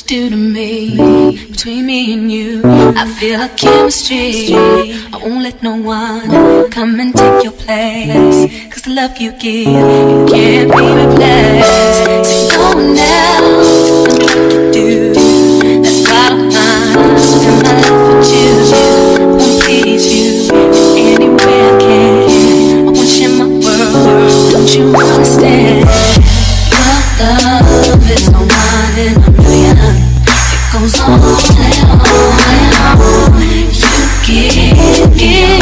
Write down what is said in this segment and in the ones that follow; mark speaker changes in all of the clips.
Speaker 1: do to me. Between me and you, I feel a chemistry. I won't let no one come and take your place. Cause the love you give, it can't be replaced. Say no one else knows what to do. That's bottom line. Spend my life with you. I won't please you in any way I can. I want you in my world. Don't you understand? Your love is no one in a million. It goes on and on and on. You give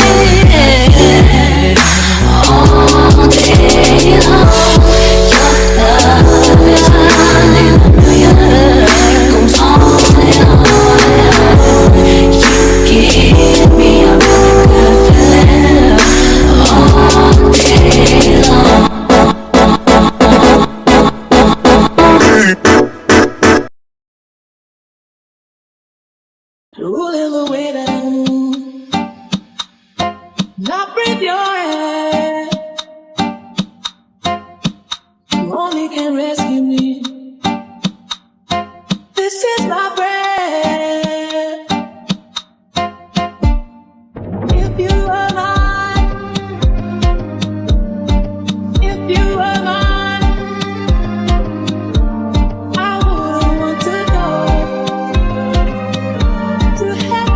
Speaker 1: it all day long. Your love is no one in a million. It goes on and on and on. You give me a really good feeling all day long.
Speaker 2: Rolling the way down, not breathe your air. You only can rescue me. This is my prayer. If you were mine, if you were mine, I wouldn't want to go to heaven.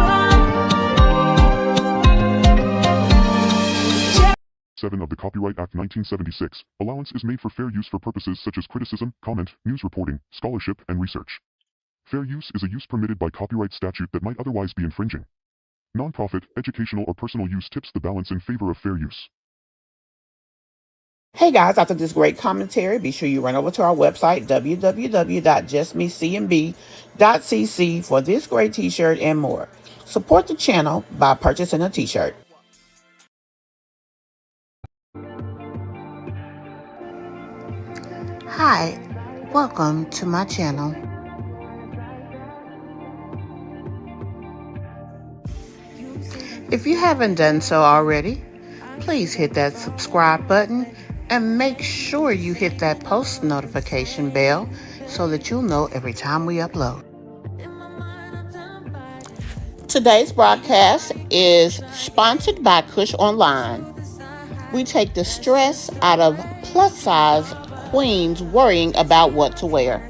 Speaker 3: 7 of the Copyright Act 1976, allowance is made for fair use for purposes such as criticism, comment, news reporting, scholarship, and research. Fair use is a use permitted by copyright statute that might otherwise be infringing. Nonprofit, educational, or personal use tips the balance in favor of fair use.
Speaker 4: Hey guys, after this great commentary, be sure you run over to our website, www.justmecmb.cc for this great t-shirt and more. Support the channel by purchasing a t-shirt. Hi, welcome to my channel. If you haven't done so already, please hit that subscribe button and make sure you hit that post notification bell so that you'll know every time we upload. Today's broadcast is sponsored by Kush Online. We take the stress out of plus-size queens worrying about what to wear.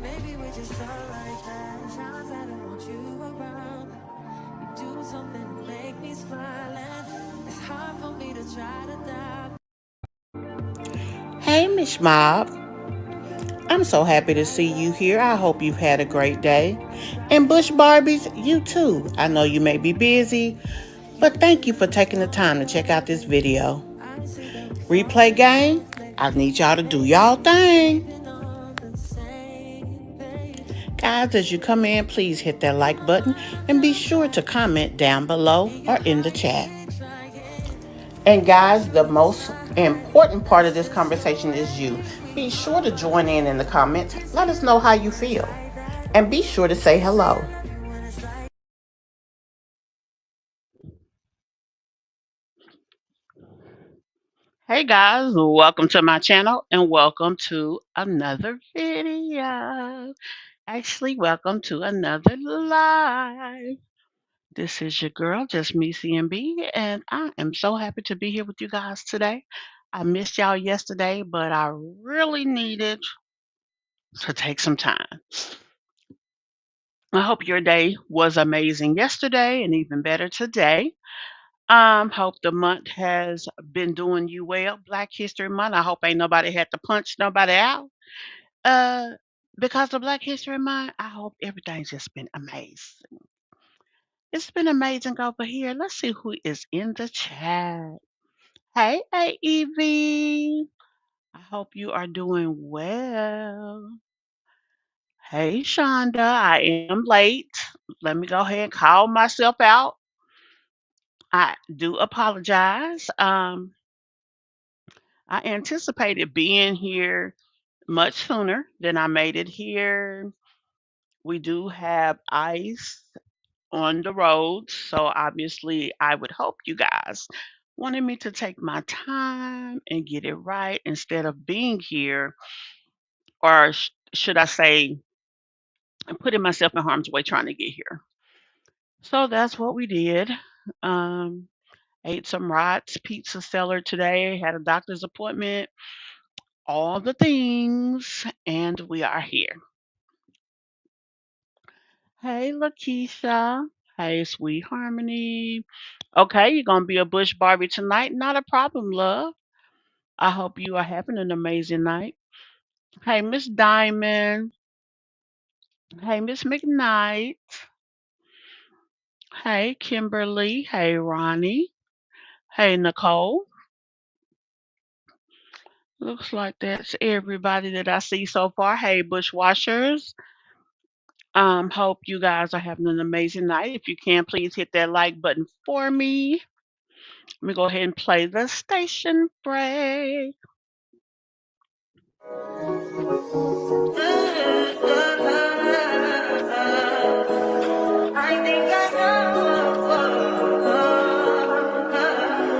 Speaker 2: Maybe we just love like that. Sometimes I don't want you around. You do something to make me smile, and it's hard for me to try to doubt.
Speaker 4: Hey, Miss Mob. I'm so happy to see you here. I hope you've had a great day. And Bush Barbies, you too. I know you may be busy, but thank you for taking the time to check out this video. Replay gang, I need y'all to do y'all thing. Guys, as you come in, please hit that like button and be sure to comment down below or in the chat. And guys, the most important part of this conversation is you. Be sure to join in the comments. Let us know how you feel. And be sure to say hello. Hey guys, welcome to my channel and welcome to another video. Actually, welcome to another live. This is your girl, just me, CMB, and I am so happy to be here with you guys today. I missed y'all yesterday, but I really needed to take some time. I hope your day was amazing yesterday and even better today. Hope the month has been doing you well. Black History Month. I hope ain't nobody had to punch nobody out. Uh, because of Black History Month, I hope everything's just been amazing. It's been amazing over here. Let's see who is in the chat. Hey, AEV. I hope you are doing well. Hey, Shonda. I am late. Let me go ahead and call myself out. I do apologize. I anticipated being here much sooner than I made it here. We do have ice on the road, so obviously I would hope you guys wanted me to take my time and get it right instead of being here, or should I say, putting myself in harm's way trying to get here. So that's what we did. Um, Ate some Rots Pizza Cellar today, had a doctor's appointment, all the things, and we are here. Hey, Lakeisha. Hey, Sweet Harmony. Okay, you're going to be a Bush Barbie tonight. Not a problem, love. I hope you are having an amazing night. Hey, Miss Diamond. Hey, Miss McKnight. Hey, Kimberly. Hey, Ronnie. Hey, Nicole. Looks like that's everybody that I see so far. Hey, Bushwashers. Hope you guys are having an amazing night. If you can, please hit that like button for me. Let me go ahead and play the station break.
Speaker 2: I think I know.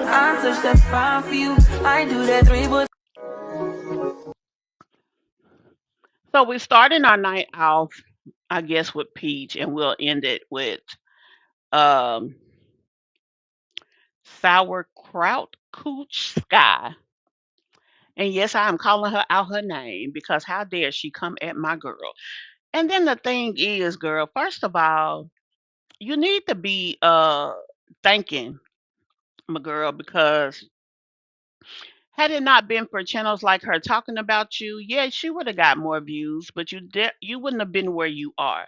Speaker 2: I touch that fire for you. I do that three, but
Speaker 4: So we're starting our night off, I guess, with Peach, and we'll end it with um, Sauerkraut Cooch Sky. And yes, I am calling her out her name because how dare she come at my girl? And then the thing is, girl, first of all, you need to be thanking my girl, because had it not been for channels like her talking about you, yeah, she would have got more views, but you wouldn't have been where you are.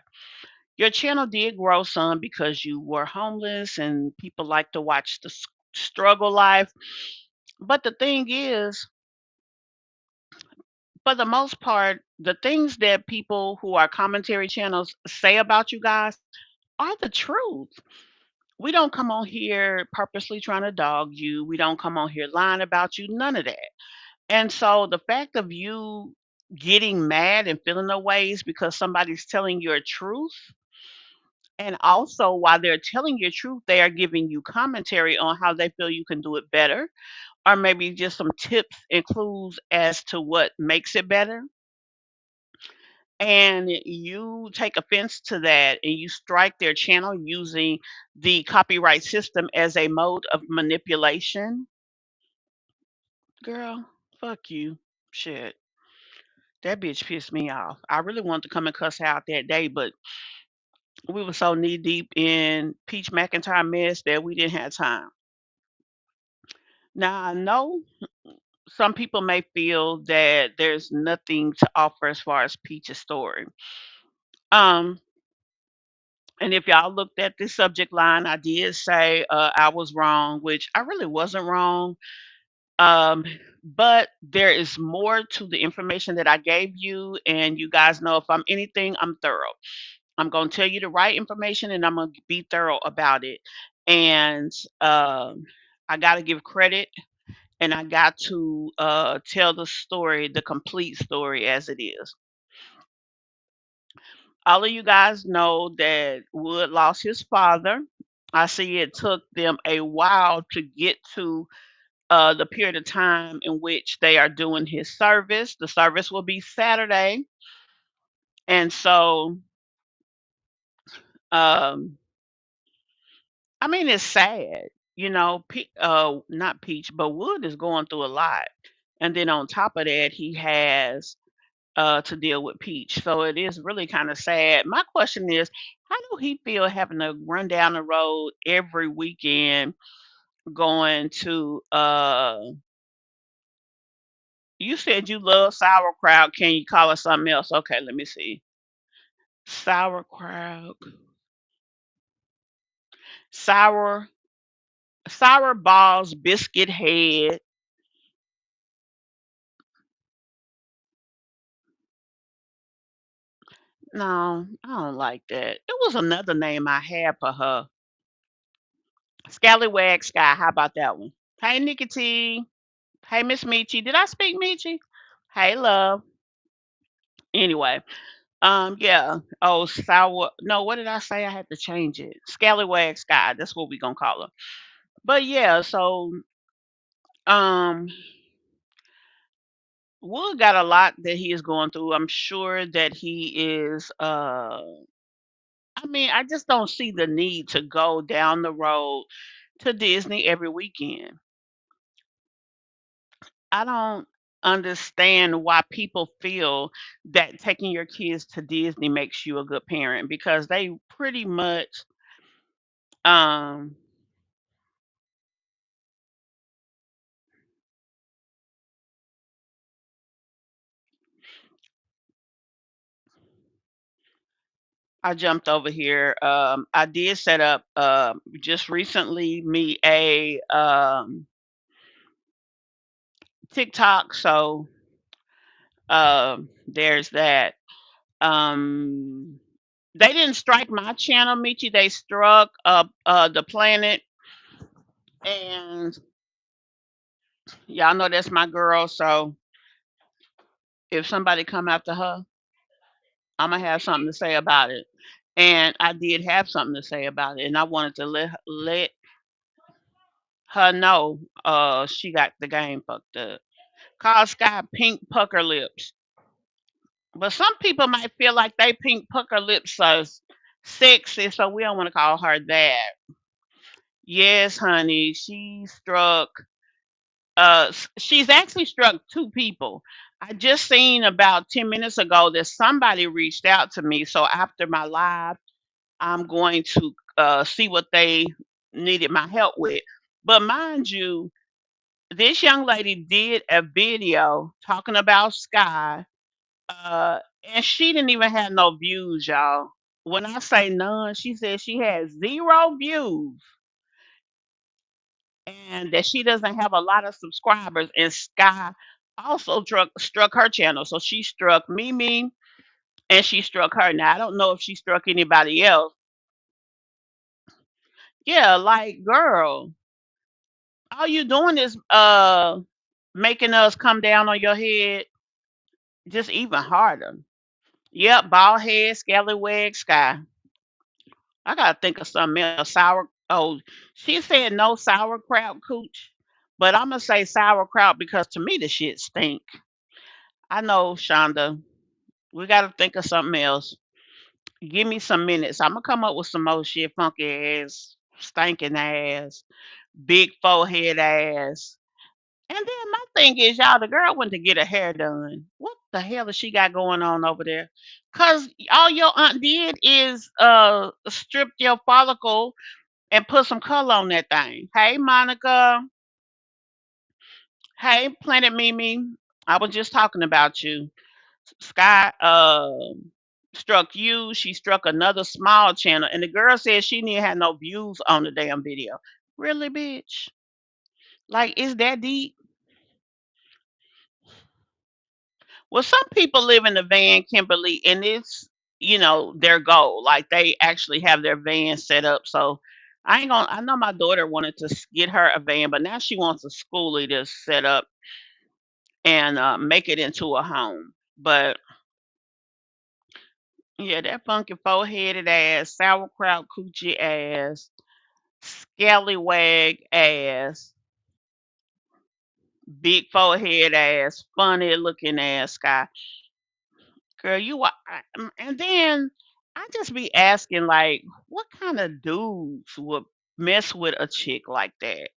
Speaker 4: Your channel did grow some because you were homeless and people like to watch the struggle life. But the thing is, for the most part, the things that people who are commentary channels say about you guys are the truth. We don't come on here purposely trying to dog you. We don't come on here lying about you, none of that. And so the fact of you getting mad and feeling the ways because somebody's telling your truth, and also while they're telling your truth, they are giving you commentary on how they feel you can do it better, or maybe just some tips and clues as to what makes it better. And you take offense to that and you strike their channel using the copyright system as a mode of manipulation, girl, fuck you. Shit. That bitch pissed me off. I really wanted to come and cuss her out that day, but we were so knee deep in Peach McIntyre mess that we didn't have time. Now I know some people may feel that there's nothing to offer as far as Peach's story. Um, and if y'all looked at the subject line, I did say I was wrong, which I really wasn't wrong. Um, but there is more to the information that I gave you, and you guys know if I'm anything, I'm thorough. I'm going to tell you the right information and I'm going to be thorough about it. And um, I got to give credit and I got to tell the story, the complete story as it is. All of you guys know that Wood lost his father. I see it took them a while to get to the period of time in which they are doing his service. The service will be Saturday. And so, um, I mean, it's sad, not Peach, but Wood is going through a lot. And then on top of that, he has to deal with Peach. So it is really kind of sad. My question is, how do he feel having to run down the road every weekend going to you said you love sauerkraut. Can you call it something else? Okay, let me see. Sauerkraut. Sour sour balls, biscuit head. No, I don't like that. It was another name I had for her. Scallywag Sky. How about that one? Hey, Nikki T. Hey, Miss Michi. Did I speak Michi? Hey, love. Anyway, yeah. Oh, sour. No, what did I say? I had to change it. Scallywag Sky. That's what we gonna call her. But yeah, so um, Wood got a lot that he is going through. I'm sure that he is. I mean, I just don't see the need to go down the road to Disney every weekend. I don't understand why people feel that taking your kids to Disney makes you a good parent because they pretty much um I jumped over here. I did set up just recently me a TikTok, so there's that. Um they didn't strike my channel, Michi. They struck the planet, and y'all know that's my girl. So if somebody come after her, I'm gonna have something to say about it. And I did have something to say about it, and I wanted to let her know she got the game fucked up. Call Sky pink pucker lips. But some people might feel like they pink pucker lips are sexy, so we don't want to call her that. Yes, honey, she struck. She's actually struck two people. I just seen about 10 minutes ago that somebody reached out to me. So after my live, I'm going to see what they needed my help with. But mind you, this young lady did a video talking about Sky, and she didn't even have no views, y'all. When I say none, she said she had 0 views and that she doesn't have a lot of subscribers. And Sky also struck her channel. So she struck Mimi and she struck her. Now, I don't know if she struck anybody else. Yeah, like, girl, all you doing is making us come down on your head just even harder. Yep, bald head, scallywag, Sky. I gotta think of something else. Sour. Oh, she said no sauerkraut, cooch. But I'm gonna say sauerkraut because to me the shit stink. I know, Shonda. We gotta think of something else. Give me some minutes. I'm gonna come up with some more shit, funky ass, stinking ass, big forehead ass. And then my thing is, y'all, the girl went to get her hair done. What the hell has she got going on over there? Cause all your aunt did is strip your follicle and put some color on that thing. Hey, Monica. Hey, Planet Mimi. I was just talking about you. Sky struck you. She struck another small channel, and the girl said she didn't have no views on the damn video. Really, bitch? Like, is that deep? Well, some people live in a van, Kimberly, and it's their goal. Like they actually have their van set up. So I ain't gonna. I know my daughter wanted to get her a van, but now she wants a schoolie to set up and make it into a home. But yeah, that funky four-headed ass, sauerkraut coochie ass, scallywag ass, big forehead ass, funny looking ass guy. Girl, and then I just be asking like, what kind of dudes would mess with a chick like that?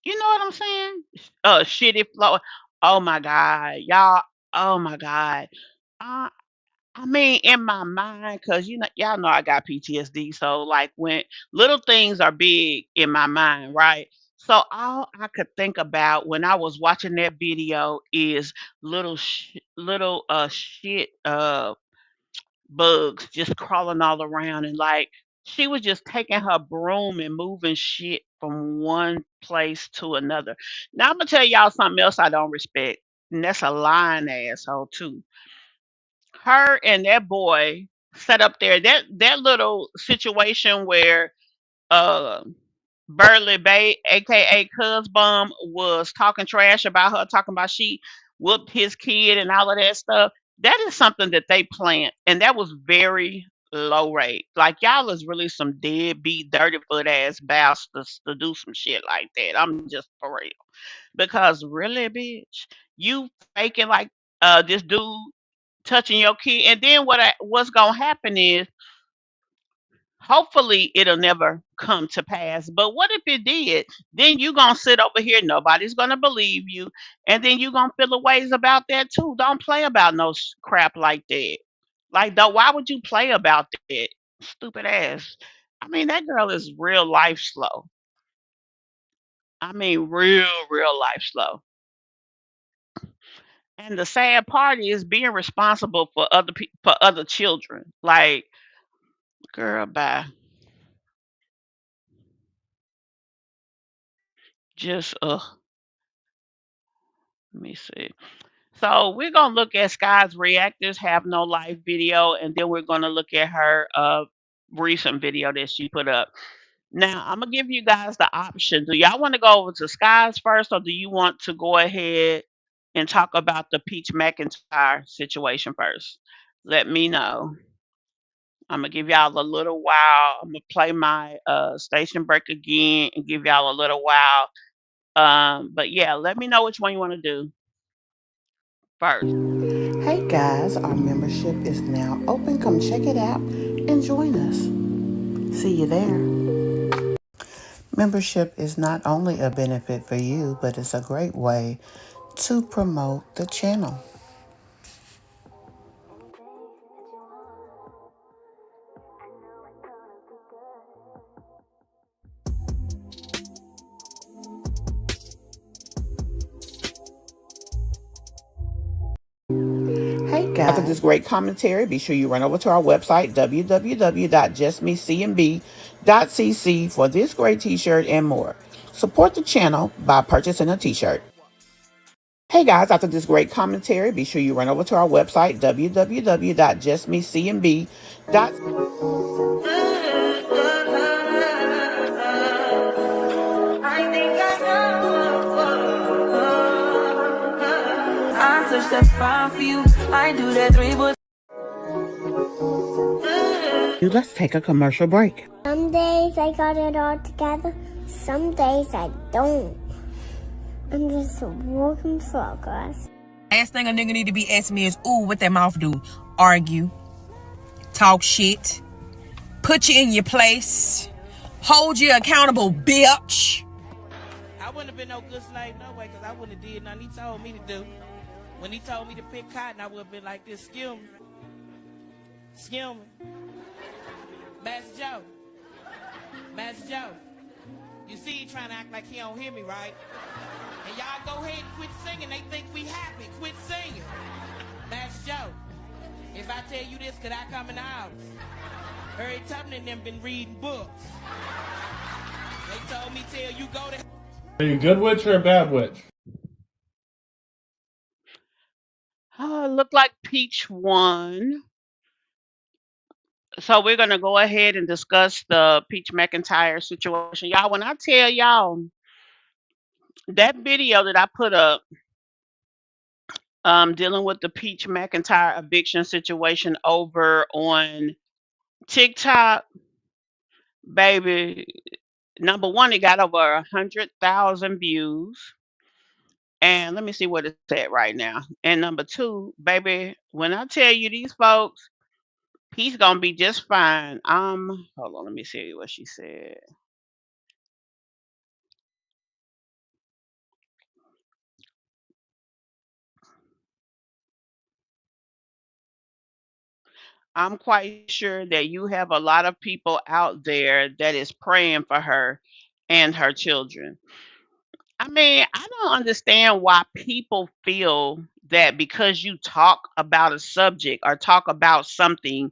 Speaker 4: You know what I'm saying? Shitty flow. Oh my god, y'all. Oh my god. Uh, I mean, in my mind, cause y'all know I got PTSD. So like when little things are big in my mind, right? So all I could think about when I was watching that video is little shit bugs just crawling all around, and like she was just taking her broom and moving shit from one place to another. Now I'm gonna tell y'all something else I don't respect, and that's a lying asshole too. Her and that boy set up there that little situation where uh Burley Bay, aka Cuz Bum, was talking trash about her, talking about she whooped his kid and all of that stuff. That is something that they plant, and that was very low rate. Like y'all is really some deadbeat, dirty foot ass bastards to do some shit like that. I'm just for real. Because really, bitch, you faking like this dude touching your kid, and then what's gonna happen is hopefully it'll never come to pass. But what if it did? Then you gonna sit over here, nobody's gonna believe you, and then you gonna feel the ways about that too. Don't play about no crap like that. Like, though, why would you play about that? Stupid ass. I mean, that girl is real life slow. I mean, real life slow. And the sad part is being responsible for for other children. Like, girl, bye. Just let me see. So we're gonna look at Sky's reactors have no life video, and then we're gonna look at her recent video that she put up. Now I'm gonna give you guys the option. Do y'all want to go over to Sky's first, or do you want to go ahead and talk about the Peach McIntyre situation first? Let me know. I'm gonna give y'all a little while. I'm gonna play my station break again and give y'all a little while. But yeah, let me know which one you want to do first.
Speaker 5: Hey guys, our membership is now open. Come check it out and join us. See you there. Membership is not only a benefit for you, but it's a great way to promote the channel. Hey guys. After this great commentary, be sure you run over to our website, www.justmecmb.cc, for this great t-shirt and more. Support the channel by purchasing a t-shirt. Hey guys, after this great commentary, be sure you run over to our website,
Speaker 2: I touch that fire for you. I do that three, but
Speaker 5: Let's take a commercial break.
Speaker 6: Some days I got it all together, some days I don't. I'm just a work in progress.
Speaker 7: Last thing a nigga need to be asking me is, ooh, what that mouth do? Argue, talk shit, put you in your place, hold you accountable, bitch.
Speaker 8: I wouldn't have been no good slave no way, because I wouldn't have did nothing he told me to do. When he told me to pick cotton, I would have been like this, skim me. Master Joe, you see he trying to act like he don't hear me, right? And y'all go ahead and quit singing, they think we happy, quit singing. Master Joe, if I tell you this, could I come in the house? Harry Tubman and them been reading books. They told me tell you go to...
Speaker 9: Are you a good witch or a bad witch?
Speaker 4: Look like Peach won. So we're gonna go ahead and discuss the Peach McIntyre situation. Y'all, when I tell y'all that video that I put up dealing with the Peach McIntyre eviction situation over on TikTok, baby, number one, it got over 100,000 views. And let me see what it's at right now. And number two, baby, when I tell you these folks, he's gonna be just fine. Hold on, let me see what she said. I'm quite sure that you have a lot of people out there that is praying for her and her children. I mean, I don't understand why people feel that because you talk about a subject or talk about something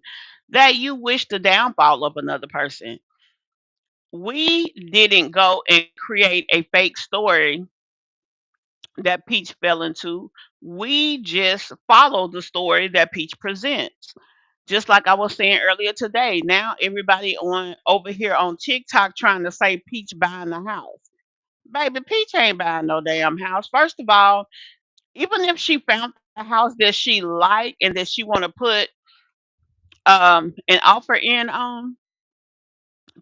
Speaker 4: that you wish the downfall of another person. We didn't go and create a fake story that Peach fell into. We just followed the story that Peach presents. Just like I was saying earlier today, now everybody on over here on TikTok trying to say Peach buying the house. Baby, Peach ain't buying no damn house. First of all, even if she found a house that she like and that she want to put an offer in on,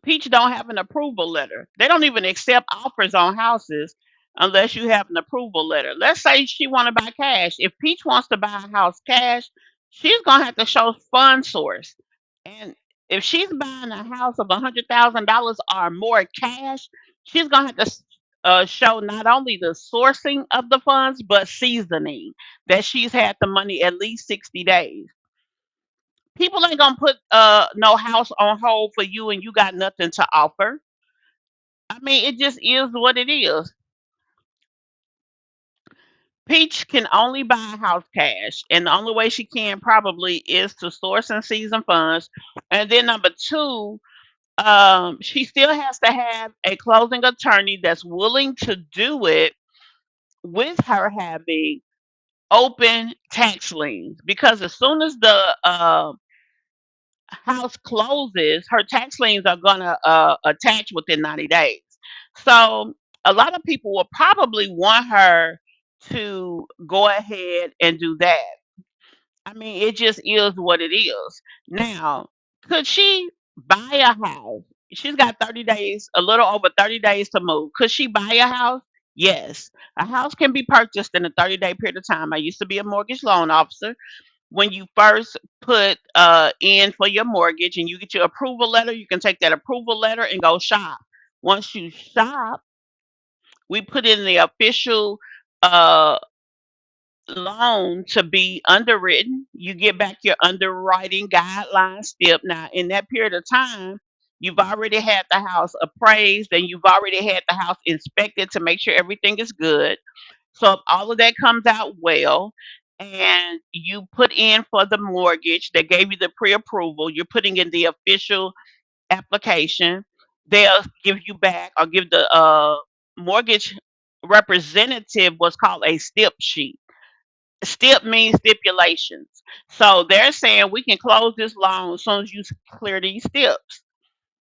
Speaker 4: Peach don't have an approval letter. They don't even accept offers on houses unless you have an approval letter. Let's say she want to buy cash. If Peach wants to buy a house cash, she's gonna have to show fund source. And if she's buying a house of $100,000 or more cash, she's gonna have to show not only the sourcing of the funds but seasoning that she's had the money at least 60 days. People ain't gonna put no house on hold for you and you got nothing to offer. I mean, it just is what it is. Peach can only buy a house cash, and the only way she can probably is to source and season funds. And then number two, she still has to have a closing attorney that's willing to do it with her having open tax liens. Because as soon as the house closes, her tax liens are gonna attach within 90 days. So a lot of people will probably want her to go ahead and do that. I mean, it just is what it is. Now, could she buy a house? She's got 30 days, a little over 30 days to move. Could she buy a house? Yes. A house can be purchased in a 30-day period of time. I used to be a mortgage loan officer. When you first put in for your mortgage and you get your approval letter, you can take that approval letter and go shop. Once you shop, we put in the official uh, loan to be underwritten. You get back your underwriting guidelines step. Now, in that period of time, you've already had the house appraised and you've already had the house inspected to make sure everything is good. So if all of that comes out well and you put in for the mortgage, they gave you the pre-approval, you're putting in the official application, they'll give you back or give the mortgage representative what's called a stip sheet. Stip means stipulations. So they're saying we can close this loan as soon as you clear these steps.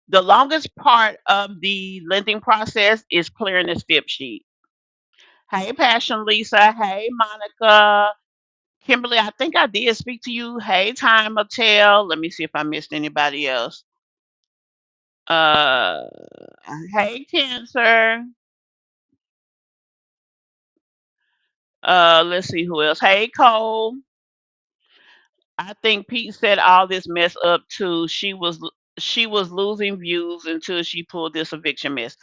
Speaker 4: The longest part of the lending process is clearing the stip sheet. Hey, Passion Lisa. Hey, Monica. Kimberly, I think I did speak to you. Hey, Time Mattel. Let me see if I missed anybody else. Uh, hey, Cancer. Let's see who else. Hey, Cole. I think Pete set all this mess up too. She was losing views until she pulled this eviction mess.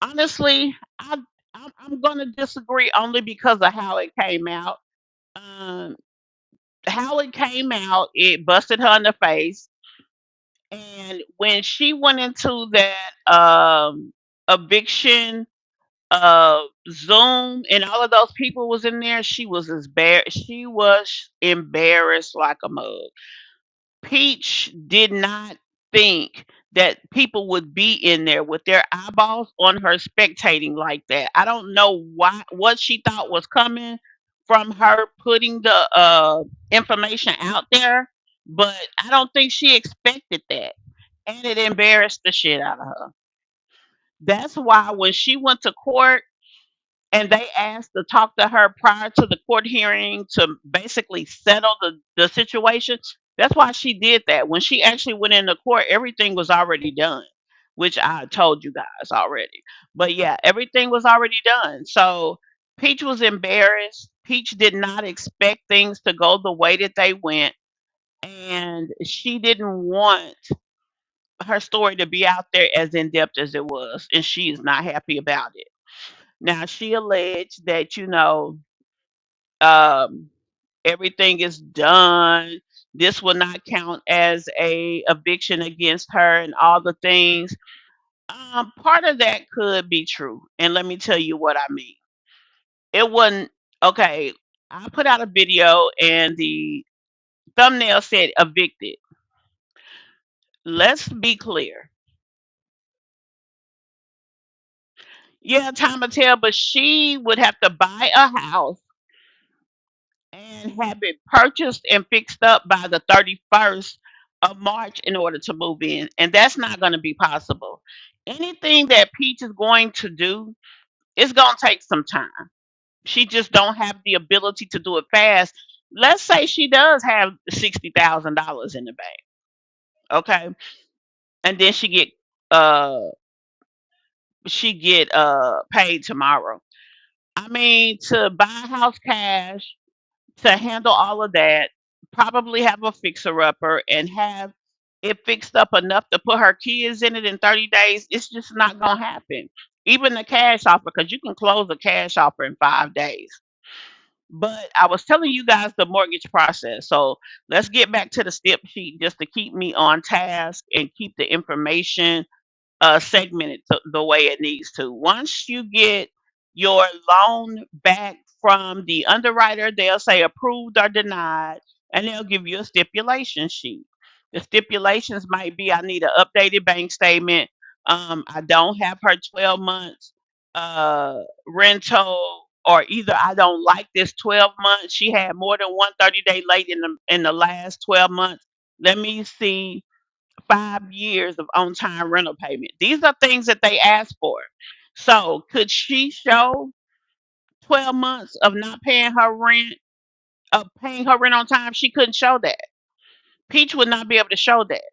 Speaker 4: Honestly, I'm gonna disagree only because of how it came out. Um, how it came out, it busted her in the face. And when she went into that eviction Zoom and all of those people was in there, she was embarrassed like a mug. Peach did not think that people would be in there with their eyeballs on her spectating like that. I don't know what she thought was coming from her putting the information out there, but I don't think she expected that. And it embarrassed the shit out of her. That's why when she went to court and they asked to talk to her prior to the court hearing to basically settle the situation. That's why she did that. When she actually went into court, everything was already done, which I told you guys already. But yeah, everything was already done. So Peach was embarrassed. Peach did not expect things to go the way that they went. And she didn't want her story to be out there as in depth as it was. And she is not happy about it. Now she alleged that um, everything is done. This will not count as a eviction against her, and all the things. Part of that could be true, and let me tell you what I mean. It wasn't okay. I put out a video, and the thumbnail said evicted. Let's be clear. Yeah, time will tell, but she would have to buy a house and have it purchased and fixed up by the 31st of March in order to move in. And that's not going to be possible. Anything that Peach is going to do is going to take some time. She just don't have the ability to do it fast. Let's say she does have $60,000 in the bank, okay, and then uh she get paid tomorrow. I mean, to buy a house cash, to handle all of that, probably have a fixer upper and have it fixed up enough to put her kids in it in 30 days, it's just not going to happen. Even the cash offer, because you can close a cash offer in 5 days. But I was telling you guys the mortgage process. So let's get back to the step sheet just to keep me on task and keep the information segment it the way it needs to. Once you get your loan back from the underwriter, they'll say approved or denied, and they'll give you a stipulation sheet. The stipulations might be I need an updated bank statement. I don't have her 12 months rental, or either I don't like this 12 months. She had more than one 30-day late in the last 12 months. Let me see 5 years of on time rental payment. These are things that they ask for. So could she show 12 months of not paying her rent, of paying her rent on time? She couldn't show that. Peach would not be able to show that.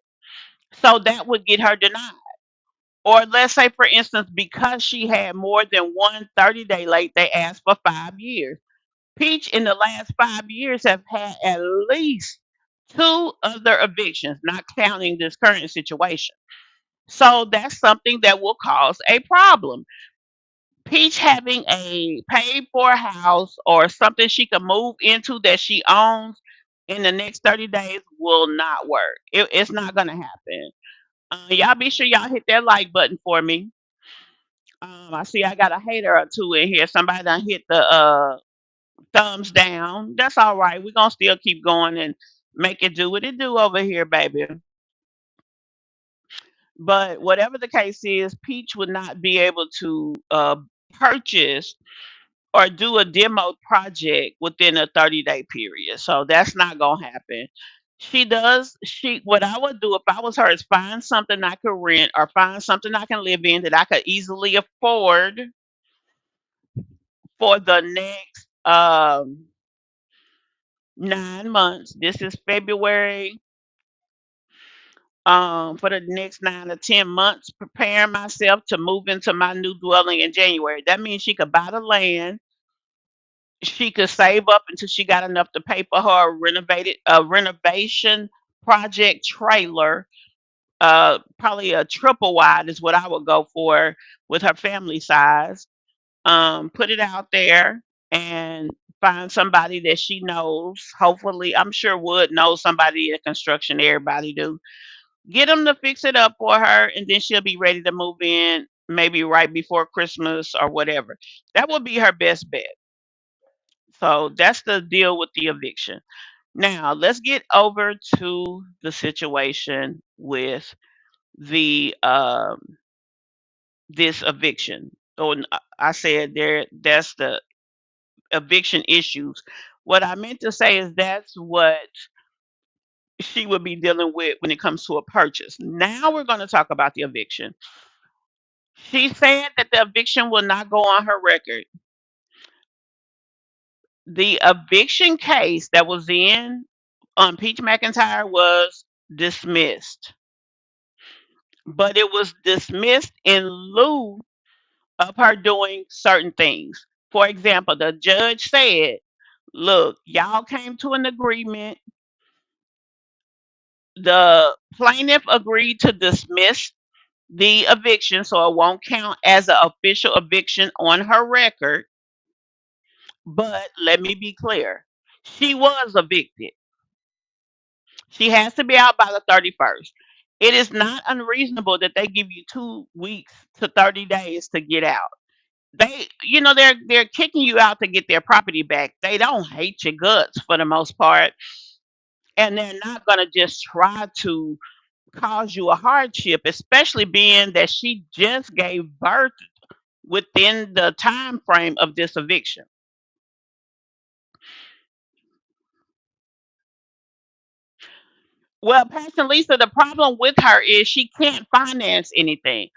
Speaker 4: So that would get her denied. Or let's say, for instance, because she had more than one 30-day late, they asked for 5 years. Peach in the last 5 years have had at least two other evictions, not counting this current situation. So that's something that will cause a problem. Peach having a paid for house or something she can move into that she owns in the next 30 days will not work. It's not going to happen. Y'all be sure y'all hit that like button for me. I see I got a hater or two in here. Somebody done hit the thumbs down. That's all right. We're going to still keep going and make it do what it do over here, baby. But whatever the case is, Peach would not be able to purchase or do a demo project within a 30-day period. So that's not going to happen. She what I would do if I was her is find something I could rent or find something I can live in that I could easily afford for the next 9 months. This is February. For the next 9 to 10 months, preparing myself to move into my new dwelling in January. That means she could buy the land, she could save up until she got enough to pay for her renovated renovation project trailer. Probably a triple wide is what I would go for with her family size. Put it out there and find somebody that she knows. Hopefully, I'm sure Wood knows somebody in construction. Everybody do. Get them to fix it up for her, and then she'll be ready to move in maybe right before Christmas or whatever. That would be her best bet. So that's the deal with the eviction. Now, let's get over to the situation with the this eviction. I said there that's the eviction issues. What I meant to say is that's what she would be dealing with when it comes to a purchase. Now we're going to talk about the eviction. She said that the eviction will not go on her record. The eviction case that was in on Peach McIntyre was dismissed, but it was dismissed in lieu of her doing certain things. For example, the judge said, look, y'all came to an agreement. The plaintiff agreed to dismiss the eviction so it won't count as an official eviction on her record. But let me be clear, she was evicted. She has to be out by the 31st. It is not unreasonable that they give you 2 weeks to 30 days to get out. They're kicking you out to get their property back. They don't hate your guts for the most part, and they're not going to just try to cause you a hardship, especially being that she just gave birth within the time frame of this eviction. Well, Pastor Lisa, the problem with her is she can't finance anything.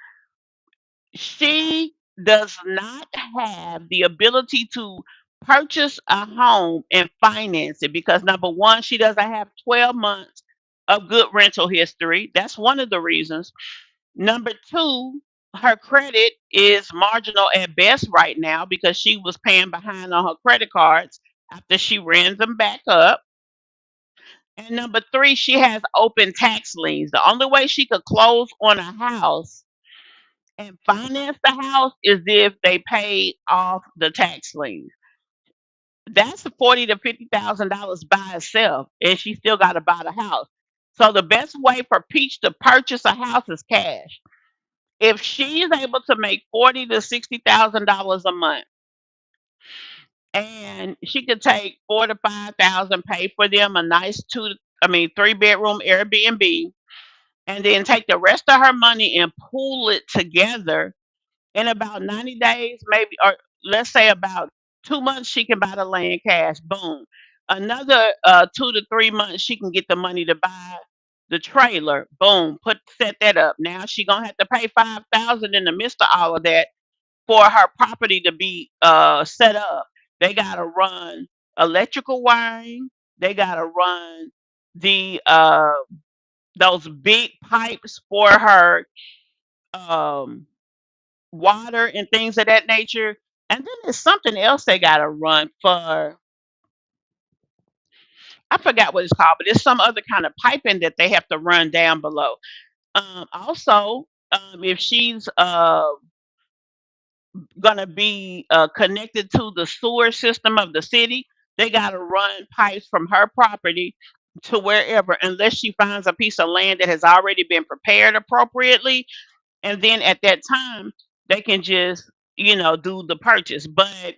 Speaker 4: She does not have the ability to purchase a home and finance it because number one, she doesn't have 12 months of good rental history. That's one of the reasons. Number two, her credit is marginal at best right now because she was paying behind on her credit cards after she ran them back up. And number three, she has open tax liens. The only way she could close on a house and finance the house is if they pay off the tax liens. That's $40,000 to $50,000 by itself, and she still got to buy the house. So the best way for Peach to purchase a house is cash. If she's able to make $40,000 to $60,000 a month, and she could take 4 to 5 thousand, pay for them a nice 3 bedroom Airbnb, and then take the rest of her money and pool it together in about 90 days, maybe, or let's say about 2 months, she can buy the land cash. Boom. Another 2 to 3 months, she can get the money to buy the trailer. Boom. Set that up. Now she gonna have to pay 5,000 in the midst of all of that for her property to be set up. They gotta run electrical wiring. They gotta run the those big pipes for her um water and things of that nature. And then there's something else they gotta run for. I forgot what it's called, but it's some other kind of piping that they have to run down below. Also, if she's gonna be connected to the sewer system of the city, they gotta run pipes from her property to wherever, unless she finds a piece of land that has already been prepared appropriately, and then at that time they can just do the purchase. But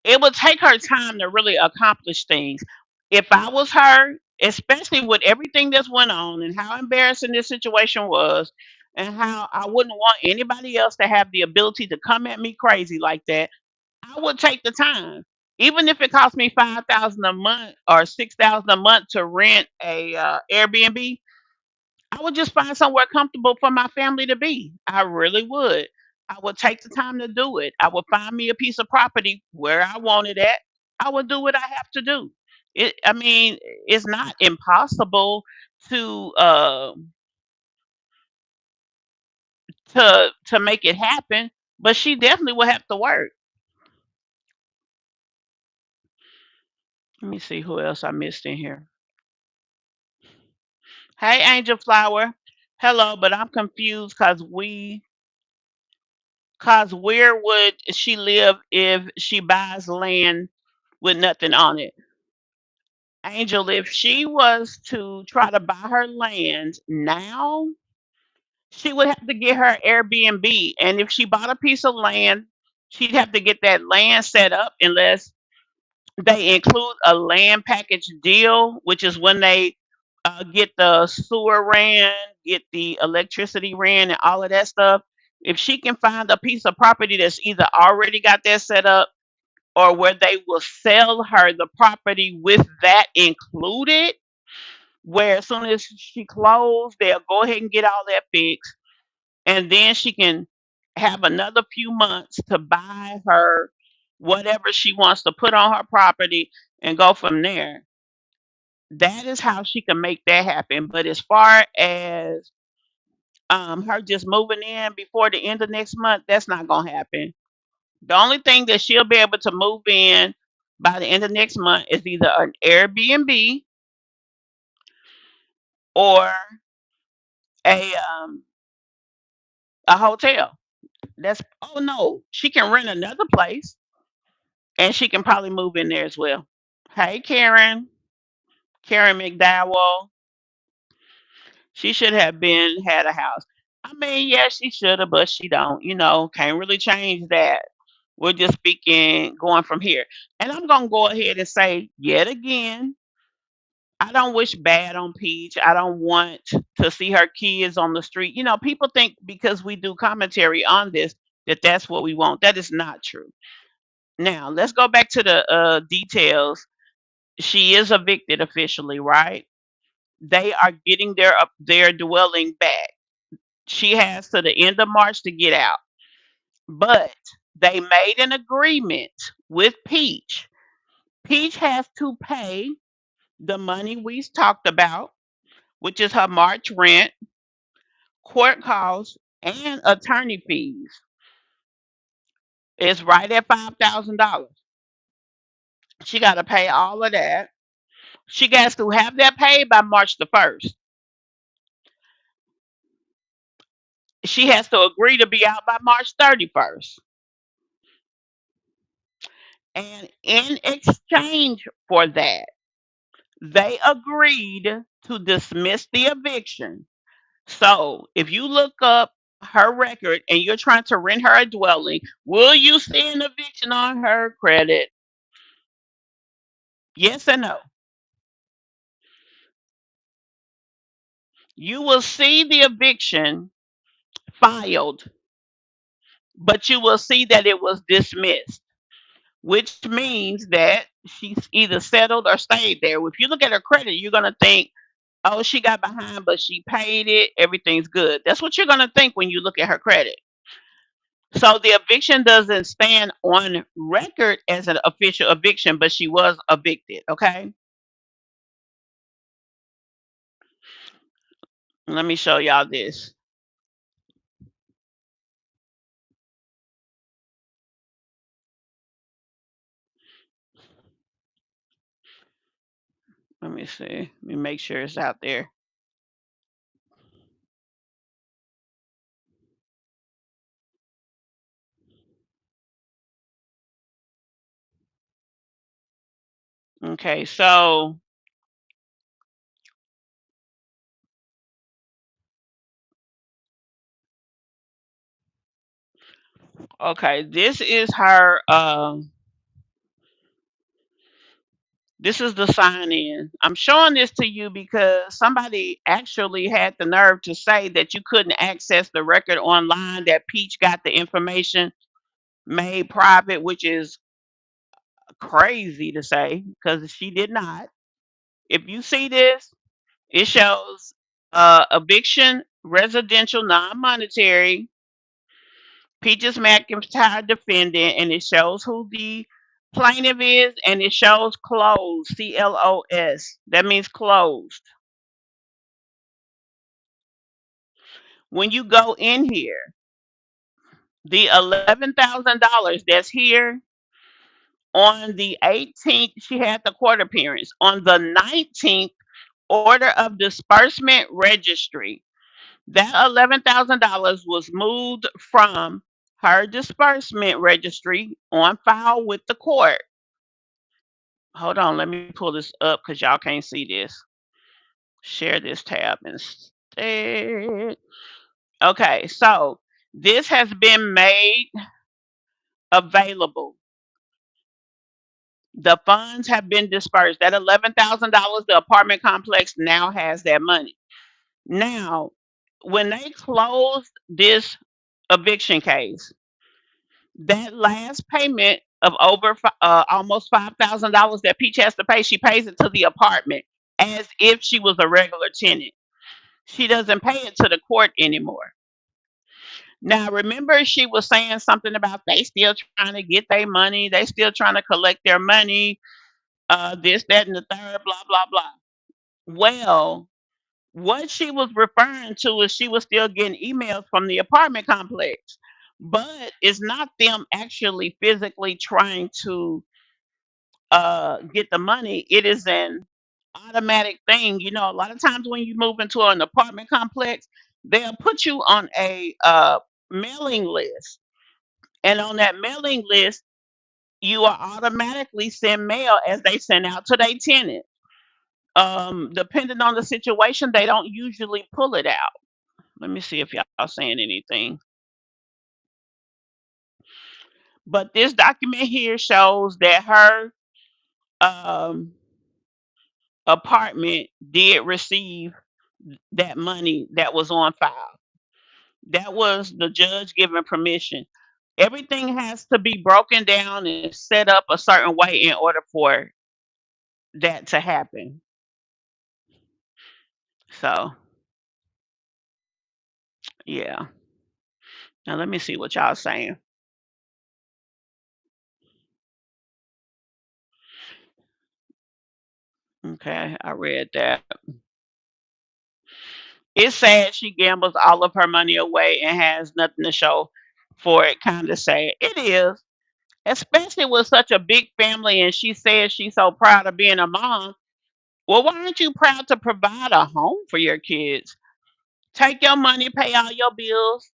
Speaker 4: it would take her time to really accomplish things. If I was her, especially with everything that's went on and how embarrassing this situation was, and how I wouldn't want anybody else to have the ability to come at me crazy like that, I would take the time. Even if it cost me 5,000 a month or 6,000 a month to rent a Airbnb, I would just find somewhere comfortable for my family to be. I really would. I would take the time to do it. I would find me a piece of property where I want it at. I would do what I have to do. I mean, it's not impossible to to make it happen, but she definitely will have to work. Let me see who else I missed in here. Hey, Angel Flower. Hello, but I'm confused cause where would she live if she buys land with nothing on it? Angel, if she was to try to buy her land now, she would have to get her Airbnb. And if she bought a piece of land, she'd have to get that land set up unless they include a land package deal, which is when they get the sewer ran, get the electricity ran, and all of that stuff. If she can find a piece of property that's either already got that set up or where they will sell her the property with that included, where as soon as she closed, they'll go ahead and get all that fixed, and then she can have another few months to buy her whatever she wants to put on her property and go from there. That is how she can make that happen. But as far as her just moving in before the end of next month, that's not gonna happen. The only thing that she'll be able to move in by the end of next month is either an Airbnb or a um a hotel. That's Oh no, she can rent another place and she can probably move in there as well. Hey Karen, Karen McDowell, she should have been had a house. I mean, yeah, she should have, but she don't. Can't really change that. We're just speaking going from here. And I'm gonna go ahead and say yet again, I don't wish bad on Peach. I don't want to see her kids on the street. People think because we do commentary on this that that's what we want. That is not true. Now, let's go back to the details. She is evicted officially, right? They are getting their dwelling back. She has to the end of March to get out. But they made an agreement with Peach. Peach has to pay the money we talked about, which is her March rent, court costs, and attorney fees. It's right at $5,000. She got to pay all of that. She has to have that paid by March the 1st. She has to agree to be out by March 31st. And in exchange for that, they agreed to dismiss the eviction. So if you look up her record and you're trying to rent her a dwelling, will you see an eviction on her credit? Yes or no? You will see the eviction filed, but you will see that it was dismissed, which means that she's either settled or stayed there. If you look at her credit, you're going to think, oh, she got behind, but she paid it. Everything's good. That's what you're going to think when you look at her credit. So the eviction doesn't stand on record as an official eviction, but she was evicted. Okay. Let me show y'all this. Let me see. Let me make sure it's out there. Okay. So, okay. This is her. This is the sign in. I'm showing this to you because somebody actually had the nerve to say that you couldn't access the record online, that Peach got the information made private, which is crazy to say because she did not. If you see this, it shows eviction, residential, non monetary, Peaches McIntyre defendant, and it shows who the plaintiff is, and it shows closed, CLOS. That means closed. When you go in here, the $11,000 that's here on the 18th, she had the court appearance. On the 19th, order of disbursement registry. That $11,000 was moved from her disbursement registry on file with the court. Hold on, let me pull this up because y'all can't see this. Share this tab instead. Okay, so this has been made available. The funds have been dispersed. That $11,000, the apartment complex now has that money. Now, when they closed this eviction case, that last payment of over almost $5,000 that Peach has to pay, she pays it to the apartment as if she was a regular tenant. She doesn't pay it to the court anymore. Now, remember, she was saying something about they still trying to get their money, they still trying to collect their money, this, that, and the third, blah, blah, blah. Well, what she was referring to is she was still getting emails from the apartment complex, but it's not them actually physically trying to get the money. It is an automatic thing. You know, a lot of times when you move into an apartment complex, they'll put you on a mailing list, and on that mailing list, you are automatically sent mail as they send out to their tenant. Depending on the situation, they don't usually pull it out. Let me see if y'all saying anything. But this document here shows that her um, apartment did receive that money that was on file. That was the judge giving permission. Everything has to be broken down and set up a certain way in order for that to happen. So, yeah. Now let me see what y'all saying. Okay, I read that. It's sad she gambles all of her money away and has nothing to show for it. Kind of sad. It is, especially with such a big family, and she says she's so proud of being a mom. Well, why aren't you proud to provide a home for your kids? Take your money, pay all your bills,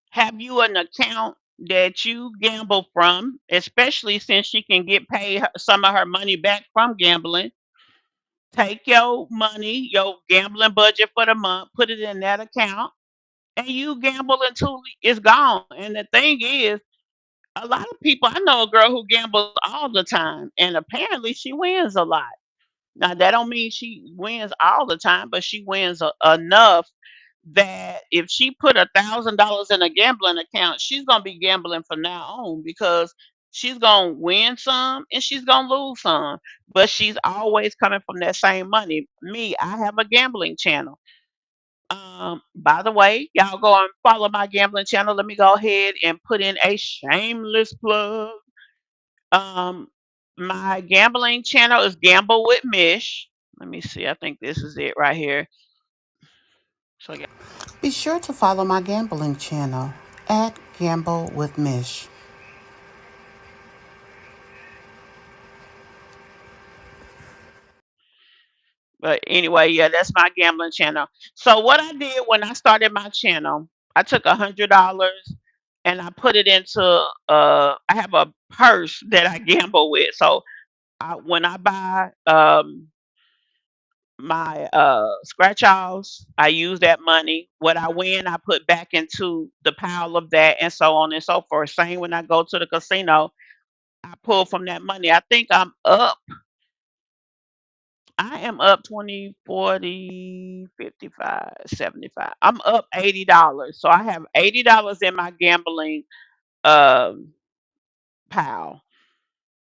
Speaker 4: have you an account that you gamble from, especially since she can get paid some of her money back from gambling. Take your money, your gambling budget for the month, put it in that account, and you gamble until it's gone. And the thing is, a lot of people, I know a girl who gambles all the time, and apparently she wins a lot. Now that don't mean she wins all the time, but she wins enough that if she put $1,000 in a gambling account, she's gonna be gambling from now on because she's gonna win some and she's gonna lose some. But she's always coming from that same money. Me, I have a gambling channel. By the way, y'all go and follow my gambling channel. Let me go ahead and put in a shameless plug. Um, my gambling channel is Gamble with Mish. Let me see. I think this is it right here. So yeah.
Speaker 5: Be sure to follow my gambling channel at Gamble with Mish.
Speaker 4: But anyway, yeah, that's my gambling channel. So what I did when I started my channel, I took $100 and I put it into I have a purse that I gamble with. So when I buy my scratch offs, I use that money. What I win, I put back into the pile of that, and so on and so forth. Same when I go to the casino, I pull from that money. I think I am up 20, 40, 55, 75. I'm up $80. So I have $80 in my gambling um pile.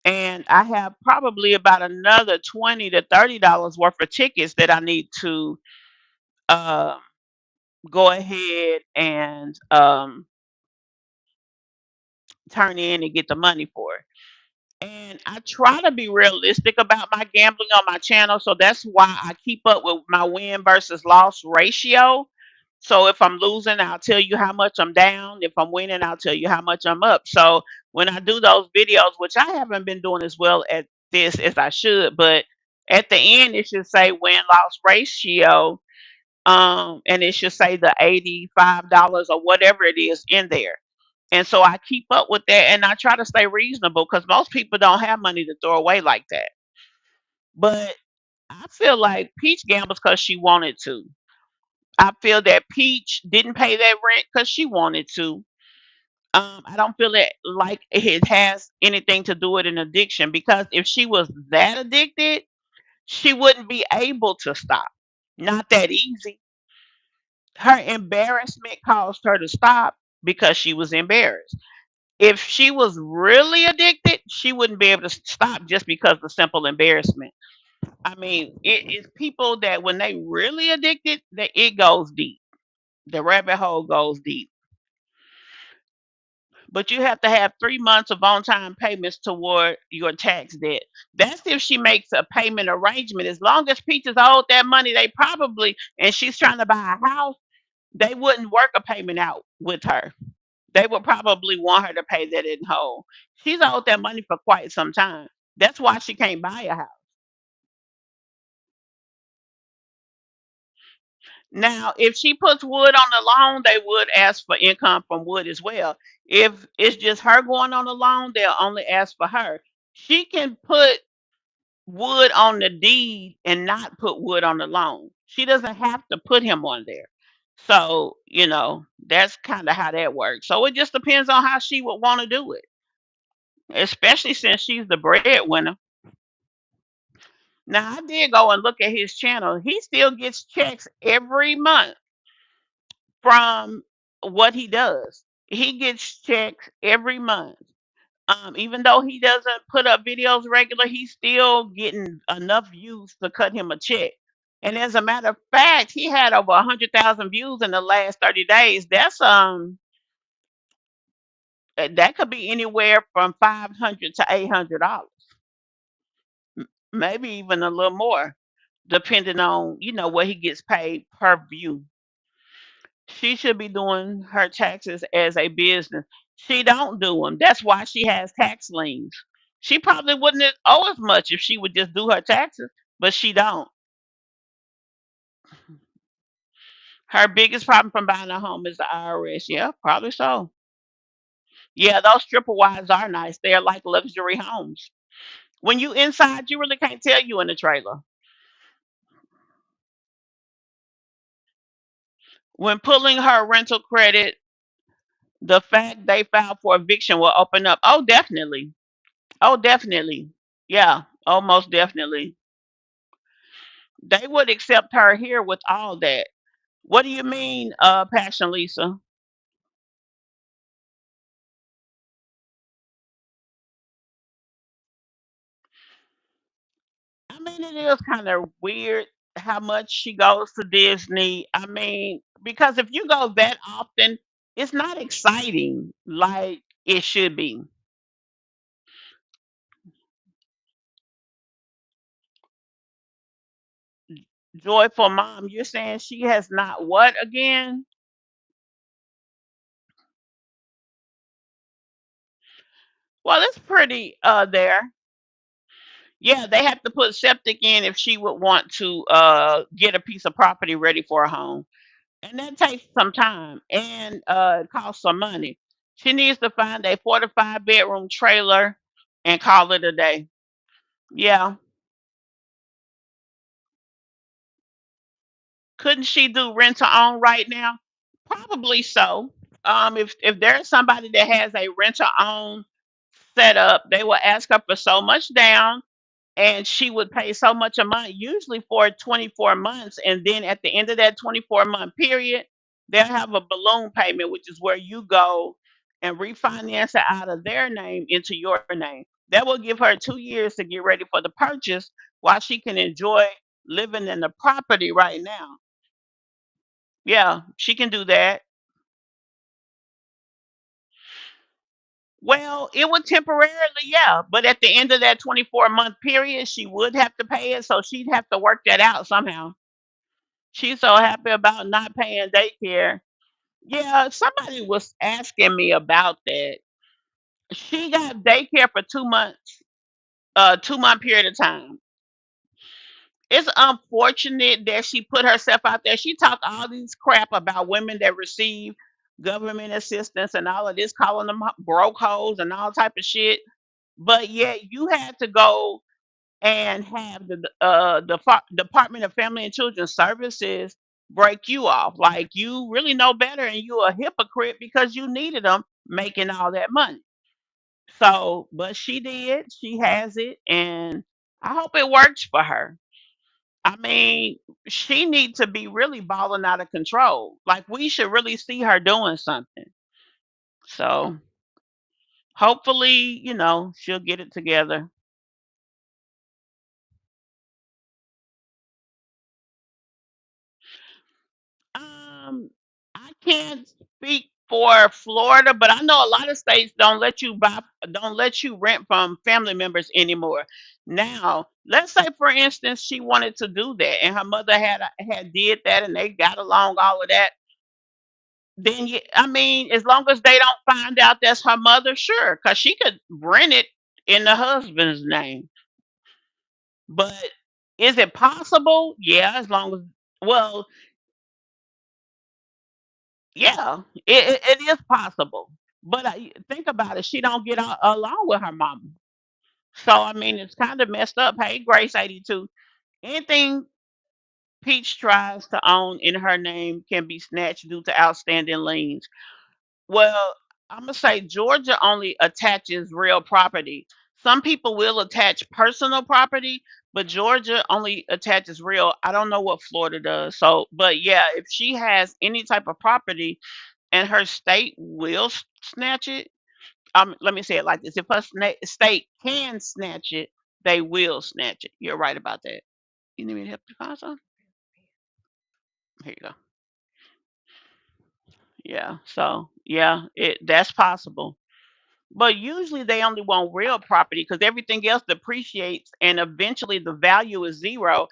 Speaker 4: And I have probably about another 20 to $30 worth of tickets that I need to um go ahead and turn in and get the money for. And I try to be realistic about my gambling on my channel. So that's why I keep up with my win versus loss ratio. So if I'm losing, I'll tell you how much I'm down. If I'm winning, I'll tell you how much I'm up. So when I do those videos, which I haven't been doing as well at this as I should, but at the end it should say win loss ratio. And it should say the $85 or whatever it is in there. And so I keep up with that and I try to stay reasonable because most people don't have money to throw away like that. But I feel like Peach gambles because she wanted to. I feel that Peach didn't pay that rent because she wanted to. I don't feel it like it has anything to do with an addiction because if she was that addicted, she wouldn't be able to stop. Not that easy. Her embarrassment caused her to stop because she was embarrassed. If she was really addicted, she wouldn't be able to stop just because of simple embarrassment. I mean, it is people that when they really addicted, that it goes deep. The rabbit hole goes deep. But you have to have 3 months of on time payments toward your tax debt. That's if she makes a payment arrangement. As long as Peaches owed that money, they probably, and she's trying to buy a house, they wouldn't work a payment out with her. They would probably want her to pay that in whole. She's owed that money for quite some time. That's why she can't buy a house. Now, if she puts wood on the loan, they would ask for income from wood as well. If it's just her going on the loan, they'll only ask for her. She can put wood on the deed and not put wood on the loan. She doesn't have to put him on there. So, that's kind of how that works. So it just depends on how she would want to do it, especially since she's the breadwinner. Now, I did go and look at his channel. He still gets checks every month from what he does. He gets checks every month. Even though he doesn't put up videos regular, he's still getting enough views to cut him a check. And as a matter of fact, he had over 100,000 views in the last 30 days. That could be anywhere from $500 to $800. maybe even a little more, depending on what he gets paid per view. She should be doing her taxes as a business. She don't do them. That's why she has tax liens. She probably wouldn't owe as much if she would just do her taxes, but she don't. Her biggest problem from buying a home is the IRS. Yeah, probably so. Yeah, those triple wides are nice. They're like luxury homes. When you inside, you really can't tell you in the trailer. When pulling her rental credit, the fact they filed for eviction will open up. Oh, definitely. Oh, definitely. Yeah. Oh, most definitely. They would accept her here with all that. What do you mean, Passion Lisa? I mean, it is kind of weird how much she goes to Disney. I mean, because if you go that often, it's not exciting like it should be. Joyful mom, you're saying she has not what again? Well, it's pretty there. Yeah, they have to put septic in if she would want to get a piece of property ready for a home. And that takes some time and it costs some money. She needs to find a 45 bedroom trailer and call it a day. Yeah. Couldn't she do rent to own right now? Probably so. If there's somebody that has a rent to own set up, they will ask her for so much down and she would pay so much a month, usually for 24 months. And then at the end of that 24-month period, they'll have a balloon payment, which is where you go and refinance it out of their name into your name. That will give her 2 years to get ready for the purchase while she can enjoy living in the property right now. Yeah, she can do that. Well, it would temporarily, yeah, but at the end of that 24-month period, she would have to pay it, so she'd have to work that out somehow. She's so happy about not paying daycare. Yeah, somebody was asking me about that. She got daycare for 2 months, 2 month period of time. It's unfortunate that she put herself out there. She talked all these crap about women that receive government assistance and all of this, calling them broke hoes and all type of shit. But yet you had to go and have the Department of Family and Children Services break you off. Like you really know better, and you a hypocrite because you needed them making all that money. So, but she did. She has it, and I hope it works for her. I mean, she needs to be really balling out of control. Like we should really see her doing something. So hopefully, she'll get it together. I can't speak for Florida, but I know a lot of states don't let you rent from family members anymore. Now, let's say for instance she wanted to do that and her mother had did that and they got along all of that. Then I mean, as long as they don't find out that's her mother, sure, because she could rent it in the husband's name. But is it possible? Yeah, as long as well, yeah, it is possible. But think about it. She don't get along with her mama. So, I mean, it's kind of messed up. Hey, Grace 82. Anything Peach tries to own in her name can be snatched due to outstanding liens. Well, I'm going to say Georgia only attaches real property. Some people will attach personal property, but Georgia only attaches real. I don't know what Florida does. So, but yeah, if she has any type of property, and her state will snatch it. Let me say it like this: if her state can snatch it, they will snatch it. You're right about that. You need me to help you find some? Here you go. Yeah. So yeah, that's possible. But usually they only want real property because everything else depreciates and eventually the value is zero.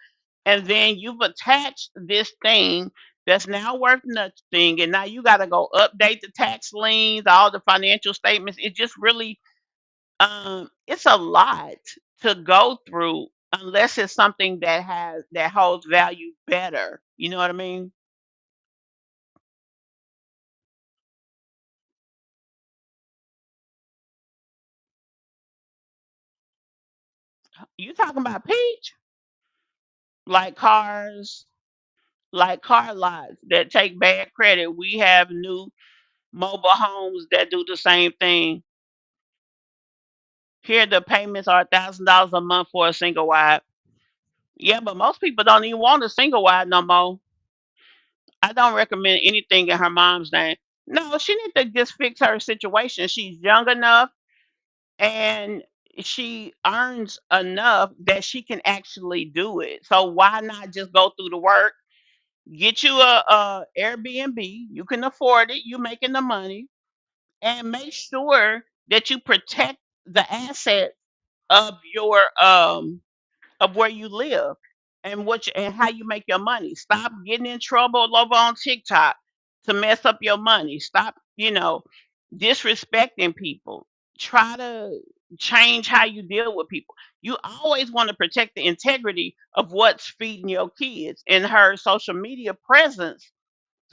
Speaker 4: And then you've attached this thing that's now worth nothing. And now you got to go update the tax liens, all the financial statements. It just really, it's a lot to go through unless it's something that holds value better. You know what I mean? You talking about Peach? Like cars, like car lots that take bad credit. We have new mobile homes that do the same thing. Here, the payments are $1,000 a month for a single wide. Yeah, but most people don't even want a single wide no more. I don't recommend anything in her mom's name. No, she needs to just fix her situation. She's young enough and she earns enough that she can actually do it. So why not just go through the work? Get you a Airbnb. You can afford it. You making the money, and make sure that you protect the assets of your of where you live and and how you make your money. Stop getting in trouble over on TikTok to mess up your money. Stop, disrespecting people. Try to change how you deal with people. You always want to protect the integrity of what's feeding your kids, and her social media presence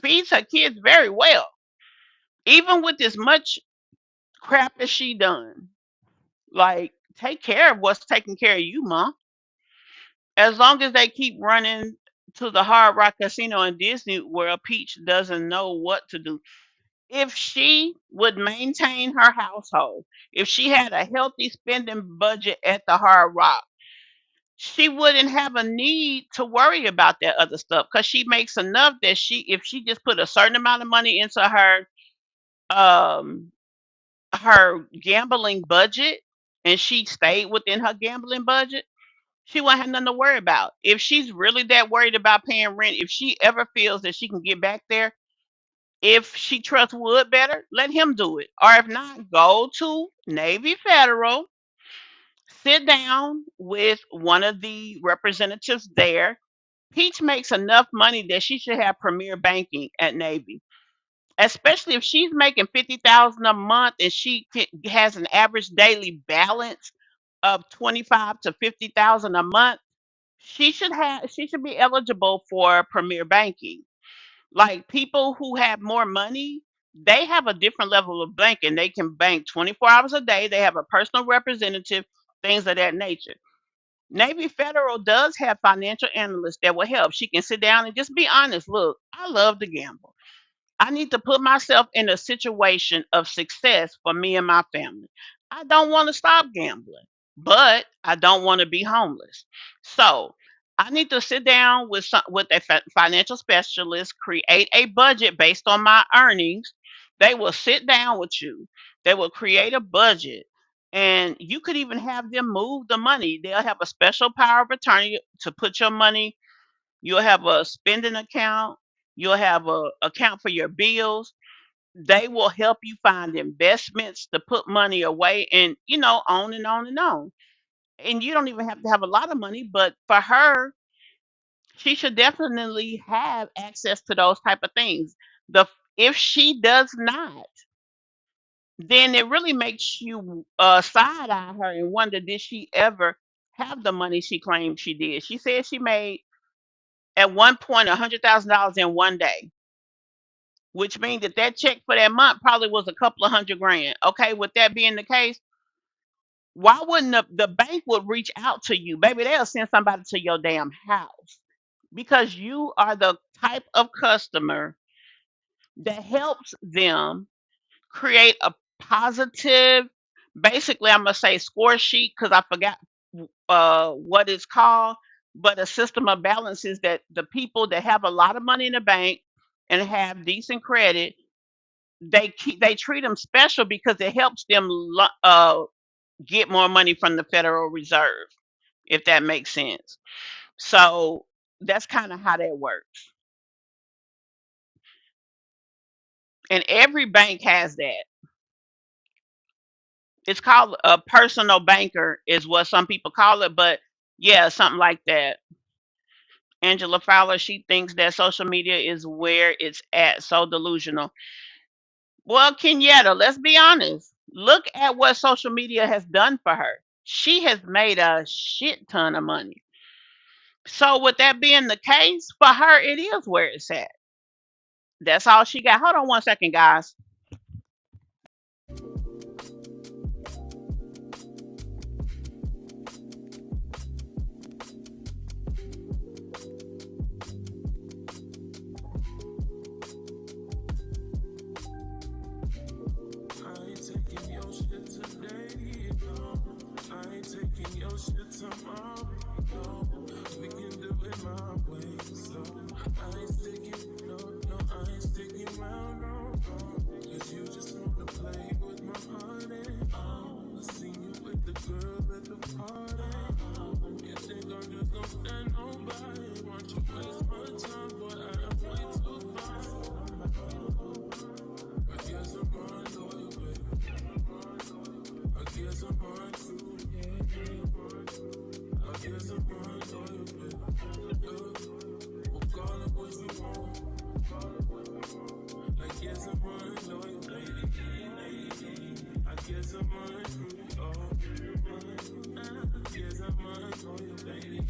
Speaker 4: feeds her kids very well. Even with as much crap as she done. Like, take care of what's taking care of you, ma. As long as they keep running to the Hard Rock Casino and Disney World, Peach doesn't know what to do. If she would maintain her household, if she had a healthy spending budget at the Hard Rock, she wouldn't have a need to worry about that other stuff because she makes enough that if she just put a certain amount of money into um her gambling budget and she stayed within her gambling budget, she won't have nothing to worry about. If she's really that worried about paying rent, if she ever feels that she can get back there, if she trusts Wood better, let him do it. Or if not, go to Navy Federal, sit down with one of the representatives there. Peach makes enough money that she should have premier banking at Navy, especially if she's making 50,000 a month and has an average daily balance of 25 to 50,000 a month. She should be eligible for premier banking. Like people who have more money, they have a different level of banking. They can bank 24 hours a day. They have a personal representative, things of that nature. Navy Federal does have financial analysts that will help. She can sit down and just be honest. Look, I love to gamble. I need to put myself in a situation of success for me and my family. I don't want to stop gambling, but I don't want to be homeless. So I need to sit down with a financial specialist, create a budget based on my earnings. They will sit down with you. They will create a budget. And you could even have them move the money. They'll have a special power of attorney to put your money. You'll have a spending account. You'll have a account for your bills. They will help you find investments to put money away and, on and on and on. And you don't even have to have a lot of money, but for her, she should definitely have access to those type of things. The If she does not, then it really makes you side eye her and wonder, did she ever have the money she claimed she did? She said she made at one point $100,000 in one day, which means that check for that month probably was a couple of hundred grand. Okay, with that being the case, why wouldn't the bank would reach out to you, baby? They'll send somebody to your damn house because you are the type of customer that helps them create a positive. Basically, I'm gonna say score sheet because I forgot what it's called, but a system of balances that the people that have a lot of money in the bank and have decent credit, they treat them special because it helps them get more money from the Federal Reserve, if that makes sense. So that's kind of how that works, and every bank has that. It's called a personal banker, is what some people call it, but yeah, something like that. Angela Fowler, she thinks that social media is where it's at. So delusional. Well, Kenyatta, let's be honest. Look at what social media has done for her. She has made a shit ton of money. So, with that being the case, for her, it is where it's at. That's all she got. Hold on one second, guys.
Speaker 2: I ain't taking your shit today, no. I ain't taking your shit tomorrow, no. We can do it my way, so I ain't sticking, no, no, I ain't sticking around, no, no. Cause you just wanna play with my heart, and I seen you with the girl at the party. You think I'm just gonna stand on by? Want you waste my time, but I am way too far. I guess I'm unloyal, baby. I guess I'm untrue. I guess I'm unloyal, baby. We'll call it what you want. I guess I'm unloyal, baby. I guess I'm untrue. Oh, I guess I'm unloyal, baby.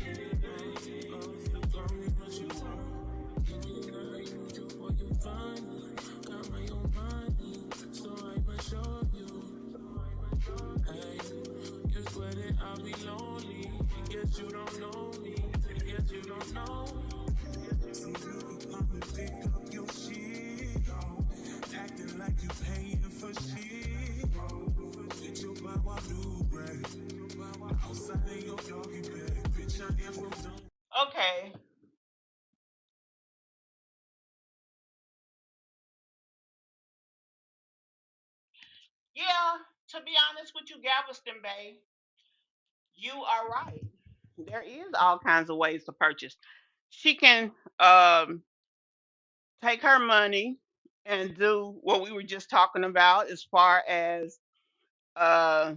Speaker 2: Oh, so call me what you want. Give me the night you do what you find me. Got my own money, so I must show you. Hey, you swear that I'll be lonely. I guess you don't know me. I guess you don't know me. So you can come and pick up your shit. Acting like you paying for shit. With your bow, I do break. Outside of your doggy bag. Bitch, I am from dumb.
Speaker 4: Okay. Yeah, to be honest with you, Galveston Bay, you are right. There is all kinds of ways to purchase. She can um, take her money and do what we were just talking about as far as uh,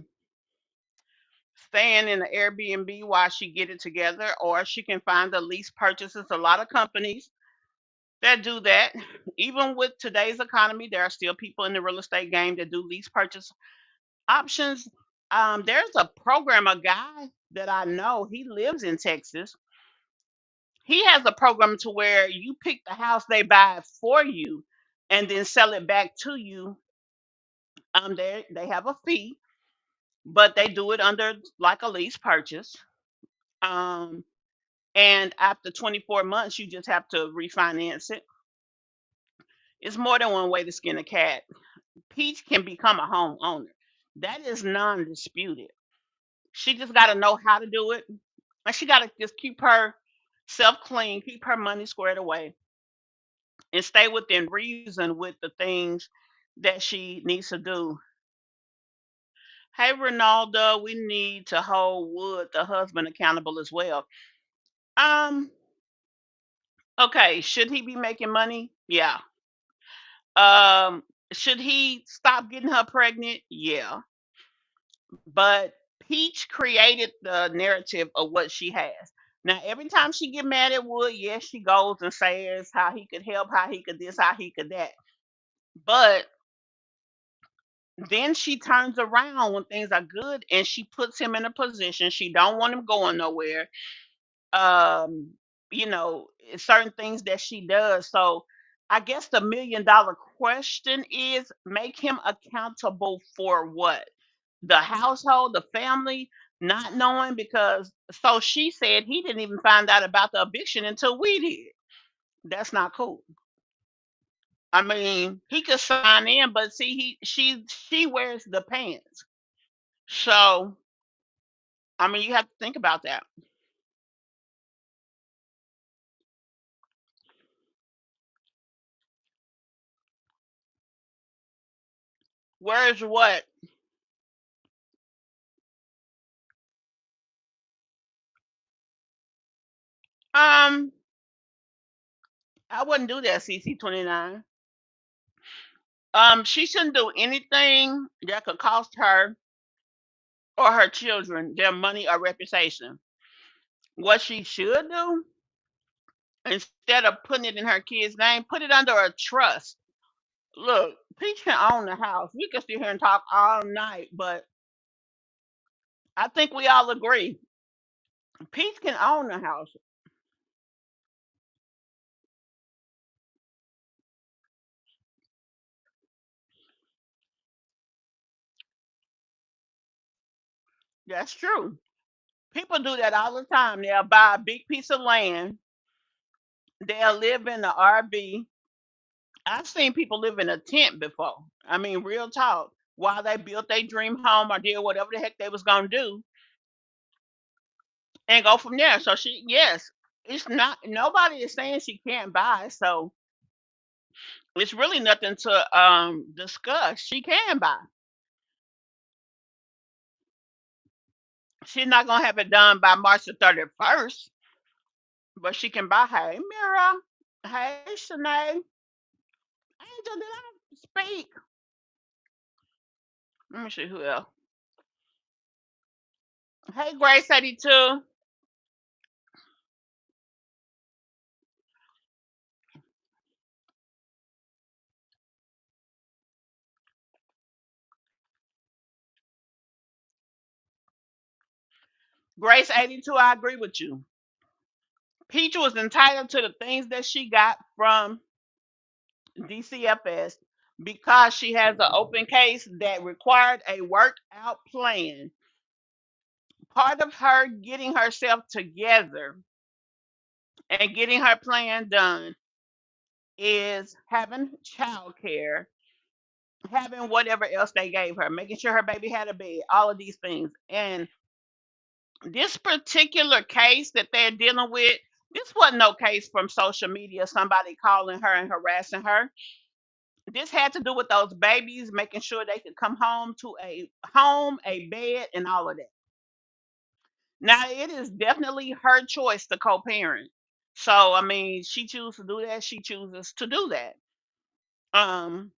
Speaker 4: staying in the Airbnb while she get it together, or she can find the lease purchases. A lot of companies that do that. Even with today's economy, there are still people in the real estate game that do lease purchase options. There's a program, a guy that I know, he lives in Texas. He has a program to where you pick the house, they buy it for you, and then sell it back to you. They have a fee, but they do it under like a lease purchase. Um, and after 24 months, you just have to refinance it. It's more than one way to skin a cat. Peach can become a homeowner. That is non-disputed. She just got to know how to do it, and she got to just keep her self clean, keep her money squared away, and stay within reason with the things that she needs to do. Hey, Ronaldo, we need to hold Wood, the husband, accountable as well. Um, okay, should he be making money? Yeah. Um, should he stop getting her pregnant? Yeah. But Peach created the narrative of what she has. Now, every time she get mad at Wood, yes, she goes and says how he could help, how he could this, how he could that. But then she turns around when things are good and she puts him in a position she don't want him going nowhere. Um, certain things that she does. So I guess the $1 million question is make him accountable for what? The household, the family, not knowing because so she said he didn't even find out about the eviction until we did. That's not cool. I mean, he could sign in, but see, she wears the pants. So I mean, you have to think about that. Where's what? Um, I wouldn't do that, CC 29. She shouldn't do anything that could cost her. or her children their money or reputation. What she should do, instead of putting it in her kid's name, put it under a trust. Look, Peach can own the house. We can sit here and talk all night, but I think we all agree Peach can own the house. That's true. People do that all the time. They'll buy a big piece of land. They'll live in the RV. I've seen people live in a tent before. I mean, real talk. While they built their dream home or did whatever the heck they was gonna do, and go from there. So she, yes, it's not. Nobody is saying she can't buy. So it's really nothing to discuss. She can buy. She's not gonna have it done by March the 31st, but she can buy. Hey, Mira. Hey, Shanae. Angel, did I speak? Let me see who else. Hey, Grace 82. Grace 82, I agree with you. Peach was entitled to the things that she got from DCFS because she has an open case that required a worked out plan. Part of her getting herself together and getting her plan done is having childcare, having whatever else they gave her, making sure her baby had a bed, all of these things. And this particular case that they're dealing with, this wasn't no case from social media, somebody calling her and harassing her. This had to do with those babies, making sure they could come home to a home, a bed, and all of that. Now, it is definitely her choice to co-parent. So, I mean, she chooses to do that. She chooses to do that. Um,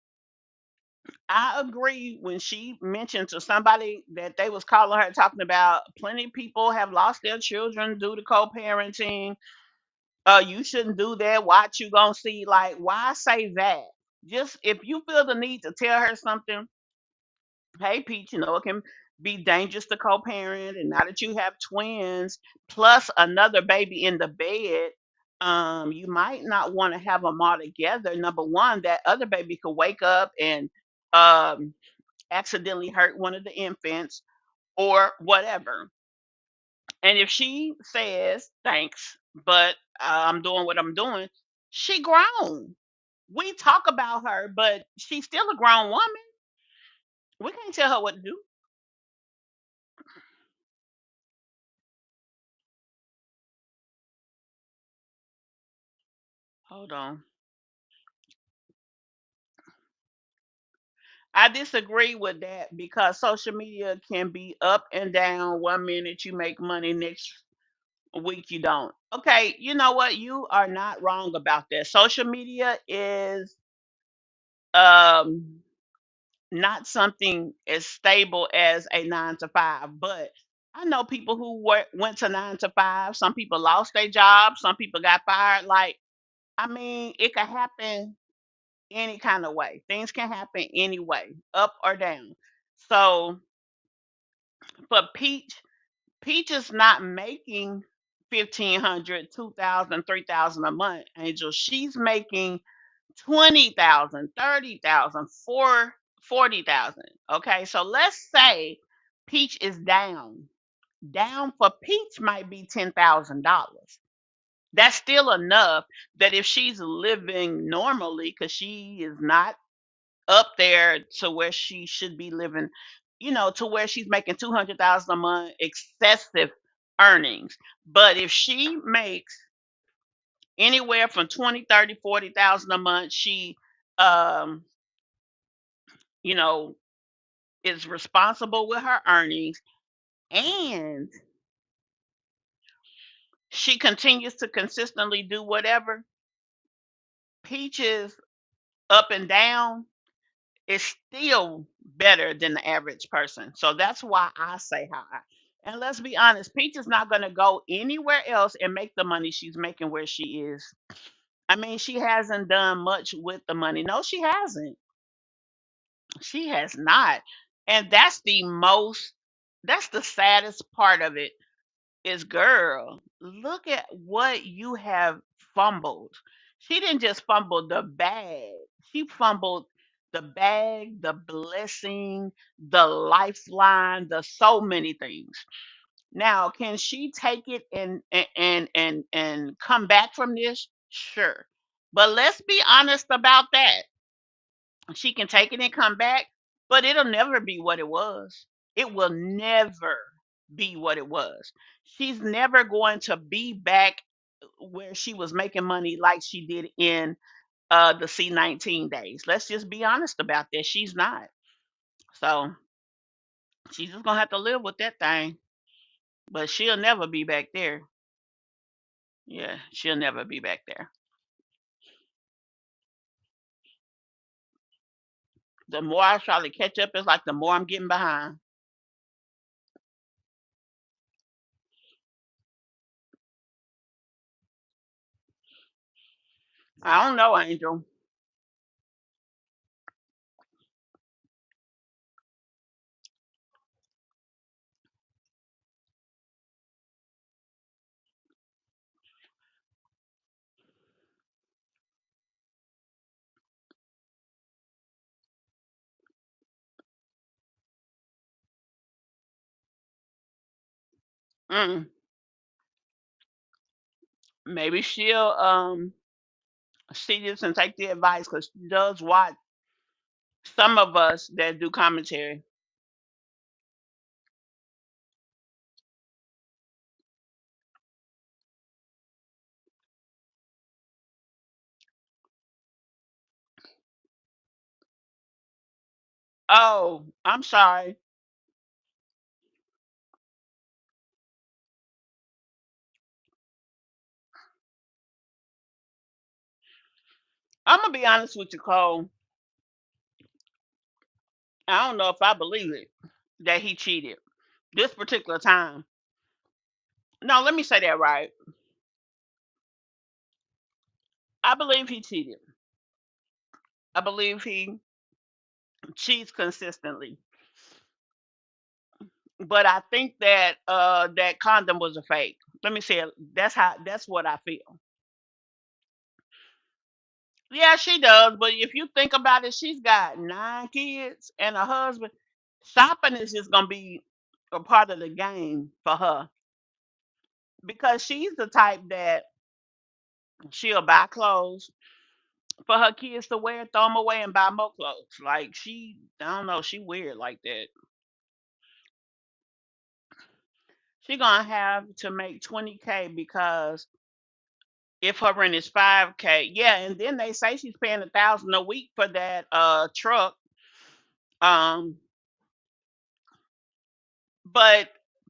Speaker 4: I agree when she mentioned to somebody that they was calling her talking about plenty of people have lost their children due to co-parenting. You shouldn't do that. Watch you gonna see. Like, why say that? Just if you feel the need to tell her something, hey Peach, it can be dangerous to co-parent, and now that you have twins plus another baby in the bed, you might not want to have them all together. Number one, that other baby could wake up and um accidentally hurt one of the infants or whatever. And if she says thanks, but I'm doing what I'm doing, she grown. We talk about her, but she's still a grown woman. We can't tell her what to do. Hold on. I disagree with that because social media can be up and down. One minute you make money, next week you don't. Okay, you know what? You are not wrong about that. Social media is um not something as stable as a 9 to 5, but I know people who went to 9 to 5. Some people lost their jobs. Some people got fired. Like, I mean, it could happen any kind of way. Things can happen anyway, up or down. So for Peach is not making 1,500, 2,000, 3,000 a month, Angel. She's making 20,000, 30,000, 40,000. Okay, so let's say Peach is down. Down for Peach might be $10,000. That's still enough that if she's living normally, because she is not up there to where she should be living, to where she's making 200,000 a month, excessive earnings. But if she makes anywhere from 20, 30, 40,000 a month, she um, you know, is responsible with her earnings, and she continues to consistently do whatever. Peaches up and down. is still better than the average person. So that's why I say high. And let's be honest, Peach is not going to go anywhere else and make the money she's making where she is. I mean, she hasn't done much with the money. No, she hasn't. She has not. And that's the saddest part of it is, girl, look at what you have fumbled. She didn't just fumble the bag. She fumbled the bag, the blessing, the lifeline, the so many things. Now, can she take it and come back from this? Sure. But let's be honest about that. She can take it and come back, but it'll never be what it was. It will never be what it was. She's never going to be back where she was making money like she did in the C-19 days. Let's just be honest about that. She's not. So she's just gonna have to live with that thing. But she'll never be back there. Yeah, she'll never be back there. The more I try to catch up, it's like the more I'm getting behind. I don't know, Angel. Mm, maybe she'll see this and take the advice because she does watch some of us that do commentary. Oh, I'm sorry. I'm gonna be honest with you, Cole. I don't know if I believe it that he cheated this particular time. No, let me say that right. I believe he cheated. I believe he cheats consistently. But I think that that condom was a fake. Let me say it. That's what I feel. Yeah, she does. But if you think about it, she's got 9 kids and a husband. Shopping is just gonna be a part of the game for her because she's the type that she'll buy clothes for her kids to wear, throw them away, and buy more clothes. Like I don't know, she weird like that. She gonna have to make 20K because if her rent is 5K, yeah, and then they say she's paying 1,000 a week for that truck. Um, but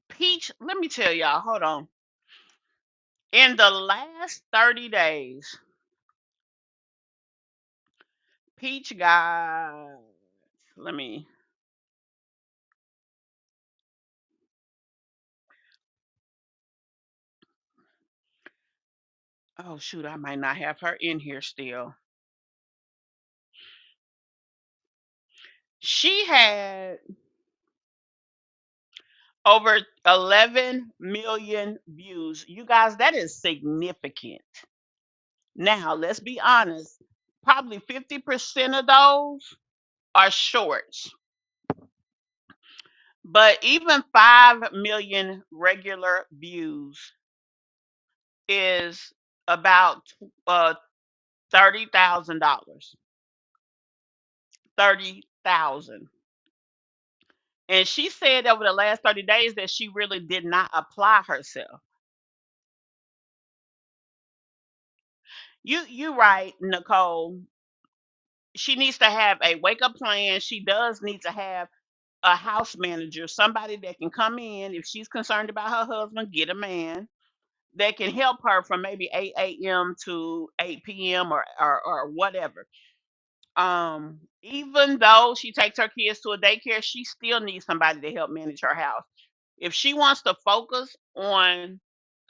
Speaker 4: Peach, let me tell y'all, hold on. In the last 30 days, Peach got, let me, oh shoot, I might not have her in here still. She had over 11 million views. You guys, that is significant. Now, let's be honest, probably 50% of those are shorts. But even 5 million regular views is about $30,000. 30,000. And she said over the last 30 days that she really did not apply herself. You right, Nicole. She needs to have a wake up plan. She does need to have a house manager, somebody that can come in if she's concerned about her husband, get a man that can help her from maybe 8 a.m. to 8 p.m. or whatever. Even though she takes her kids to a daycare, she still needs somebody to help manage her house. If she wants to focus on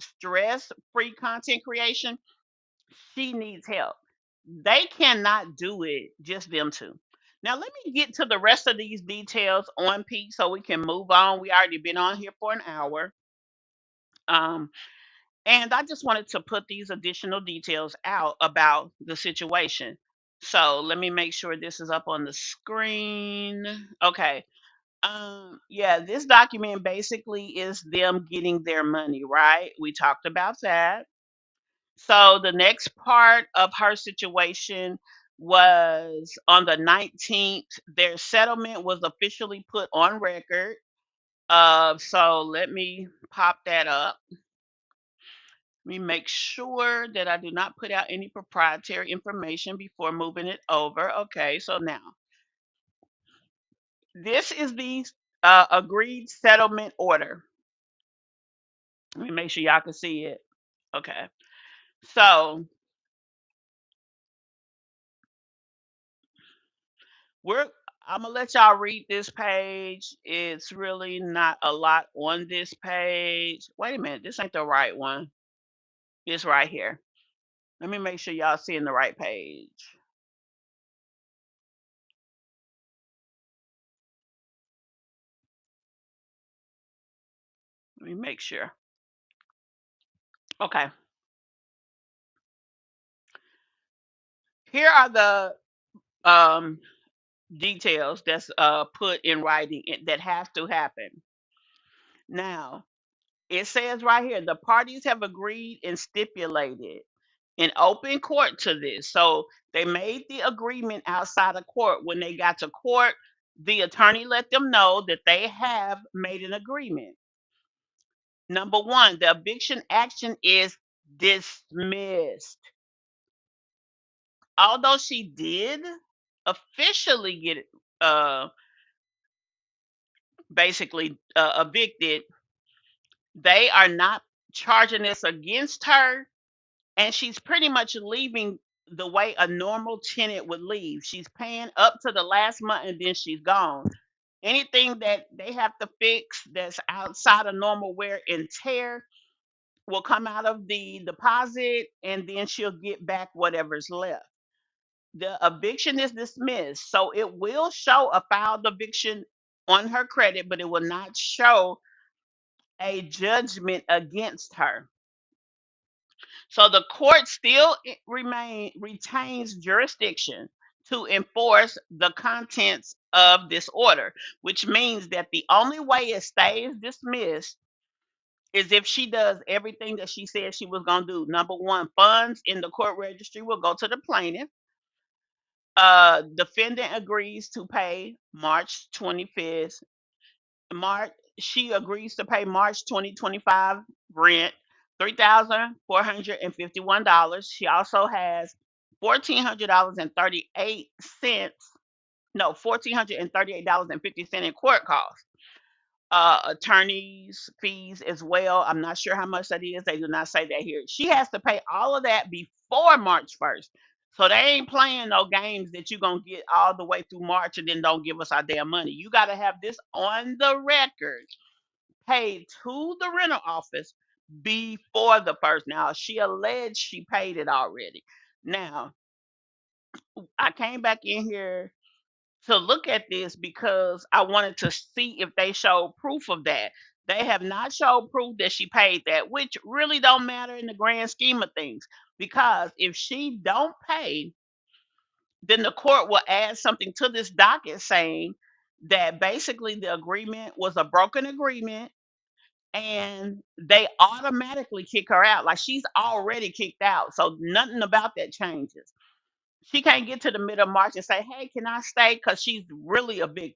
Speaker 4: stress free content creation, she needs help. They cannot do it, just them two. Now, let me get to the rest of these details on P so we can move on. We already been on here for an hour. Um, and I just wanted to put these additional details out about the situation. So let me make sure this is up on the screen. Okay. Yeah, this document basically is them getting their money, right? We talked about that. So the next part of her situation was on the 19th, their settlement was officially put on record. So let me pop that up. Let me make sure that I do not put out any proprietary information before moving it over. Okay, so now this is the agreed settlement order. Let me make sure y'all can see it. Okay, so we're I'm gonna let y'all read this page. It's really not a lot on this page. Wait a minute, this ain't the right one. It's right here. Let me make sure y'all seeing the right page. Let me make sure. Okay. Here are the um details that's put in writing that have to happen. Now, it says right here the parties have agreed and stipulated in open court to this. So they made the agreement outside of court. When they got to court, the attorney let them know that they have made an agreement. Number one, the eviction action is dismissed. Although she did officially get uh, basically evicted, they are not charging this against her, and she's pretty much leaving the way a normal tenant would leave. She's paying up to the last month and then she's gone. Anything that they have to fix that's outside of normal wear and tear will come out of the deposit, and then she'll get back whatever's left. The eviction is dismissed, so it will show a filed eviction on her credit, but it will not show a judgment against her. So the court still retains jurisdiction to enforce the contents of this order, which means that the only way it stays dismissed is if she does everything that she said she was going to do. Number one, funds in the court registry will go to the plaintiff. Defendant agrees to pay March 25th. March She agrees to pay March 2025 rent, $3,451. She also has $1,438. No, $1,438.50 in court costs. Attorneys fees as well. I'm not sure how much that is. They do not say that here. She has to pay all of that before March 1st. So they ain't playing no games that you're gonna get all the way through March and then don't give us our damn money. You gotta have this on the record, paid to the rental office before the first. Now she alleged she paid it already. Now I came back in here to look at this because I wanted to see if they showed proof of that. They have not showed proof that she paid that, which really don't matter in the grand scheme of things. Because if she don't pay, then the court will add something to this docket saying that basically the agreement was a broken agreement and they automatically kick her out. Like she's already kicked out. So nothing about that changes. She can't get to the middle of March and say, hey, can I stay? Because she's really a big.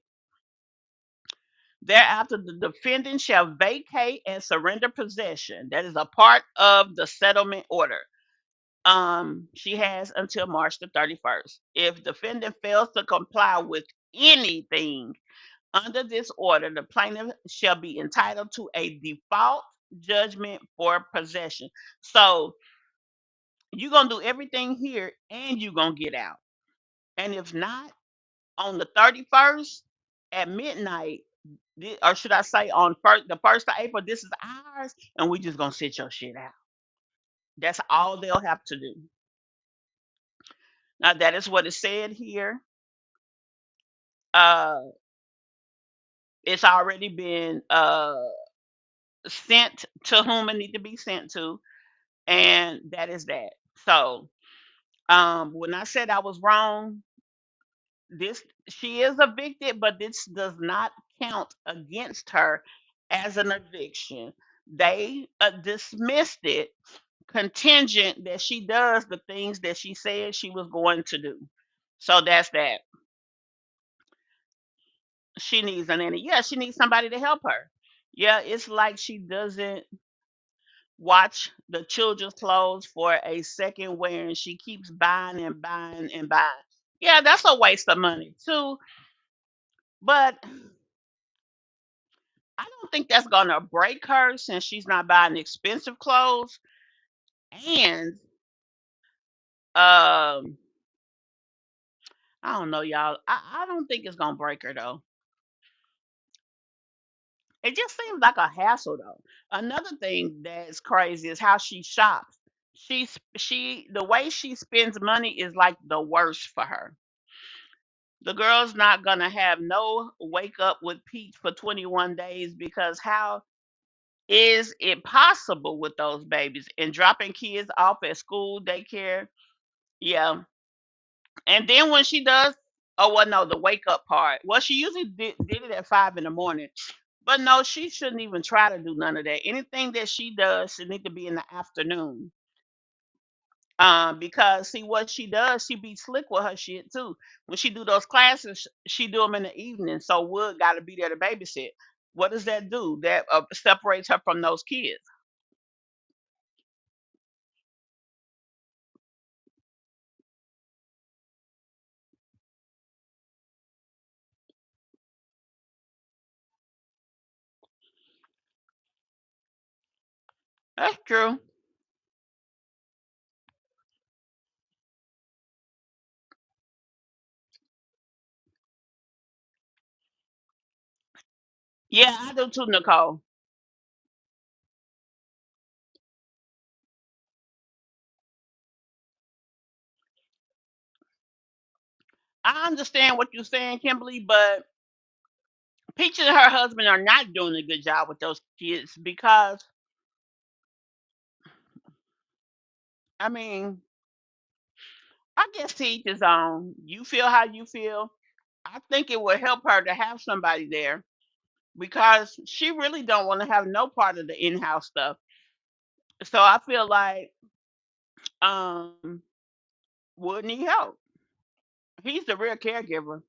Speaker 4: Thereafter, the defendant shall vacate and surrender possession. That is a part of the settlement order. She has until March the 31st. If defendant fails to comply with anything under this order, the plaintiff shall be entitled to a default judgment for possession. So you're gonna do everything here and you're gonna get out. And if not, on the 31st at midnight, or should I say on the 1st of April, this is ours, and we just gonna sit your shit out. That's all they'll have to do. Now that is what is said here. Uh, it's already been sent to whom it need to be sent to, and that is that. So when I said I was wrong, this she is evicted, but this does not count against her as an eviction. They dismissed it contingent that she does the things that she said she was going to do. So that's that. She needs a nanny. Yeah, she needs somebody to help her. Yeah, it's like she doesn't watch the children's clothes for a second wearing. She keeps buying and buying and buying. Yeah, that's a waste of money too. But I don't think that's gonna break her since she's not buying expensive clothes. And um, I don't know, y'all. I don't think it's gonna break her though. It just seems like a hassle though. Another thing that's crazy is how she shops. She the way she spends money is like the worst for her. The girl's not gonna have no wake up with Peach for 21 days because how is it possible with those babies and dropping kids off at school, daycare? Yeah. And then when she does, oh well, no, the wake up part. Well, she usually did it at 5 in the morning. But no, she shouldn't even try to do none of that. Anything that she does should need to be in the afternoon. Because see what she does, she be slick with her shit too. When she do those classes, she do them in the evening. So Wood got to be there to babysit. What does that do? That separates her from those kids. That's true. Yeah, I do too, Nicole. I understand what you're saying, Kimberly, but Peach and her husband are not doing a good job with those kids because, I mean, I guess to each his own. You feel how you feel. I think it would help her to have somebody there because she really don't want to have no part of the in-house stuff. So I feel like would need help. He's the real caregiver.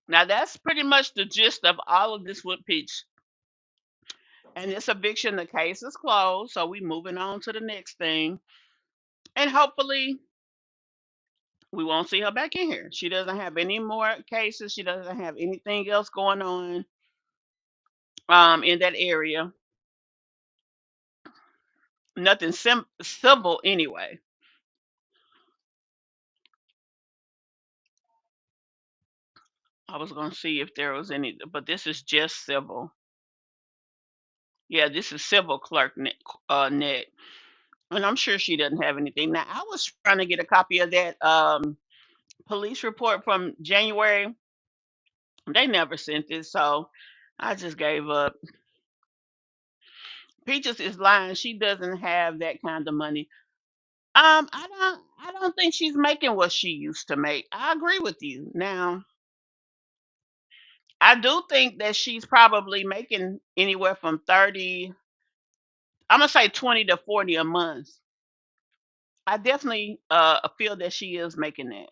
Speaker 4: Now that's pretty much the gist of all of this with Peach. And this eviction, the case is closed, so we moving on to the next thing. And hopefully we won't see her back in here. She doesn't have any more cases. She doesn't have anything else going on in that area. Nothing civil anyway. I was gonna see if there was any, but this is just civil. Yeah, this is civil clerk net, and I'm sure she doesn't have anything. Now, I was trying to get a copy of that police report from January. They never sent it, so I just gave up. Peaches is lying. She doesn't have that kind of money. I don't think she's making what she used to make. I agree with you. Now, I do think that she's probably making anywhere from 30, I'm gonna say 20 to 40 a month. I definitely feel that she is making that.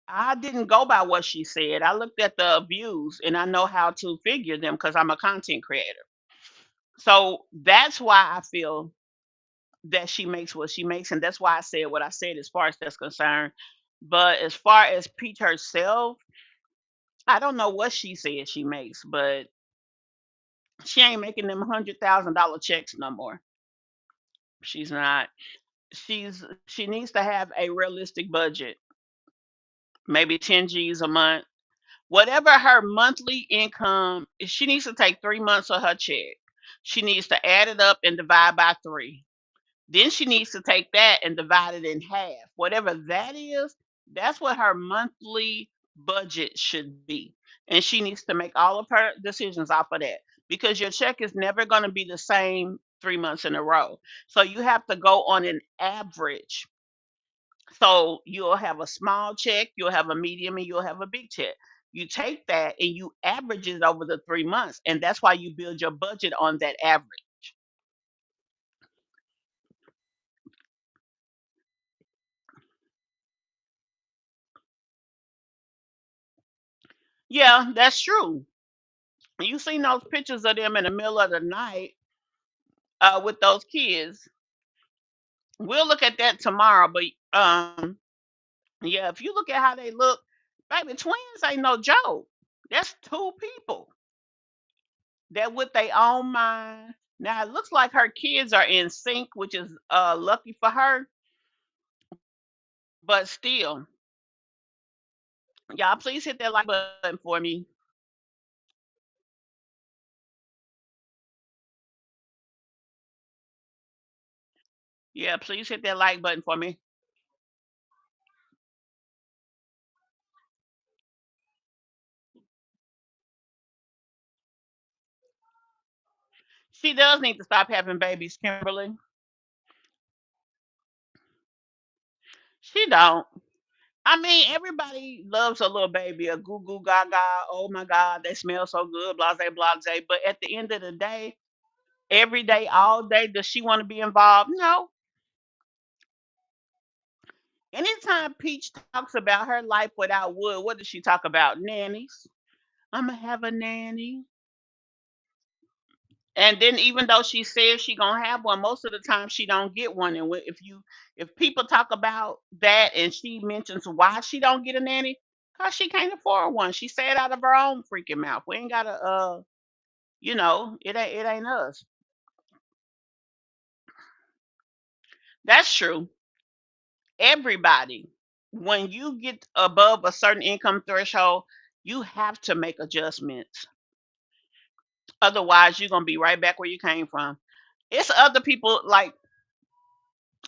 Speaker 4: I didn't go by what she said. I looked at the views and I know how to figure them because I'm a content creator. So that's why I feel that she makes what she makes, and that's why I said what I said as far as that's concerned. But as far as Peach herself, I don't know what she said she makes, but she ain't making them $100,000 checks no more. She's not. She needs to have a realistic budget, maybe 10 G's a month. Whatever her monthly income, she needs to take 3 months of her check. She needs to add it up and divide by three. Then she needs to take that and divide it in half. Whatever that is, that's what her monthly budget should be. And she needs to make all of her decisions off of that, because your check is never going to be the same 3 months in a row. So you have to go on an average. So you'll have a small check, you'll have a medium, and you'll have a big check. You take that and you average it over the 3 months. And that's why you build your budget on that average. Yeah, that's true. You seen those pictures of them in the middle of the night with those kids. We'll look at that tomorrow. But yeah, if you look at how they look, baby, twins ain't no joke. That's two people that with their own mind. Now it looks like her kids are in sync, which is lucky for her. But still, y'all please hit that like button for me. Yeah, please hit that like button for me. She does need to stop having babies, Kimberly. She don't. I mean, everybody loves a little baby, a goo goo gaga. Oh my God, they smell so good, blase blase. But at the end of the day, every day, all day, does she want to be involved? No. Anytime Peach talks about her life without Wood, what does she talk about? Nannies. I'm gonna have a nanny. And then even though she says she gonna have one, most of the time she don't get one. And if people talk about that and she mentions why she don't get a nanny, cause she can't afford one. She said out of her own freaking mouth. We ain't gotta it ain't us. That's true. Everybody, when you get above a certain income threshold, you have to make adjustments. Otherwise, you're gonna be right back where you came from. It's other people like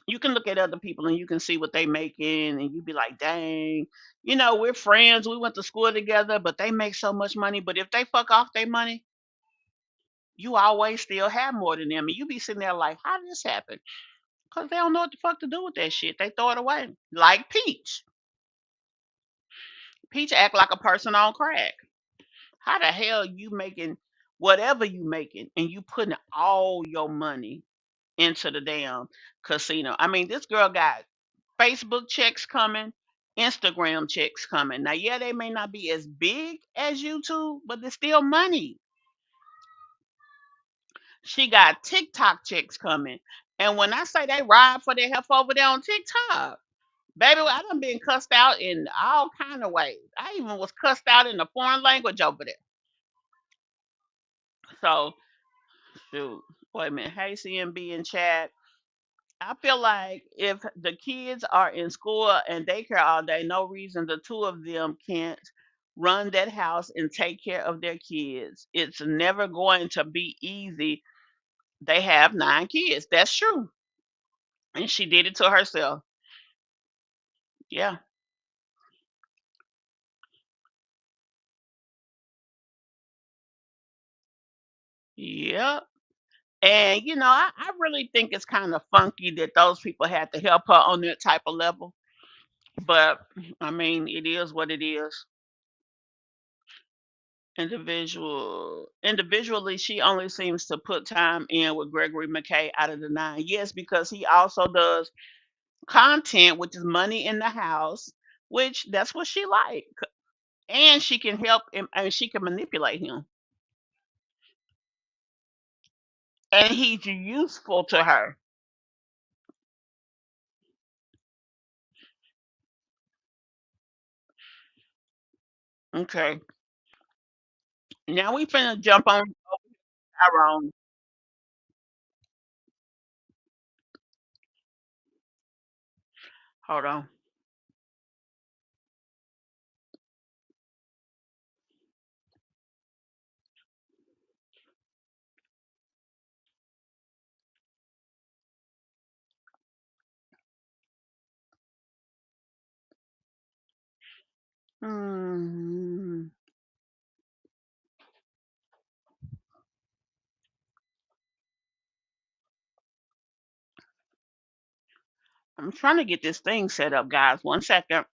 Speaker 4: you can look at other people and you can see what they making and you be like, dang, we're friends, we went to school together, but they make so much money. But if they fuck off their money, you always still have more than them. And you be sitting there like, how did this happen? Because they don't know what the fuck to do with that shit. They throw it away. Like Peach. Peach act like a person on crack. How the hell you making whatever you making and you putting all your money into the damn casino? I mean, this girl got Facebook checks coming, Instagram checks coming. Now, yeah, they may not be as big as YouTube, but they're still money. She got TikTok checks coming. And when I say they ride for their health over there on TikTok, baby, I done been cussed out in all kind of ways. I even was cussed out in a foreign language over there. So, shoot. Wait a minute. Hey, CMB in chat. I feel like if the kids are in school and daycare all day, no reason the two of them can't run that house and take care of their kids. It's never going to be easy. They have 9 kids. That's true. And she did it to herself. Yeah. Yep. And I really think it's kind of funky that those people had to help her on that type of level. But I mean, it is what it is. Individually, she only seems to put time in with Gregory McKay out of the 9. Yes, because he also does content, which is money in the house, which that's what she like. And she can help him and she can manipulate him. And he's useful to her. Okay. Now we finna jump on Tyrone. Hold on. Hmm. I'm trying to get this thing set up, guys. 1 second.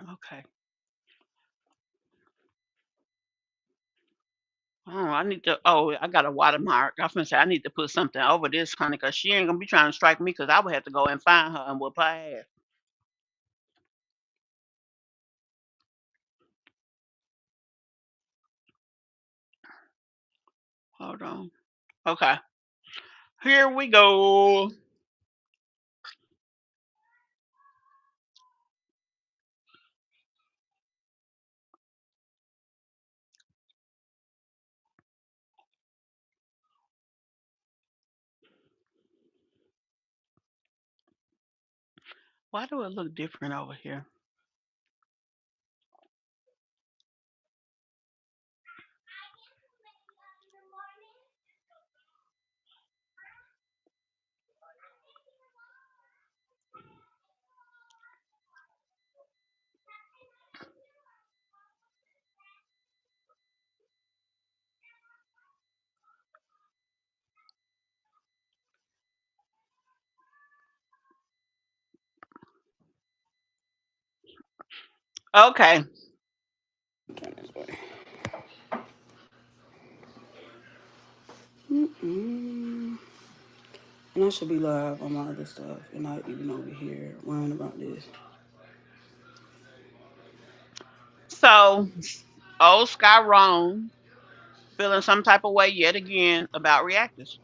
Speaker 4: Okay. Oh, I need to. Oh, I got a watermark. I was gonna say I need to put something over this, honey, because she ain't gonna be trying to strike me. Because I would have to go and find her and whoop her ass. Hold on. Okay. Here we go. Why do it look different over here? Okay.
Speaker 10: And I should be live on my other stuff and not even over here worrying about this.
Speaker 4: So, old Sky Roan feeling some type of way yet again about reactors.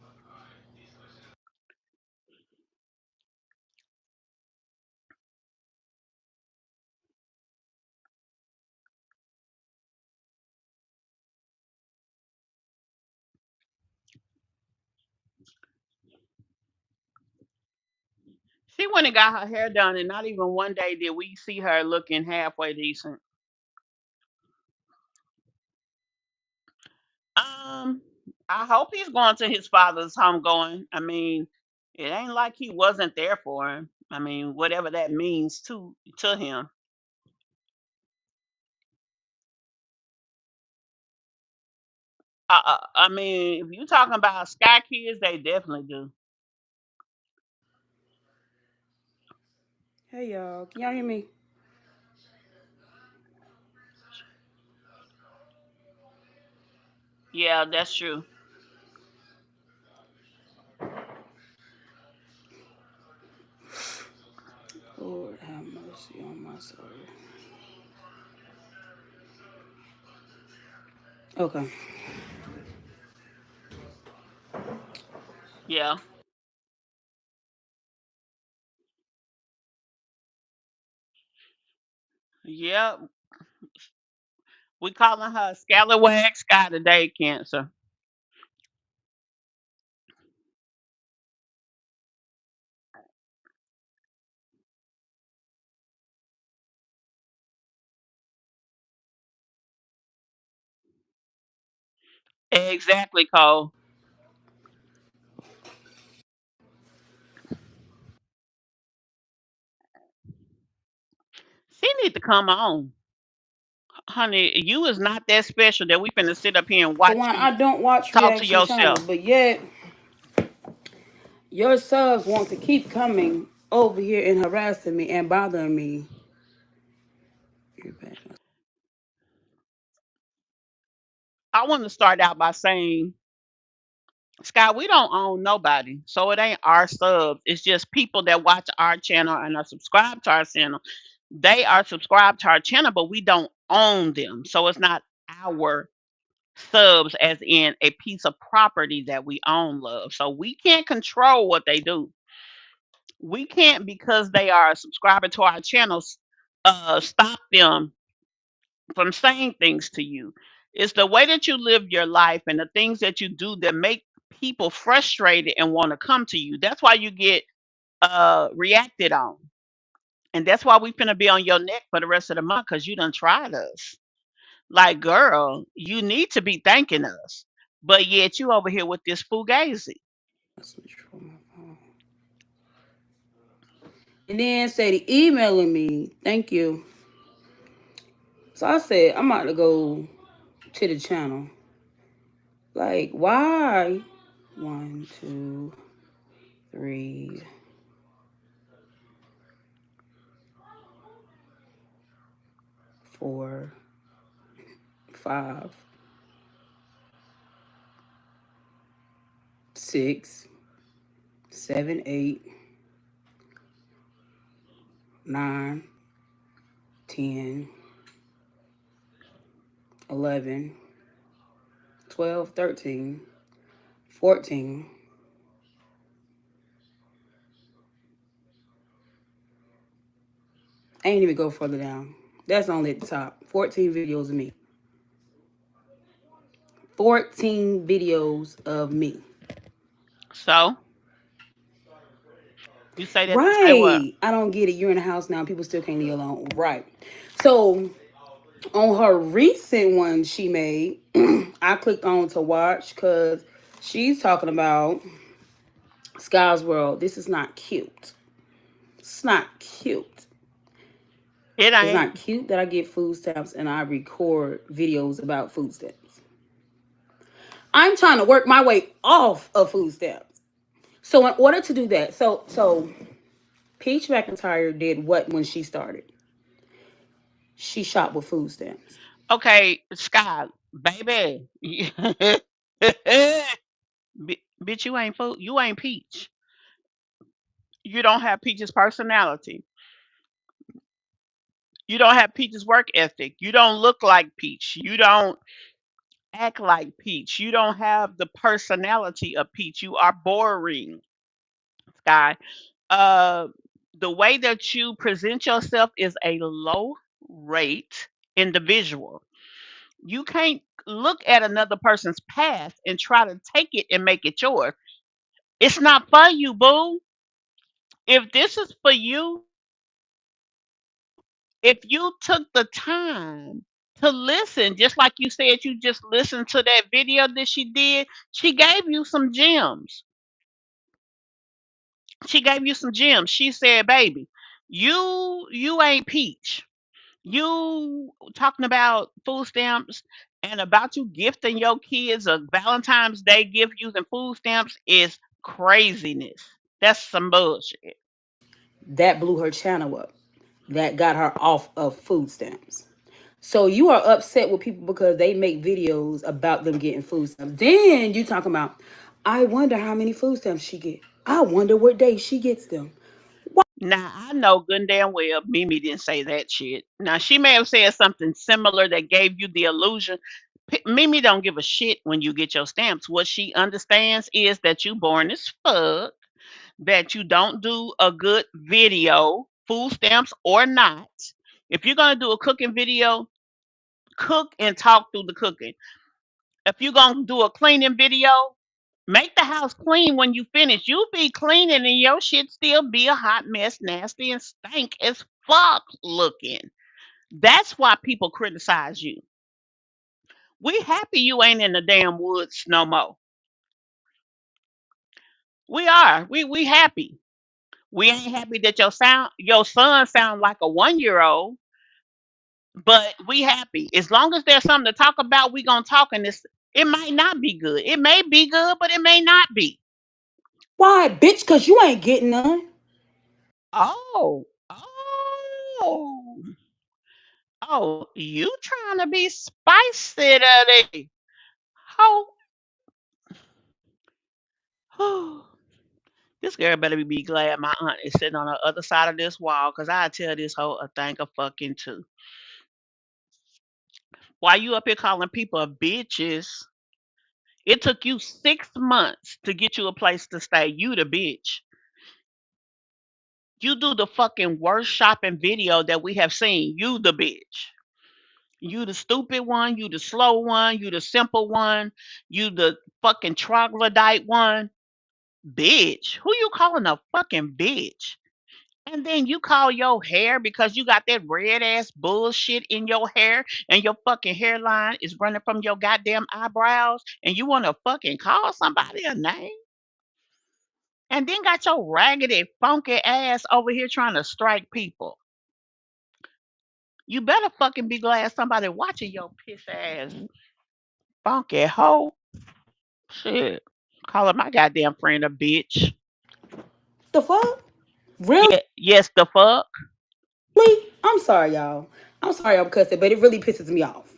Speaker 4: She went and got her hair done, and not even one day did we see her looking halfway decent. Um, I hope he's going to his father's homegoing. I mean, it ain't like he wasn't there for him. I mean, whatever that means to him. I mean, if you talking about Sky Kids, they definitely do.
Speaker 10: Hey y'all, can y'all hear me?
Speaker 4: Yeah, that's true.
Speaker 10: Lord have mercy on my soul. Okay.
Speaker 4: Yeah, yeah. We calling her Scallywag Sky today, Cancer. Exactly, Cole. She need to come on, honey. You is not that special that we finna sit up here and
Speaker 10: For
Speaker 4: watch
Speaker 10: one,
Speaker 4: you
Speaker 10: I don't watch
Speaker 4: talk to
Speaker 10: reaction channels,
Speaker 4: yourself.
Speaker 10: but yet your subs want to keep coming over here and harassing me and bothering me.
Speaker 4: I want to start out by saying Scott, we don't own nobody. So it ain't our subs. It's just people that watch our channel and are subscribed to our channel. They are subscribed to our channel, but we don't own them. So it's not our subs as in a piece of property that we own, love. So we can't control what they do. We can't, because they are a subscriber to our channels, stop them from saying things to you. It's the way that you live your life and the things that you do that make people frustrated and want to come to you. That's why you get reacted on. And that's why we finna be on your neck for the rest of the month, because you done tried us. Like, girl, you need to be thanking us. But yet you over here with this fugazi.
Speaker 10: Switch from my phone. And then said he emailing me. Thank you. So I said I'm about to go to the channel. Like, why? One, two, three, 4, 5, 6, 7, 8, 9, 10, 11, 12, 13, 14. I ain't even go further down. That's only at the top. 14 videos of me. 14 videos of me.
Speaker 4: So you say that to say what?
Speaker 10: Right. I don't get it. You're in the house now. People still can't leave you alone. Right. So on her recent one she made, I clicked on to watch because she's talking about Sky's World. This is not cute. It's not cute.
Speaker 4: It
Speaker 10: It's
Speaker 4: ain't.
Speaker 10: not cute that I get food stamps and I record videos about food stamps. I'm trying to work my way off of food stamps. So in order to do that, so Peach McIntyre did what when she started? She shopped with food stamps.
Speaker 4: Okay, Scott, baby. Bitch, you ain't fool. You ain't Peach. You don't have Peach's personality. You don't have Peach's work ethic. You don't look like Peach. You don't act like Peach. You don't have the personality of Peach. You are boring, Sky. Uh, the way that you present yourself is a low rate individual. You can't look at another person's past and try to take it and make it yours. It's not for you, boo. If this is for you, if you took the time to listen, just like you said, you just listened to that video that she did, she gave you some gems. She gave you some gems. She said, baby, you ain't Peach. You talking about food stamps and about you gifting your kids a Valentine's Day gift using food stamps is craziness. That's some bullshit.
Speaker 10: That blew her channel up. That got her off of food stamps. So you are upset with people because they make videos about them getting food stamps. Then you talking about, I wonder how many food stamps she get. I wonder what day she gets them.
Speaker 4: Now I know good and damn well Mimi didn't say that shit. Now she may have said something similar that gave you the illusion. Mimi don't give a shit when you get your stamps. What she understands is that you born as fuck, that you don't do a good video, food stamps or not. If you're gonna do a cooking video, cook and talk through the cooking. If you're gonna do a cleaning video, make the house clean when you finish. You be cleaning and your shit still be a hot mess, nasty and stank as fuck looking. That's why people criticize you. We happy you ain't in the damn woods no more. We are. We happy. We ain't happy that your son sound like a 1 year old, but we happy. As long as there's something to talk about, we gonna talk, and it might not be good. It may be good, but it may not be.
Speaker 10: Why, bitch? Because you ain't getting none.
Speaker 4: Oh, oh, oh, you trying to be spicy today. How This girl better be glad my aunt is sitting on the other side of this wall, cause I tell this hoe a thing of fucking two. Why you up here calling people bitches? It took you 6 months to get you a place to stay. You the bitch. You do the fucking worst shopping video that we have seen. You the bitch. You the stupid one. You the slow one. You the simple one. You the fucking troglodyte one. Bitch. Who you calling a fucking bitch? And then you call your hair because you got that red ass bullshit in your hair and your fucking hairline is running from your goddamn eyebrows and you want to fucking call somebody a name? And then got your raggedy, funky ass over here trying to strike people. You better fucking be glad somebody watching your piss ass, funky hoe. Shit. Calling my goddamn friend a bitch.
Speaker 10: The fuck? Really?
Speaker 4: Yeah, yes, the fuck.
Speaker 10: I'm sorry, y'all. I'm sorry I'm cussing, but it really pisses me off.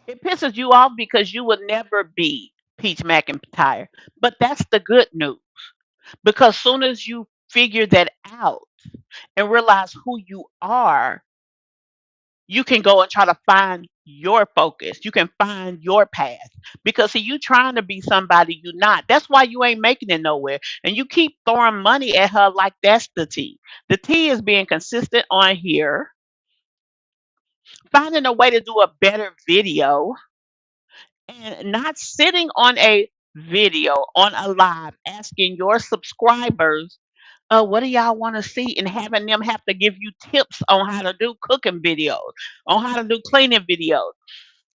Speaker 4: It pisses you off because you will never be Peach McIntyre. But that's the good news. Because soon as you figure that out and realize who you are, you can go and try to find your focus. You can find your path. Because see, you trying to be somebody you're not. That's why you ain't making it nowhere. And you keep throwing money at her like that's the tea. The tea is being consistent on here, finding a way to do a better video, and not sitting on a video on a live asking your subscribers, what do y'all want to see, and having them have to give you tips on how to do cooking videos, on how to do cleaning videos.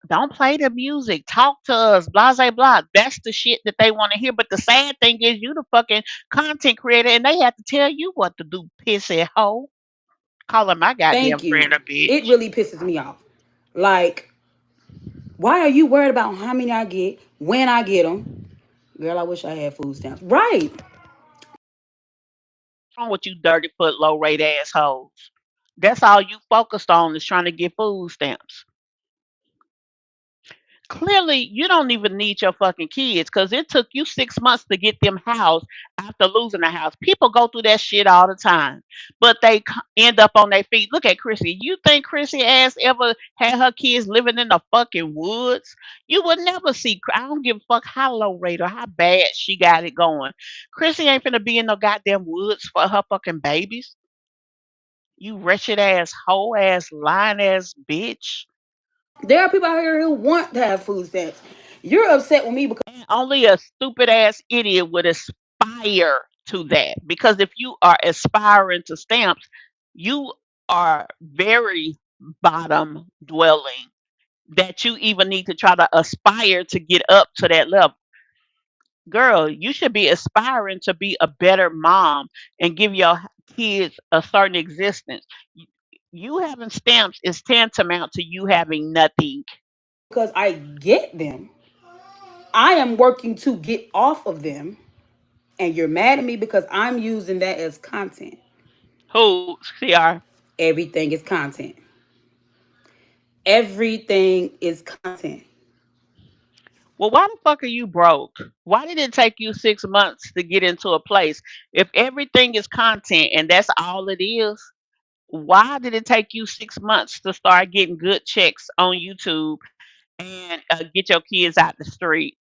Speaker 4: Don't play the music. Talk to us. Blah blah blah. That's the shit that they want to hear. But the sad thing is, you the fucking content creator, and they have to tell you what to do. Pissy hoe, calling my goddamn
Speaker 10: Thank
Speaker 4: friend
Speaker 10: you.
Speaker 4: a
Speaker 10: It
Speaker 4: bitch.
Speaker 10: really pisses me off. Like, why are you worried about how many I get, when I get them? Girl, I wish I had food stamps. Right.
Speaker 4: Wrong with you, dirty foot, low rate assholes? That's all you focused on is trying to get food stamps. Clearly, you don't even need your fucking kids because it took you 6 months to get them housed after losing a house. People go through that shit all the time, but they end up on their feet. Look at Chrissy. You think Chrissy ass ever had her kids living in the fucking woods? You would never see. I don't give a fuck how low rate or how bad she got it going. Chrissy ain't finna be in no goddamn woods for her fucking babies. You wretched ass, hoe ass, lying ass bitch.
Speaker 10: There are people out here who want to have food stamps. You're upset with me because
Speaker 4: And only a stupid ass idiot would aspire to that. Because if you are aspiring to stamps, you are very bottom dwelling that you even need to try to aspire to get up to that level. Girl, you should be aspiring to be a better mom and give your kids a certain existence. You having stamps is tantamount to you having nothing.
Speaker 10: I get them. I am working to get off of them, and you're mad at me because I'm using that as content.
Speaker 4: Who, CR?
Speaker 10: Everything is content. Everything is content.
Speaker 4: Well, why the fuck are you broke? Why did it take you 6 months to get into a place? If everything is content and that's all it is, why did it take you 6 months to start getting good checks on YouTube and get your kids out the street?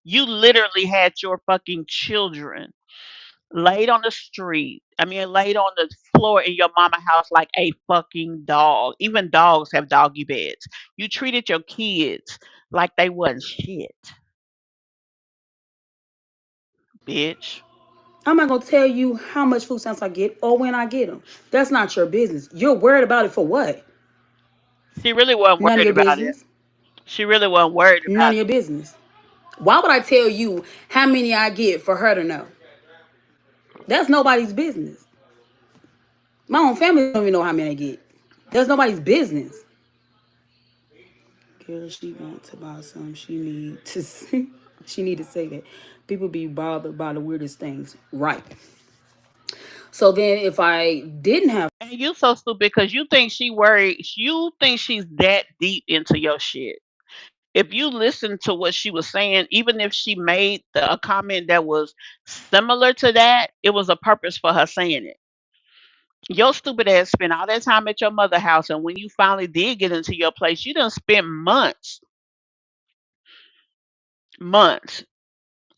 Speaker 4: You literally had your fucking children laid on the street. I mean, laid on the floor in your mama house like a fucking dog. Even dogs have doggy beds. You treated your kids like they wasn't shit, bitch.
Speaker 10: I'm not gonna tell you how much food stamps I get or when I get them. That's not your business. You're worried about it for what?
Speaker 4: She really wasn't
Speaker 10: None of
Speaker 4: worried
Speaker 10: your
Speaker 4: about it.
Speaker 10: business.
Speaker 4: She really wasn't worried
Speaker 10: None
Speaker 4: about
Speaker 10: of
Speaker 4: it.
Speaker 10: your business. Why would I tell you how many I get for her to know? That's nobody's business. My own family don't even know how many I get. That's nobody's business. Girl, she want to buy some. She need to see. She need to say that. People be bothered by the weirdest things. Right. So then if I didn't have
Speaker 4: And you so stupid because you think she worried. You think she's that deep into your shit. If you listen to what she was saying, even if she made a comment that was similar to that, it was a purpose for her saying it. Your stupid ass spent all that time at your mother house, and when you finally did get into your place, you done spent months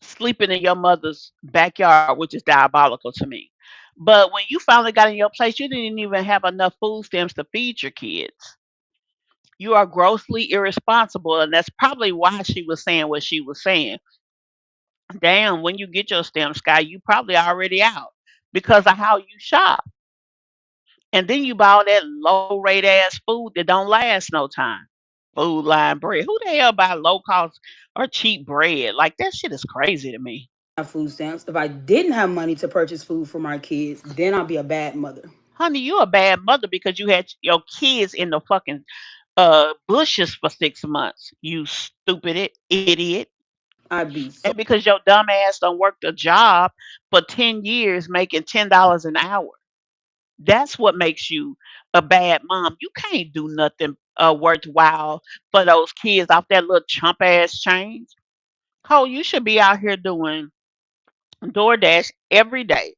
Speaker 4: sleeping in your mother's backyard, which is diabolical to me. But when you finally got in your place, you didn't even have enough food stamps to feed your kids. You are grossly irresponsible, and that's probably why she was saying what she was saying. Damn, when you get your stamp, Sky, you probably already out because of how you shop. And then you buy all that low rate ass food that don't last no time. Food line bread. Who the hell buy low cost or cheap bread? Like that shit is crazy to me.
Speaker 10: Food stamps. If I didn't have money to purchase food for my kids, then I'll be a bad mother.
Speaker 4: Honey, you a bad mother because you had your kids in the fucking bushes for 6 months. You stupid idiot.
Speaker 10: I'd be so
Speaker 4: And because your dumb ass don't work a job for 10 years making $10 an hour. That's what makes you a bad mom. You can't do nothing worthwhile for those kids off that little chump ass change. Oh, you should be out here doing DoorDash every day.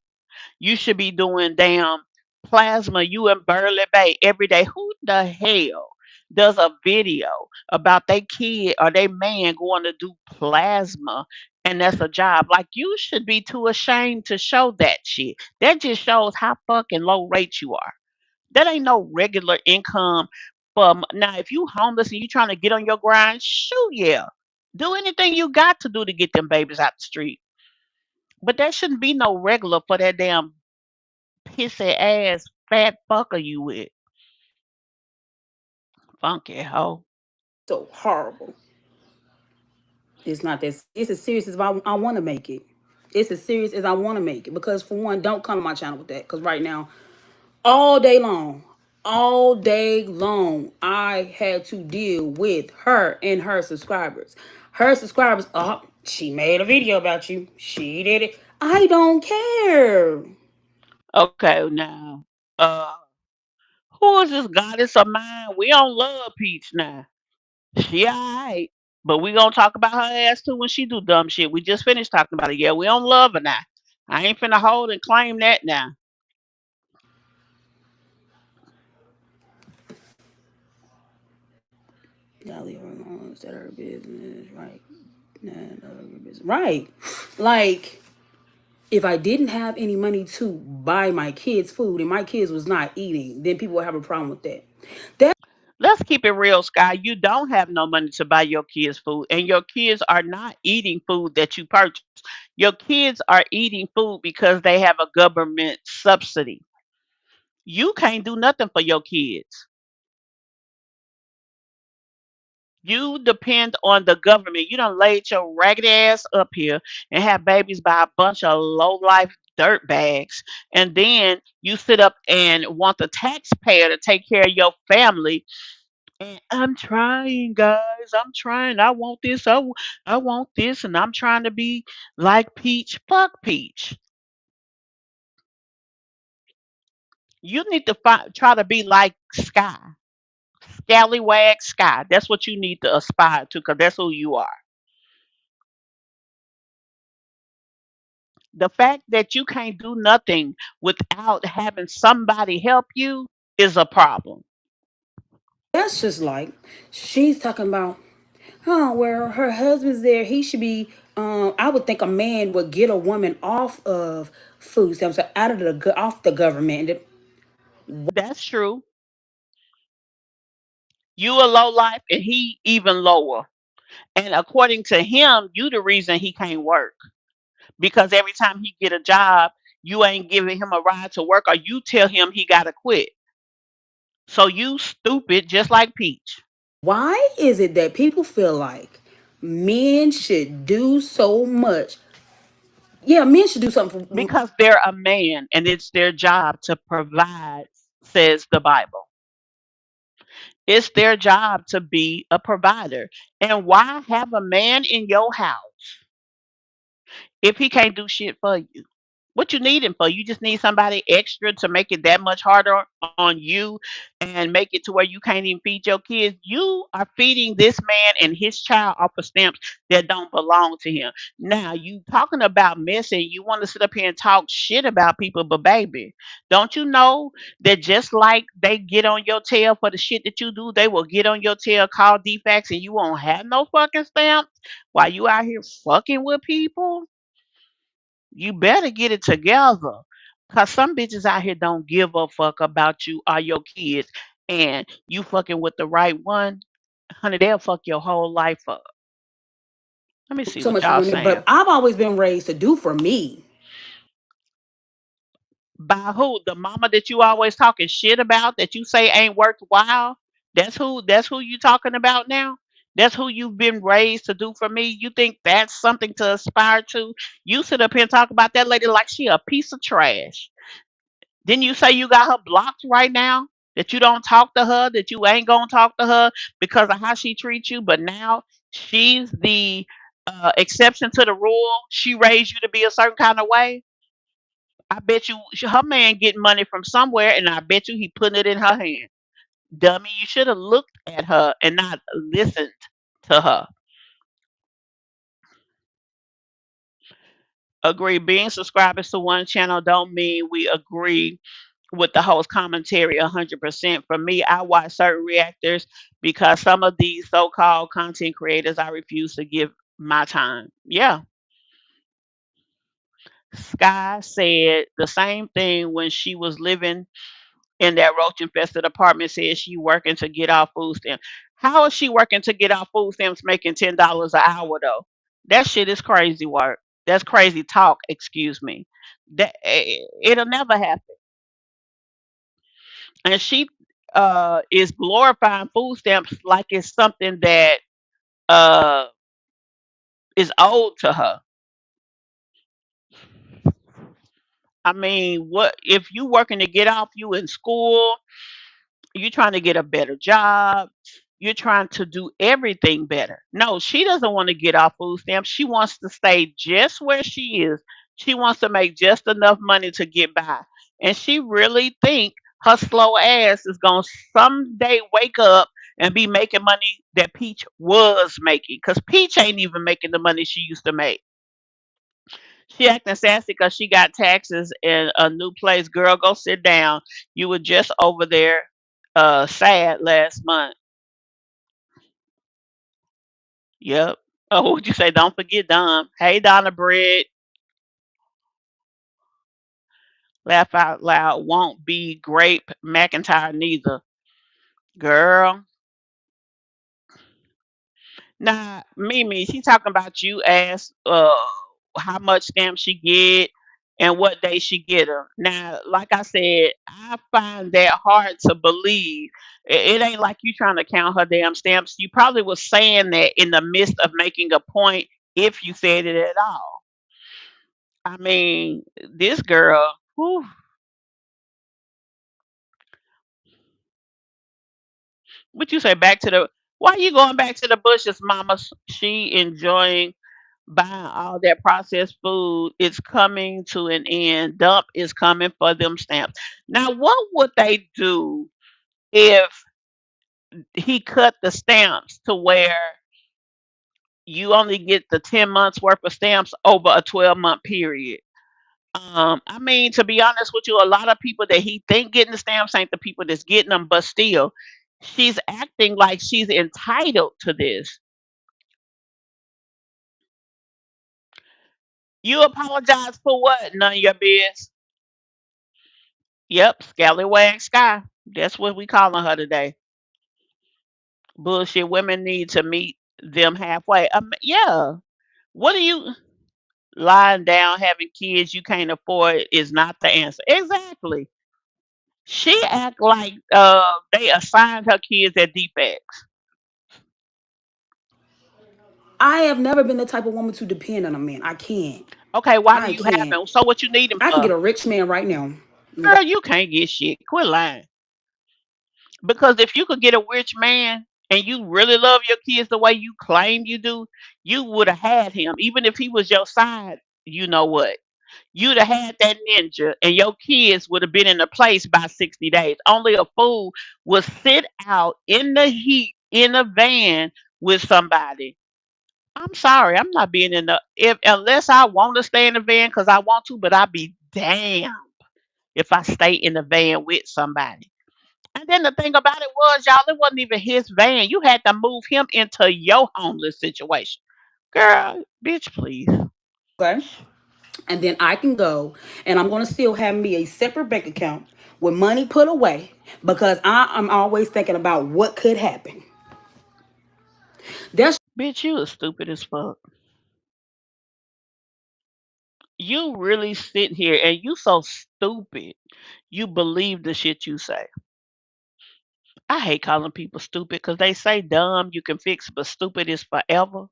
Speaker 4: You should be doing damn plasma, you in Burley Bay every day. Who the hell does a video about their kid or their man going to do plasma and that's a job? Like you should be too ashamed to show that shit. That just shows how fucking low rate you are. That ain't no regular income for now. If you homeless and you trying to get on your grind, shoot yeah. Do anything you got to do to get them babies out the street. But that shouldn't be no regular for that damn pissy ass fat fucker you with. Funky hoe.
Speaker 10: horrible. It's not that. It's as serious as I want to make it. It's as serious as I want to make it. Because for one, don't come to my channel with that. Because right now, all day long, I had to deal with her and her subscribers. Her subscribers, oh, she made a video about you. She did it. I don't care.
Speaker 4: Okay, now, uh, who is this goddess of mine? We don't love Peach now. She alright. But we gonna talk about her ass too when she do dumb shit. We just finished talking about it. Yeah, we don't love her now. I ain't finna hold and claim that now.
Speaker 10: Y'all leave her alone. Instead of her business, right? Nah, no, her business. Right. Like, if I didn't have any money to buy my kids food and my kids was not eating, then people would have a problem with that. That
Speaker 4: Let's keep it real, Sky. You don't have no money to buy your kids food, and your kids are not eating food that you purchase. Your kids are eating food because they have a government subsidy. You can't do nothing for your kids. You depend on the government. You done laid your ragged ass up here and have babies by a bunch of low life dirt bags. And then you sit up and want the taxpayer to take care of your family. And I'm trying, guys. I'm trying. I want this. I want this. And I'm trying to be like Peach. Fuck Peach. You need to try to be like Sky. Scallywag Sky. That's what you need to aspire to because that's who you are. The fact that you can't do nothing without having somebody help you is a problem.
Speaker 10: that's just like she's talking about. Oh, where her husband's there, he should be. I would think a man would get a woman off of food stamps, or out of off the government.
Speaker 4: That's true. You a low life and he even lower. And according to him, you the reason he can't work. Because every time he get a job, you ain't giving him a ride to work or you tell him he gotta quit. So you stupid just like Peach.
Speaker 10: Why is it that people feel like men should do so much? Yeah, men should do something for.
Speaker 4: Because they're a man and it's their job to provide, says the Bible. It's their job to be a provider. And why have a man in your house if he can't do shit for you? What you need him for? You just need somebody extra to make it that much harder on you and make it to where you can't even feed your kids. You are feeding this man and his child off of stamps that don't belong to him. Now, you talking about messing, you want to sit up here and talk shit about people, but baby, don't you know that just like they get on your tail for the shit that you do, they will get on your tail, call defects, and you won't have no fucking stamps while you out here fucking with people? You better get it together. Cause some bitches out here don't give a fuck about you or your kids. And you fucking with the right one, honey, they'll fuck your whole life up. Let me see
Speaker 10: So
Speaker 4: what
Speaker 10: much for
Speaker 4: y'all
Speaker 10: women,
Speaker 4: saying.
Speaker 10: but I've always been raised to do for me.
Speaker 4: By who? The mama that you always talking shit about that you say ain't worthwhile? That's who you talking about now? That's who you've been raised to do for me? You think that's something to aspire to? You sit up here and talk about that lady like she a piece of trash. Didn't you say you got her blocked right now? That you don't talk to her, that you ain't gonna talk to her because of how she treats you, but now she's the exception to the rule. She raised you to be a certain kind of way. I bet you her man getting money from somewhere, and I bet you he putting it in her hand. Dummy, you should have looked at her and not listened to her. Agree. Being subscribers to one channel don't mean we agree with the host commentary 100%. For me, I watch certain reactors because some of these so-called content creators I refuse to give my time. Yeah. Sky said the same thing when she was living in that roach infested apartment. Said she working to get off food stamps. How is she working to get off food stamps making $10 an hour though? That shit is crazy work. That's crazy talk, excuse me. It'll never happen. And she is glorifying food stamps like it's something that uh is owed to her. I mean, what if you working to get off, you in school, you're trying to get a better job, you're trying to do everything better. No, she doesn't want to get off food stamps. She wants to stay just where she is. She wants to make just enough money to get by. And she really think her slow ass is going to someday wake up and be making money that Peach was making. Because Peach ain't even making the money she used to make. She acting sassy because she got taxes in a new place. Girl, go sit down. You were just over there sad last month. Yep. Oh, what'd you say? Don't forget Don. Hey, Donna Bread. Laugh out loud. Won't be grape McIntyre neither. Girl. Nah, Mimi, she talking about you asked how much stamps she get and what day she get her. Now, like I said, I find that hard to believe. It ain't like you trying to count her damn stamps. You probably was saying that in the midst of making a point, if you said it at all. I mean, this girl, whew, what you say back to the why you going back to the bushes, mama? She enjoying buying all that processed food. It's coming to an end. Dump is coming for them stamps. Now, what would they do if he cut the stamps to where you only get the 10 months worth of stamps over a 12-month period? I mean, to be honest with you, a lot of people that he think getting the stamps ain't the people that's getting them, but still, she's acting like she's entitled to this. You apologize for what? None of your biz. Yep, Scallywag Sky. That's what we calling her today. Bullshit. Women need to meet them halfway. Yeah. What are you lying down having kids you can't afford is not the answer. Exactly. She act like they assigned her kids at defects.
Speaker 10: I have never been the type of woman to depend on a man. I can't.
Speaker 4: Okay, why do
Speaker 10: I
Speaker 4: you
Speaker 10: can't.
Speaker 4: haven't? So what you need him
Speaker 10: I can get
Speaker 4: for?
Speaker 10: a rich man right now.
Speaker 4: Girl, you can't get shit. Quit lying. Because if you could get a rich man and you really love your kids the way you claim you do, you would have had him. Even if he was your side, you know what? You'd have had that ninja and your kids would have been in a place by 60 days. Only a fool would sit out in the heat in a van with somebody. I'm sorry, I'm not being in the if unless I want to stay in the van because I want to, but I'd be damned if I stay in the van with somebody. And then the thing about it was, y'all, it wasn't even his van. You had to move him into your homeless situation. Girl, bitch, please.
Speaker 10: Okay. And then I can go and I'm going to still have me a separate bank account with money put away because I'm always thinking about what could happen. That's
Speaker 4: Bitch, you is stupid as fuck. You really sit here and you so stupid. You believe the shit you say. I hate calling people stupid because they say dumb you can fix, but stupid is forever.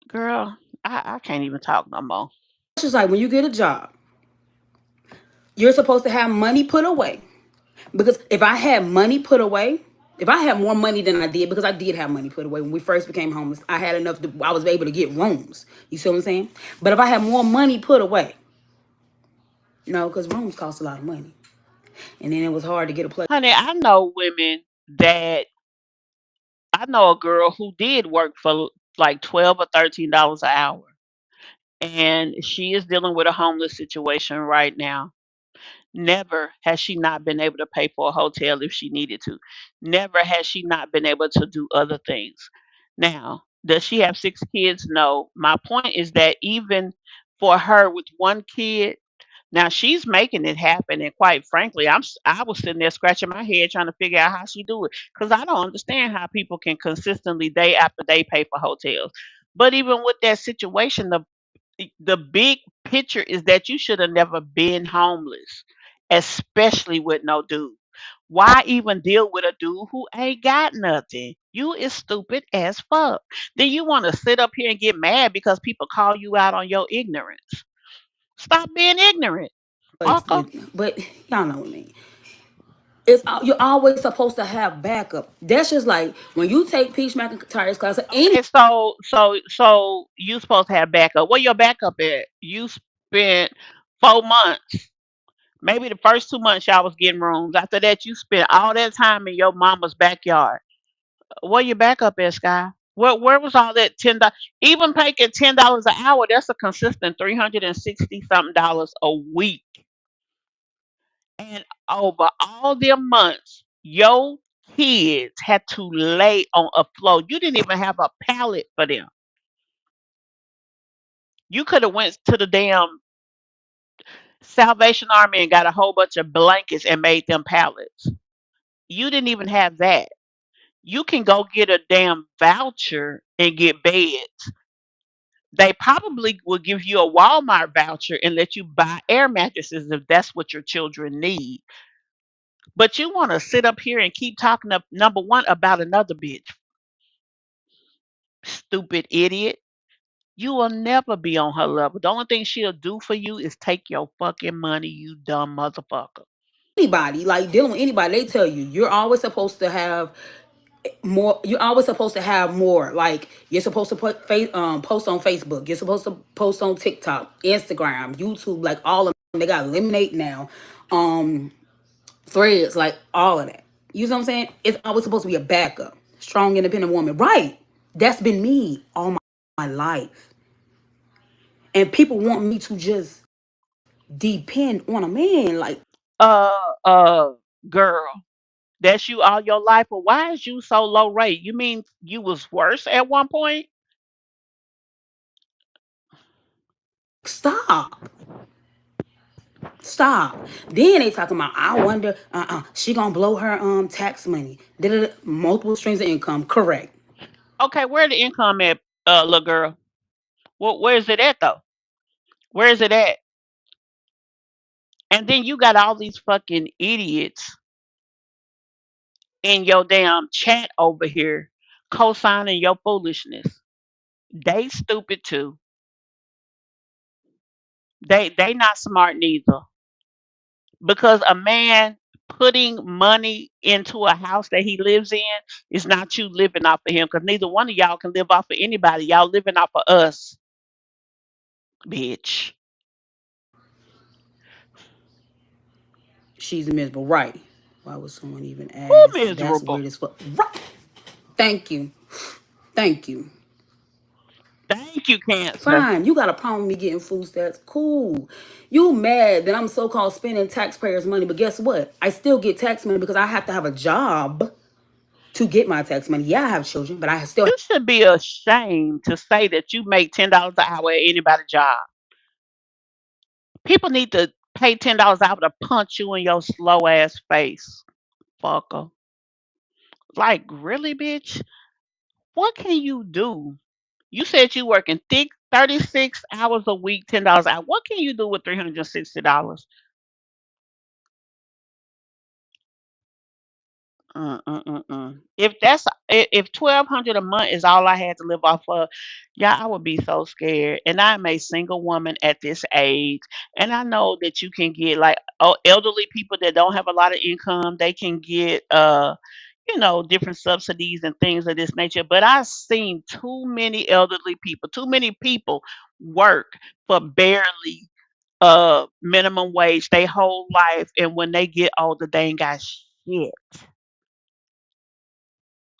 Speaker 4: Girl, I can't even talk no more.
Speaker 10: just like when you get a job, you're supposed to have money put away. Because if I had money put away, if I had more money than I did, because I did have money put away when we first became homeless, I had enough to, I was able to get rooms. You see what I'm saying? But if I had more money put away, no, because rooms cost a lot of money. And then it was hard to get a place.
Speaker 4: Honey, I know women that I know a girl who did work for like $12 or $13 an hour. And she is dealing with a homeless situation right now. Never has she not been able to pay for a hotel if she needed to. Never has she not been able to do other things. Now, does she have 6 kids? No. My point is that even for her with one kid, now she's making it happen, and quite frankly, I was sitting there scratching my head trying to figure out how she do it because I don't understand how people can consistently day after day pay for hotels. But even with that situation, the big picture is that you should have never been homeless, especially with no dude. Why even deal with a dude who ain't got nothing? You is stupid as fuck. Then you want to sit up here and get mad because people call you out on your ignorance. Stop being ignorant, fucker.
Speaker 10: But y'all know what I mean. It's you're always supposed to have backup. That's just like when you take Peach McIntyre's class. Any
Speaker 4: Okay, so you supposed to have backup. Where your backup at? You spent 4 months. Maybe the first 2 months y'all was getting rooms. After that, you spent all that time in your mama's backyard. Where your backup at, Sky? Where was all that $10? Even paying $10 an hour, that's a consistent 360 something dollars a week. And over all them months, your kids had to lay on a floor. You didn't even have a pallet for them. You could have went to the damn Salvation Army and got a whole bunch of blankets and made them pallets. You didn't even have that. You can go get a damn voucher and get beds. They probably will give you a Walmart voucher and let you buy air mattresses if that's what your children need. But you want to sit up here and keep talking up number one about another bitch. Stupid idiot. You will never be on her level. The only thing she'll do for you is take your fucking money, you dumb motherfucker.
Speaker 10: anybody, like dealing with anybody, they tell you you're always supposed to have more. You're always supposed to have more. Like you're supposed to post on Facebook. You're supposed to post on TikTok, Instagram, YouTube, like all of them. They got Lemonade now, um, Threads, like all of that. You know what I'm saying? It's always supposed to be a backup. Strong, independent woman. Right. That's been me all my life. And people want me to just depend on a man. Like,
Speaker 4: Uh, uh, girl, that's you all your life. But why is you so low rate? You mean you was worse at one point?
Speaker 10: stop. Stop. Then they talking about, I wonder, she gonna blow her tax money. Da-da-da. Multiple streams of income. Correct.
Speaker 4: Okay, where the income at, little girl? Where is it at though? Where is it at? And then you got all these fucking idiots in your damn chat over here co-signing your foolishness. They stupid too. They not smart neither. Because a man putting money into a house that he lives in is not you living off of him. Because neither one of y'all can live off of anybody. Y'all living off of us. bitch.
Speaker 10: She's miserable, right? Why would someone even
Speaker 4: Who
Speaker 10: ask? That's
Speaker 4: miserable?
Speaker 10: weird as fuck. Right. Thank you. Thank you.
Speaker 4: Thank you, cancer.
Speaker 10: Fine. You got a problem with me getting food stamps. Cool. You mad that I'm so-called spending taxpayers' money, but guess what? I still get tax money because I have to have a job to get my tax money. Yeah, I have children, but I still.
Speaker 4: You should be ashamed to say that you make $10 an hour at anybody's job. People need to pay $10 an hour to punch you in your slow ass face, fucker. Like, really, bitch? What can you do? You said you working thick 36 hours a week, $10 an hour. What can you do with $360? If 1,200 a month is all I had to live off of, yeah, I would be so scared. And I'm a single woman at this age, and I know that you can get like elderly people that don't have a lot of income. They can get different subsidies and things of this nature. But I've seen too many elderly people, too many people work for barely minimum wage their whole life, and when they get older, they ain't got shit.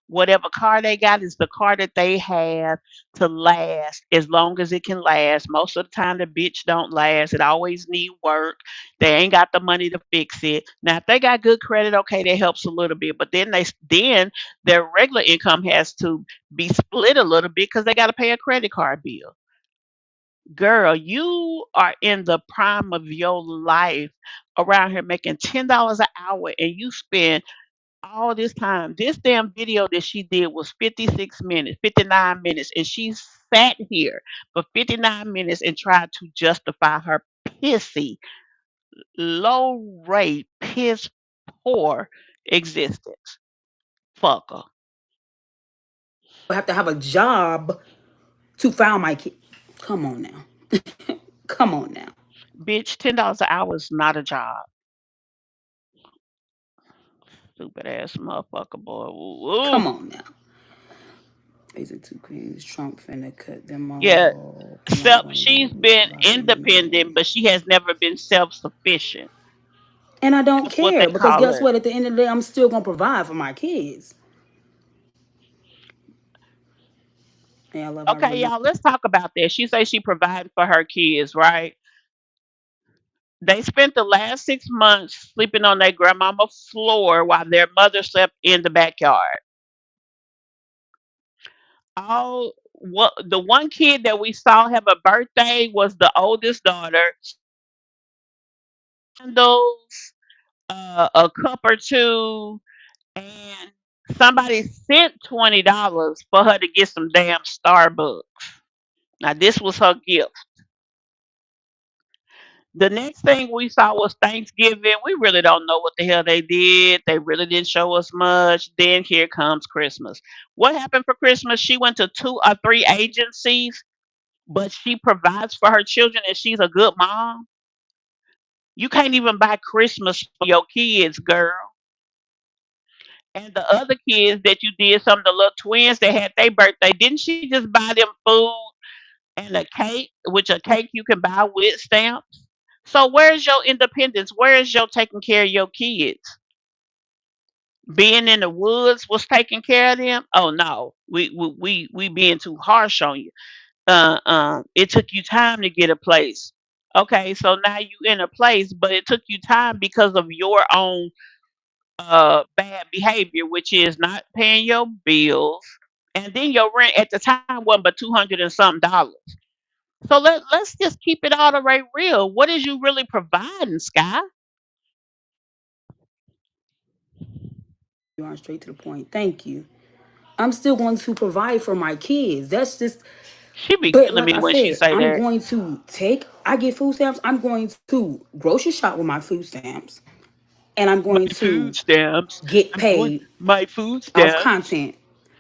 Speaker 4: Whatever car they got is the car that they have to last as long as it can last. Most of the time, the bitch don't last. It always need work. They ain't got the money to fix it. Now, if they got good credit, okay, that helps a little bit. But then their regular income has to be split a little bit because they got to pay a credit card bill. Girl, you are in the prime of your life around here making $10 an hour, and you spend all this time. This damn video that she did was 56 minutes, 59 minutes, and she sat here for 59 minutes and tried to justify her pissy, low rate, piss poor existence. Fucker.
Speaker 10: Have to have a job to file my kid. Come on now. Come on now.
Speaker 4: Bitch, $10 an hour is not a job. Stupid ass motherfucker, boy.
Speaker 10: Come
Speaker 4: Ooh.
Speaker 10: on now. These are two queens. Trump finna cut them
Speaker 4: Yeah.
Speaker 10: off. I'm not going to be
Speaker 4: She's
Speaker 10: able to
Speaker 4: been
Speaker 10: buy
Speaker 4: independent,
Speaker 10: anymore.
Speaker 4: but she has never been self sufficient.
Speaker 10: And I don't
Speaker 4: That's what they
Speaker 10: care because
Speaker 4: call
Speaker 10: guess
Speaker 4: it.
Speaker 10: what? At the end of the day, I'm still gonna provide for my kids. And I love my
Speaker 4: Okay,
Speaker 10: reading.
Speaker 4: y'all, let's talk about that. She says she provided for her kids, right? They spent the last 6 months sleeping on their grandmama floor while their mother slept in the backyard. All what the one kid that we saw have a birthday was the oldest daughter. Candles, a cup or two, and somebody sent $20 for her to get some damn Starbucks. Now this was her gift. The next thing we saw was Thanksgiving. We really don't know what the hell they did. They really didn't show us much. Then here comes Christmas. What happened for Christmas? She went to 2 or 3 agencies, but she provides for her children and she's a good mom. You can't even buy Christmas for your kids, girl. And the other kids that you did, some of the little twins that had their birthday, didn't she just buy them food and a cake, which a cake you can buy with stamps? So where's your independence? Where is your taking care of your kids? Being in the woods was taking care of them? Oh no, we being too harsh on you. It took you time to get a place. Okay, so now you in a place, but it took you time because of your own bad behavior, which is not paying your bills, and then your rent at the time wasn't but 200 and something dollars. So let's just keep it all the way real. What is you really providing, Sky?
Speaker 10: You are straight to the point. Thank you. I'm still going to provide for my kids. That's just.
Speaker 4: She be
Speaker 10: But
Speaker 4: killing
Speaker 10: like
Speaker 4: me
Speaker 10: I
Speaker 4: when she
Speaker 10: said,
Speaker 4: say
Speaker 10: I'm
Speaker 4: that.
Speaker 10: going to take. I get food stamps. I'm going to grocery shop with my food stamps, and I'm
Speaker 4: My
Speaker 10: going
Speaker 4: food
Speaker 10: to
Speaker 4: stamps.
Speaker 10: get
Speaker 4: I'm going
Speaker 10: paid
Speaker 4: my food
Speaker 10: off
Speaker 4: stamps.
Speaker 10: content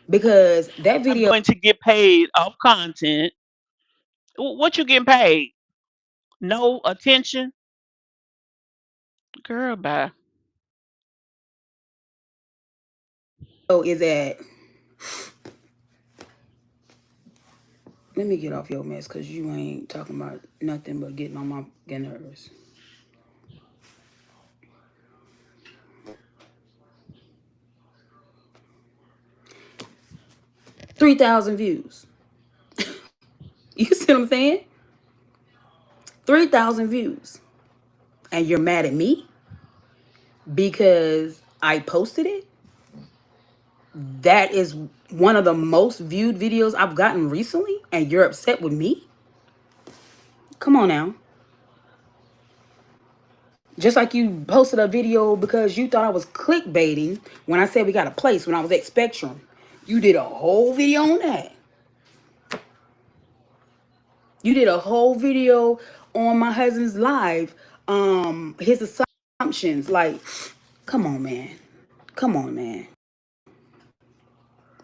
Speaker 10: because that
Speaker 4: I'm
Speaker 10: video
Speaker 4: going to get paid off content. What you getting paid? No attention, girl. Bye.
Speaker 10: is at Let me get off your mess because you ain't talking about nothing but getting on my getting nerves. 3,000 views. You see what I'm saying? 3,000 views. And you're mad at me because I posted it? That is one of the most viewed videos I've gotten recently, and you're upset with me? Come on now. Just like you posted a video because you thought I was clickbaiting when I said we got a place when I was at Spectrum. You did a whole video on that. You did a whole video on my husband's live, his assumptions. Like, come on, man. Come on, man.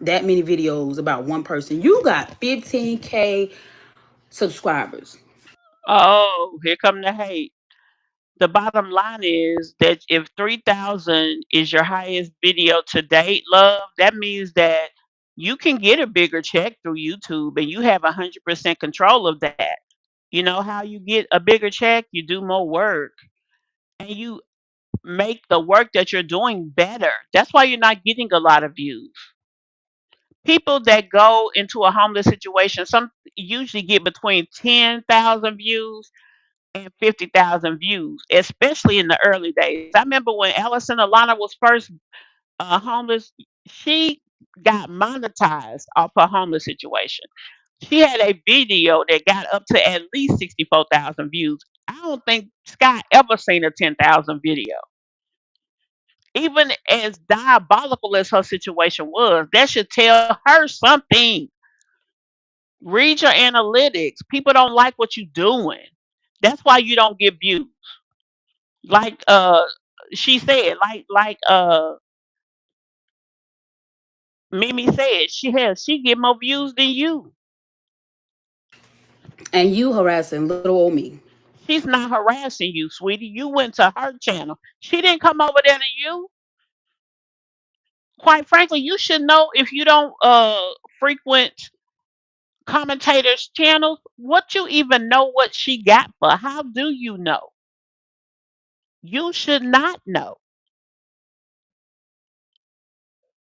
Speaker 10: That many videos about one person. You got 15K subscribers.
Speaker 4: Oh, here come the hate. The bottom line is that if 3,000 is your highest video to date, love, that means that you can get a bigger check through YouTube and you have 100% control of that. You know how you get a bigger check? You do more work and you make the work that you're doing better. That's why you're not getting a lot of views. People that go into a homeless situation, some usually get between 10,000 views and 50,000 views, especially in the early days. I remember when Allison Alana was first homeless, she got monetized off her homeless situation. She had a video that got up to at least 64,000 views. I don't think Scott ever seen a 10,000 video. Even as diabolical as her situation was, that should tell her something. Read your analytics. People don't like what you're doing. That's why you don't get views. Like she said, Mimi said, she get more views than you.
Speaker 10: And you harassing little old me.
Speaker 4: She's not harassing you, sweetie. You went to her channel. She didn't come over there to you. Quite frankly, you should know if you don't frequent commentators' channels, what you even know what she got for. How do you know? You should not know.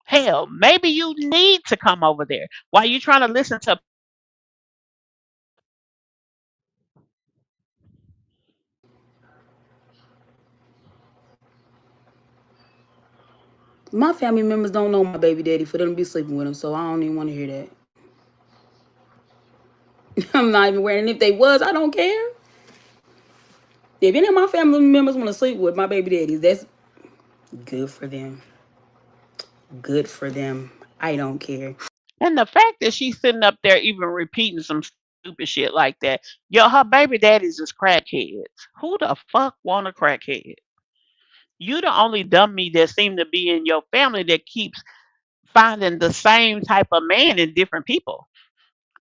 Speaker 4: Hell, maybe you need to come over there while you trying to listen to.
Speaker 10: My family members don't know my baby daddy for them to be sleeping with him, so I don't even want to hear that. I'm not even wearing. If they was, I don't care. If any of my family members want to sleep with my baby daddies, that's good for them. Good for them. I don't care.
Speaker 4: And the fact that she's sitting up there even repeating some stupid shit like that, yo, her baby daddies is crackheads. Who the fuck want a crackhead? You the only dummy that seem to be in your family that keeps finding the same type of man in different people.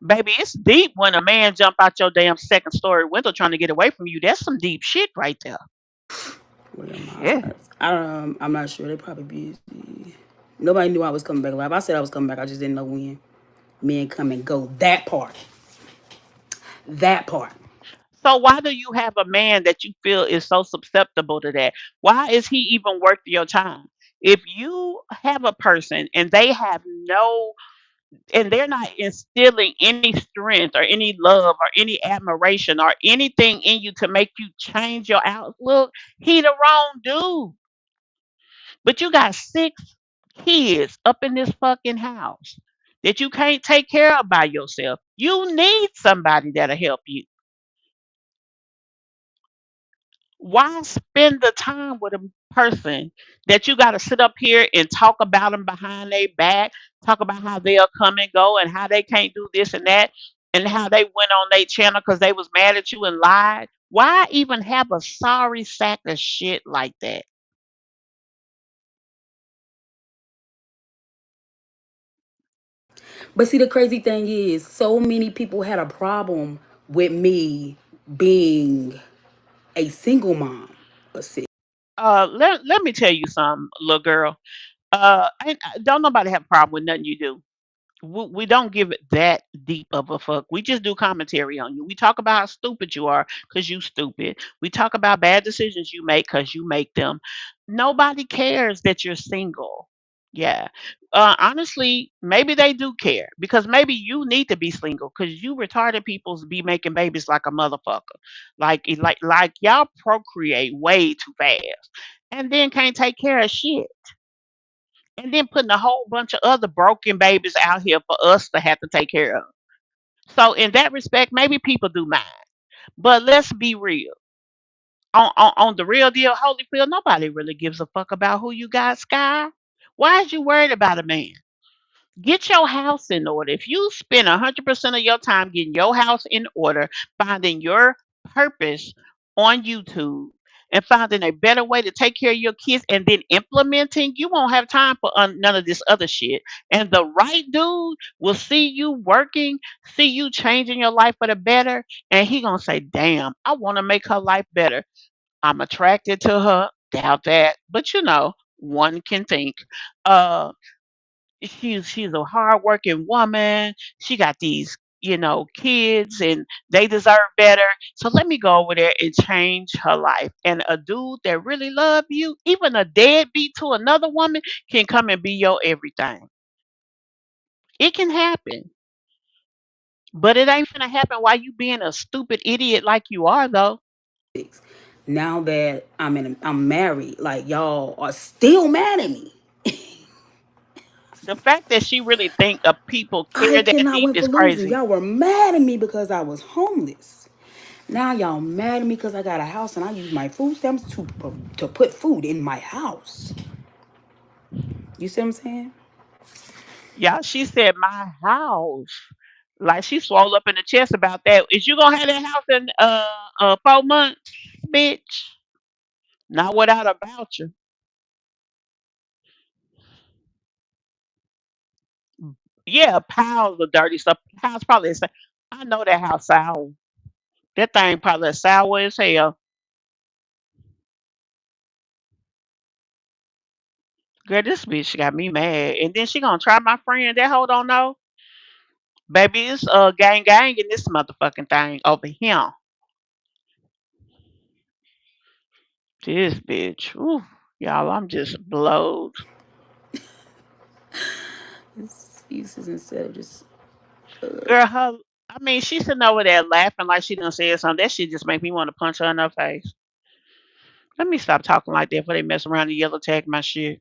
Speaker 4: Baby, it's deep when a man jump out your damn second story window trying to get away from you. That's some deep shit right there.
Speaker 10: Where am
Speaker 4: Yeah.
Speaker 10: I? I'm not sure. They probably busy. Nobody knew I was coming back alive. I said I was coming back. I just didn't know when. Men come and go. That part. That part.
Speaker 4: So why do you have a man that you feel is so susceptible to that? Why is he even worth your time? If you have a person and they have no, and they're not instilling any strength or any love or any admiration or anything in you to make you change your outlook, he the wrong dude. But you got six kids up in this fucking house that you can't take care of by yourself. You need somebody that'll help you. Why spend the time with a person that you got to sit up here and talk about them behind their back, talk about how they'll come and go and how they can't do this and that, and how they went on their channel because they was mad at you and lied? Why even have a sorry sack of shit like that?
Speaker 10: But see, the crazy thing is, so many people had a problem with me being a single mom. But see,
Speaker 4: Let me tell you something, little girl. Don't nobody have a problem with nothing you do. We don't give it that deep of a fuck. We just do commentary on you. We talk about how stupid you are because you stupid. We talk about bad decisions you make because you make them. Nobody cares that you're single. Yeah. Honestly, maybe they do care because maybe you need to be single because you retarded peoples be making babies like a motherfucker. Like y'all procreate way too fast and then can't take care of shit and then putting a whole bunch of other broken babies out here for us to have to take care of. So in that respect, maybe people do mind. But let's be real. On the real deal, Holyfield, nobody really gives a fuck about who you got, Sky. Why is you worried about a man? Get your house in order. If you spend 100% of your time getting your house in order, finding your purpose on YouTube, and finding a better way to take care of your kids, and then implementing, you won't have time for none of this other shit. And the right dude will see you working, see you changing your life for the better, and he gonna say, "Damn, I want to make her life better. I'm attracted to her." Doubt that, but one can think. Uh, she's a hardworking woman. She got these, kids, and they deserve better. So let me go over there and change her life. And a dude that really love you, even a deadbeat to another woman, can come and be your everything. It can happen, but it ain't gonna happen while you being a stupid idiot like you are, though.
Speaker 10: Now that I'm married, like y'all are still mad at me.
Speaker 4: The fact that she really think of people
Speaker 10: I
Speaker 4: care that
Speaker 10: cannot
Speaker 4: deep
Speaker 10: win for
Speaker 4: is
Speaker 10: losing.
Speaker 4: crazy.
Speaker 10: Y'all were mad at me because I was homeless. Now y'all mad at me because I got a house and I use my food stamps to put food in my house. You see what I'm saying?
Speaker 4: Yeah, she said my house. Like she swole up in the chest about that. Is you gonna have that house in 4 months, bitch? Not without a voucher. Yeah, piles of dirty stuff. House probably is. I know that house sour. That thing probably sour as hell. Girl, this bitch got me mad. And then she gonna try my friend. That hoe don't know. Baby, it's gang in this motherfucking thing over here. This bitch. Ooh, y'all, I'm just blowed.
Speaker 10: Excuses instead of just
Speaker 4: Girl, I mean, she's sitting over there laughing like she done said something. That shit just make me want to punch her in her face. Let me stop talking like that before they mess around and yellow tag my shit.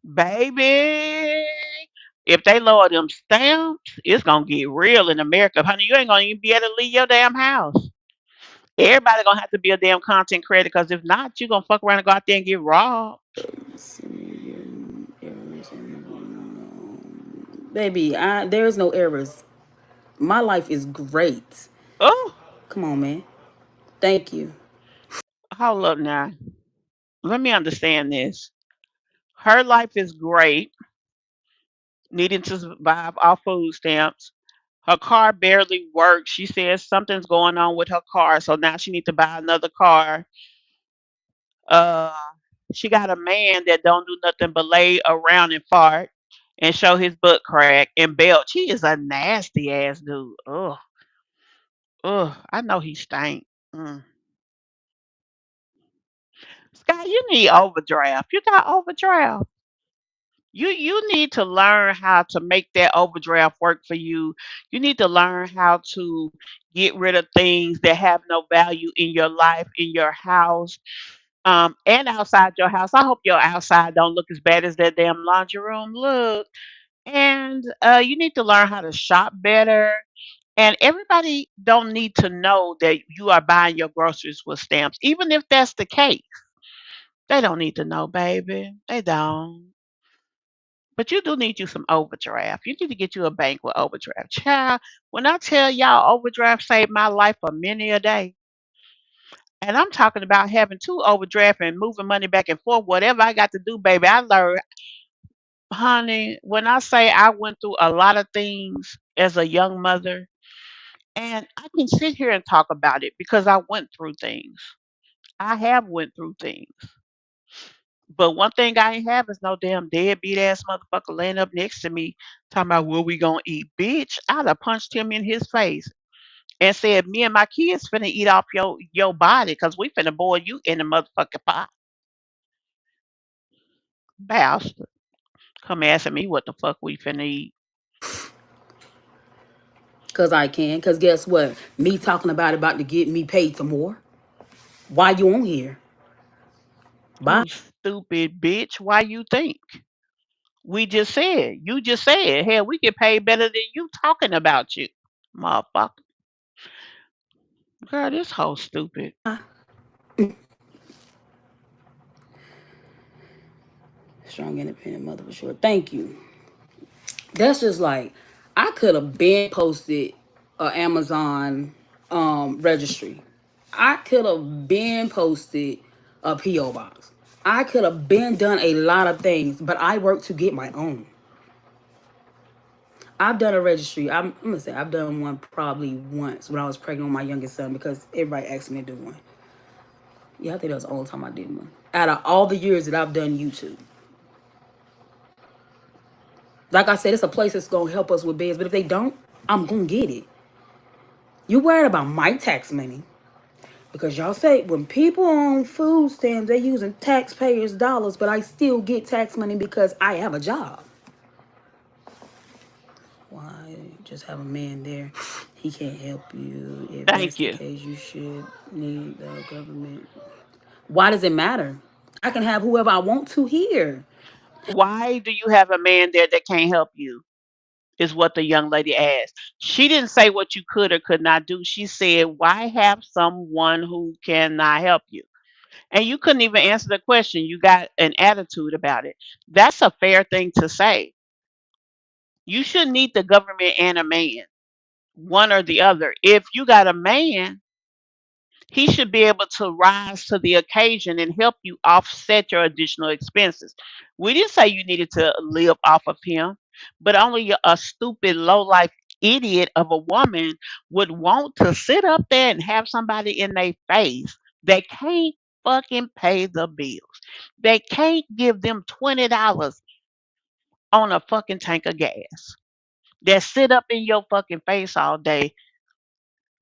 Speaker 4: Baby, if they lower them stamps, it's gonna get real in America. Honey, you ain't gonna even be able to leave your damn house. Everybody gonna have to be a damn content creator because if not, you gonna fuck around and go out there and get robbed.
Speaker 10: errors. Baby, there is no errors. My life is great.
Speaker 4: Oh,
Speaker 10: Come on, man. Thank you.
Speaker 4: hold up now. Let me understand this. Her life is great, needing to survive off food stamps. Her car barely works. She says something's going on with her car, so now she needs to buy another car. Uh, she got a man that don't do nothing but lay around and fart and show his butt crack and belch. He is a nasty ass dude. Ugh, ugh. I know he stank. Mm. Scott, you need overdraft. You got overdraft. You need to learn how to make that overdraft work for you. You need to learn how to get rid of things that have no value in your life, in your house, and outside your house. I hope your outside don't look as bad as that damn laundry room look. And you need to learn how to shop better. And everybody don't need to know that you are buying your groceries with stamps. Even if that's the case, they don't need to know, baby. They don't. But you do need you some overdraft. You need to get you a bank with overdraft. Child, when I tell y'all overdraft saved my life for many a day. And I'm talking about having two overdraft and moving money back and forth, whatever I got to do, baby. I learned, honey, when I say I went through a lot of things as a young mother, and I can sit here and talk about it because I went through things. I have went through things. But one thing I ain't have is no damn deadbeat ass motherfucker laying up next to me talking about what we gonna eat. Bitch, I'd have punched him in his face and said, me and my kids finna eat off your body because we finna boil you in the motherfucking pot. Bastard. Come asking me what the fuck we finna eat.
Speaker 10: Cause I can. Cause guess what? Me talking about to get me paid some more. Why you on here? Bye.
Speaker 4: You stupid bitch. Why you think? We just said, you just said, hell, we get paid better than you talking about you. Motherfucker. Girl, this whole stupid.
Speaker 10: Strong independent mother for sure. Thank you. That's just like I could have been posted a Amazon registry. I could have been posted a PO box. I could have been done a lot of things, but I work to get my own. I've done a registry. I'm gonna say I've done one probably once when I was pregnant with my youngest son because everybody asked me to do one. Yeah, I think that was the only time I did one. Out of all the years that I've done YouTube, like I said, it's a place that's gonna help us with beds. But if they don't, I'm gonna get it. You worried about my tax money because y'all say when people on food stamps, they're using taxpayers' dollars, but I still get tax money because I have a job. Why just have a man there? He can't help you. If that's
Speaker 4: Thank
Speaker 10: the
Speaker 4: you.
Speaker 10: case, you should need the government. Why does it matter? I can have whoever I want to here.
Speaker 4: Why do you have a man there that can't help you? Is what the young lady asked. She didn't say what you could or could not do. She said, why have someone who cannot help you? And you couldn't even answer the question. You got an attitude about it. That's a fair thing to say. You shouldn't need the government and a man, one or the other. If you got a man, he should be able to rise to the occasion and help you offset your additional expenses. We didn't say you needed to live off of him, but only a stupid, low life idiot of a woman would want to sit up there and have somebody in their face that can't fucking pay the bills. They can't give them $20 on a fucking tank of gas. That sit up in your fucking face all day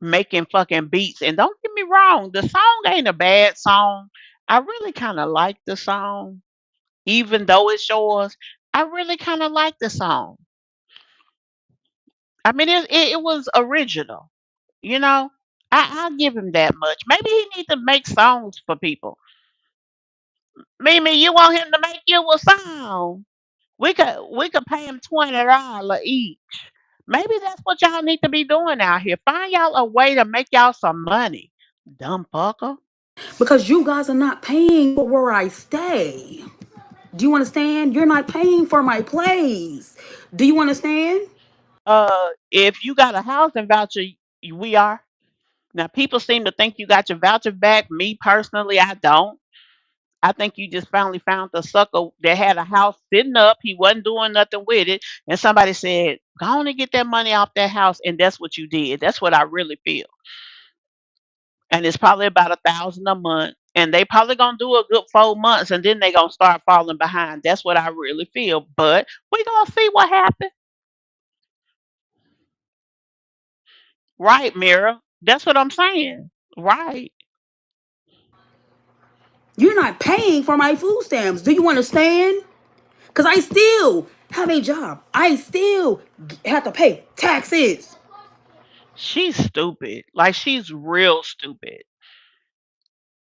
Speaker 4: making fucking beats. And don't get me wrong, the song ain't a bad song. I really kind of like the song, even though it's yours. I really kind of like the song. I mean, it was original, you know. I'll give him that much. Maybe he needs to make songs for people. Mimi, you want him to make you a song? We could pay him $20 each. Maybe that's what y'all need to be doing out here. Find y'all a way to make y'all some money. Dumb fucker.
Speaker 10: Because you guys are not paying for where I stay. Do you understand? You're not paying for my place. Do you understand?
Speaker 4: If you got a housing voucher, we are. Now people seem to think you got your voucher back. Me personally, I don't. I think you just finally found the sucker that had a house sitting up. He wasn't doing nothing with it, and somebody said, "Go on and get that money off that house," and that's what you did. That's what I really feel. And it's probably about 1,000 a month, and they probably gonna do a good 4 months, and then they gonna start falling behind. That's what I really feel. But we gonna see what happens, right, Mira? That's what I'm saying, right?
Speaker 10: You're not paying for my food stamps. Do you understand? Because I still have a job. I still have to pay taxes.
Speaker 4: She's stupid. Like she's real stupid.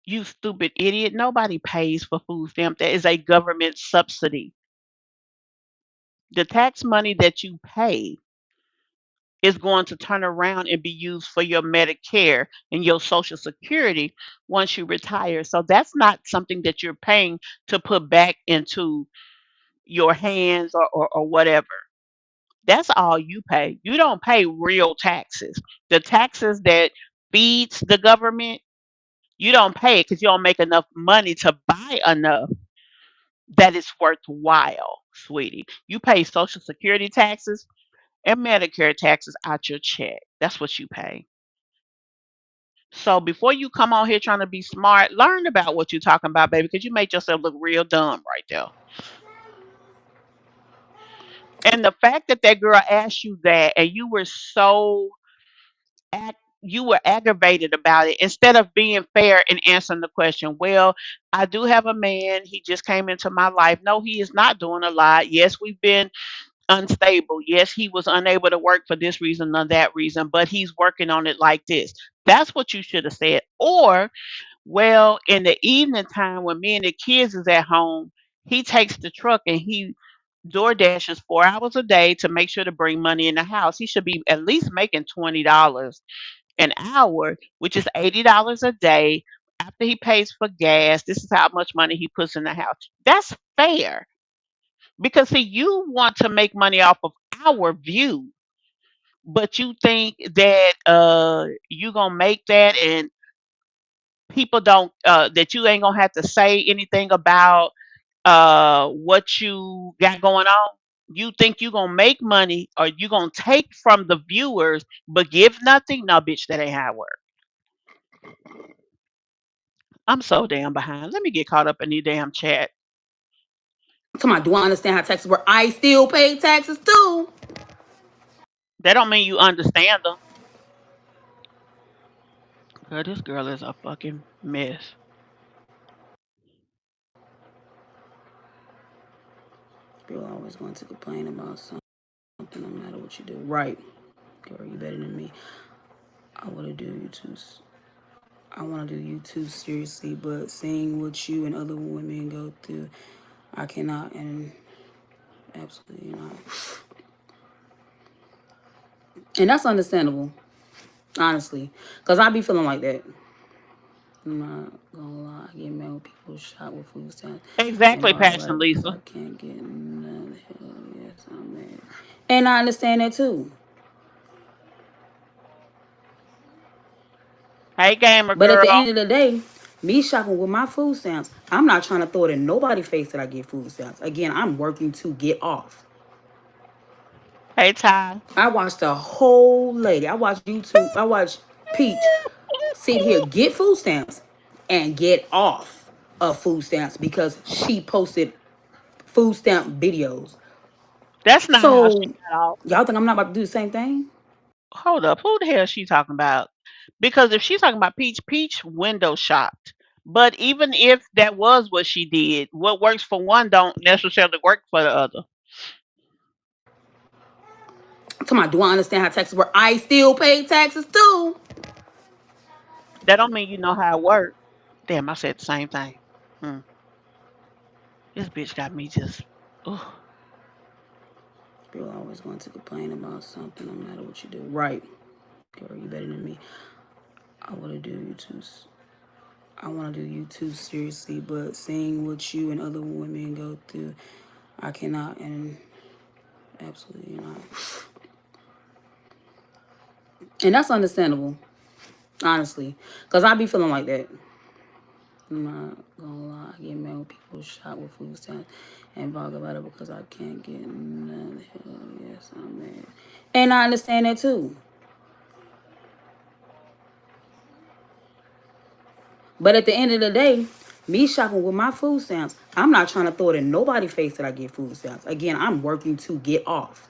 Speaker 4: You stupid idiot. Nobody pays for food stamp. That is a government subsidy. The tax money that you pay is going to turn around and be used for your Medicare and your Social Security once you retire. So that's not something that you're paying to put back into your hands or whatever. That's all you pay. You don't pay real taxes. The taxes that feeds the government, you don't pay it because you don't make enough money to buy enough that it's worthwhile, sweetie. You pay Social Security taxes and Medicare taxes out your check. That's what you pay. So before you come on here trying to be smart, learn about what you're talking about, baby, because you made yourself look real dumb right there. And the fact that that girl asked you that and you were so you were aggravated about it instead of being fair and answering the question. Well, I do have a man. He just came into my life. No, he is not doing a lot. Yes, we've been unstable. Yes, he was unable to work for this reason or that reason, but he's working on it like this. That's what you should have said. Or, well, in the evening time when me and the kids is at home, he takes the truck and he door dashes 4 hours a day to make sure to bring money in the house. He should be at least making $20 an hour, which is $80 a day. After he pays for gas, this is how much money he puts in the house. That's fair. Because see, you want to make money off of our view, but you think that you gonna make that and people don't that you ain't gonna have to say anything about what you got going on. You think you gonna make money or you gonna take from the viewers but give nothing? No, bitch, that ain't how it works. I'm so damn behind. Let me get caught up in the damn chat.
Speaker 10: Come on, do I understand how taxes work? I still pay taxes too.
Speaker 4: That don't mean you understand them. Girl, this girl is a fucking mess.
Speaker 10: You're always going to complain about something no matter what you do. Right. Girl, you better than me. I want to do YouTube. I want to do YouTube seriously, but seeing what you and other women go through, I cannot and absolutely not. And that's understandable, honestly, because I be feeling like that. I'm not gonna lie, I get mad when people shot with food stamps and
Speaker 4: Exactly,
Speaker 10: bother about
Speaker 4: Passion
Speaker 10: it because
Speaker 4: Lisa.
Speaker 10: I can't get none. Hell yes, I'm mad. And I understand that too.
Speaker 4: Hey, gamer
Speaker 10: But at the
Speaker 4: girl.
Speaker 10: end of the day, me shopping with my food stamps, I'm not trying to throw it in nobody's face that I get food stamps. Again, I'm working to get off.
Speaker 4: Hey, Ty.
Speaker 10: I watched a whole lady. I watched YouTube. I watched Peach sit here, get food stamps, and get off of food stamps because she posted food stamp videos.
Speaker 4: That's not how she
Speaker 10: So
Speaker 4: got off.
Speaker 10: y'all think I'm not about to do the same thing?
Speaker 4: Hold up. Who the hell is she talking about? Because if she's talking about Peach, Peach window shopped. But even if that was what she did, what works for one don't necessarily work for the other.
Speaker 10: Come on, do I understand how taxes work? I still pay taxes too.
Speaker 4: That don't mean you know how it works. Damn, I said the same thing. Hmm. This bitch got me just. Ugh.
Speaker 10: You're always going to complain about something no matter what you do. Right. Girl, you better than me. I want to do YouTube. I want to do YouTube seriously, but seeing what you and other women go through, I cannot and absolutely not. And that's understandable, honestly, because I be feeling like that. I'm not gonna lie, I get mad when people shot with food stamps and talk about it because I can't get none. Hell yes, I'm mad. And I understand that too. But at the end of the day, me shopping with my food stamps, I'm not trying to throw it in nobody's face that I get food stamps. Again, I'm working to get off.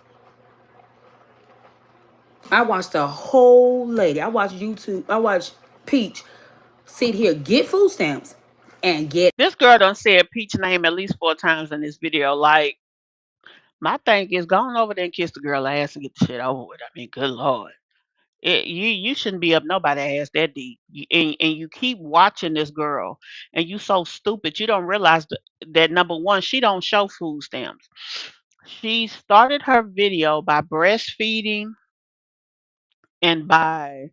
Speaker 10: I watched a whole lady. I watched YouTube. I watched Peach sit here, get food stamps, and get
Speaker 4: This girl done said Peach name at least 4 times in this video. Like, my thing is, go on over there and kiss the girl ass and get the shit over with. I mean, good lord. You shouldn't be up nobody's ass that deep. And you keep watching this girl, and you so stupid. You don't realize that number one, she don't show food stamps. She started her video by breastfeeding and by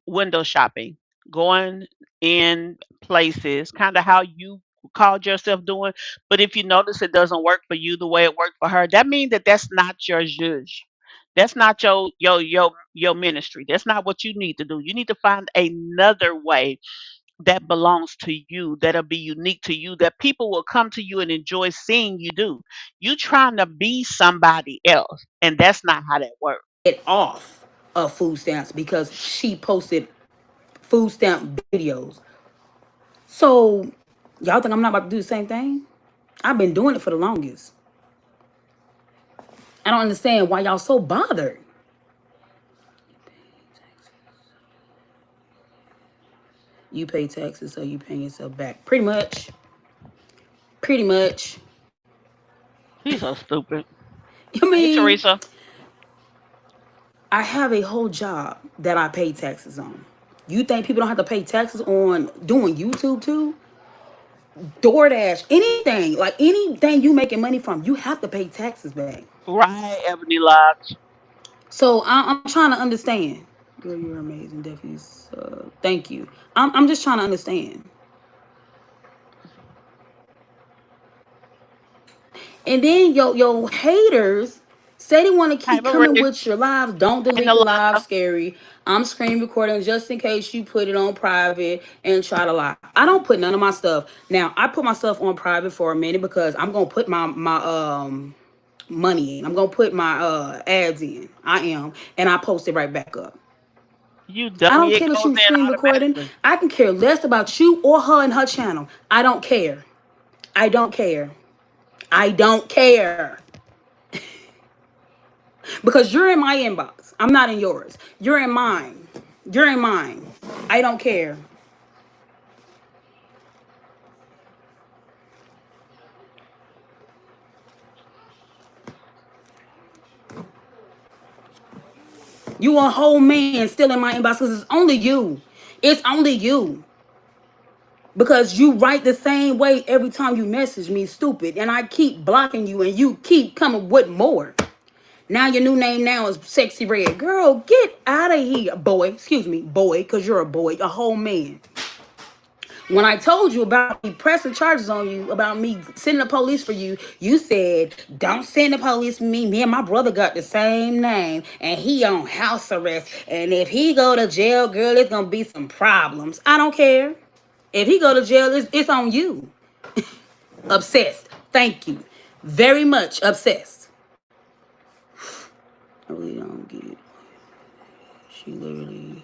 Speaker 4: window shopping, going in places, kind of how you called yourself doing. But if you notice it doesn't work for you the way it worked for her, that means that that's not your zhuzh. That's not your ministry. That's not what you need to do. You need to find another way that belongs to you, that'll be unique to you, that people will come to you and enjoy seeing you do. You trying to be somebody else, and that's not how that works.
Speaker 10: off of food stamps because she posted food stamp videos. So y'all think I'm not about to do the same thing? I've been doing it for the longest. I don't understand why y'all so bothered. You pay taxes, so you paying yourself back. Pretty much. Pretty much.
Speaker 4: He's so stupid.
Speaker 10: I
Speaker 4: Hey,
Speaker 10: mean,
Speaker 4: Teresa.
Speaker 10: I have a whole job that I pay taxes on. You think people don't have to pay taxes on doing YouTube too? DoorDash, anything, like anything you making money from, you have to pay taxes back.
Speaker 4: Right, Ebony Lodge.
Speaker 10: So I'm trying to understand. Girl, you're amazing, definitely. Thank you. I'm just trying to understand. And then your haters say they want to
Speaker 4: Hey,
Speaker 10: keep coming
Speaker 4: Marie.
Speaker 10: with your lives. Don't
Speaker 4: Hey,
Speaker 10: delete the live,
Speaker 4: Nalanda.
Speaker 10: scary. I'm screen recording just in case you put it on private and try to lie. I don't put none of my stuff. Now I put my stuff on private for a minute because I'm gonna put my money in. I'm gonna put my ads in. I am, and I post it right back up.
Speaker 4: You
Speaker 10: I don't
Speaker 4: dummy, it
Speaker 10: care that
Speaker 4: goes
Speaker 10: she was
Speaker 4: in
Speaker 10: screen recording.
Speaker 4: automatically.
Speaker 10: I can care less about you or her and her channel. I don't care. I don't care. I don't care. Because you're in my inbox. I'm not in yours. You're in mine. You're in mine. I don't care. You a whole man still in my inbox because it's only you. It's only you. Because you write the same way every time you message me, stupid. And I keep blocking you and you keep coming with more. Now your new name now is Sexy Red. Girl, get out of here. Boy, excuse me, boy, because you're a boy, a whole man. When I told you about me pressing charges on you, about me sending the police for you, you said, don't send the police for me. Me and my brother got the same name, and he on house arrest. And if he go to jail, girl, it's going to be some problems. I don't care. If he go to jail, it's on you. Obsessed. Thank you. Very much obsessed. I really don't get. She literally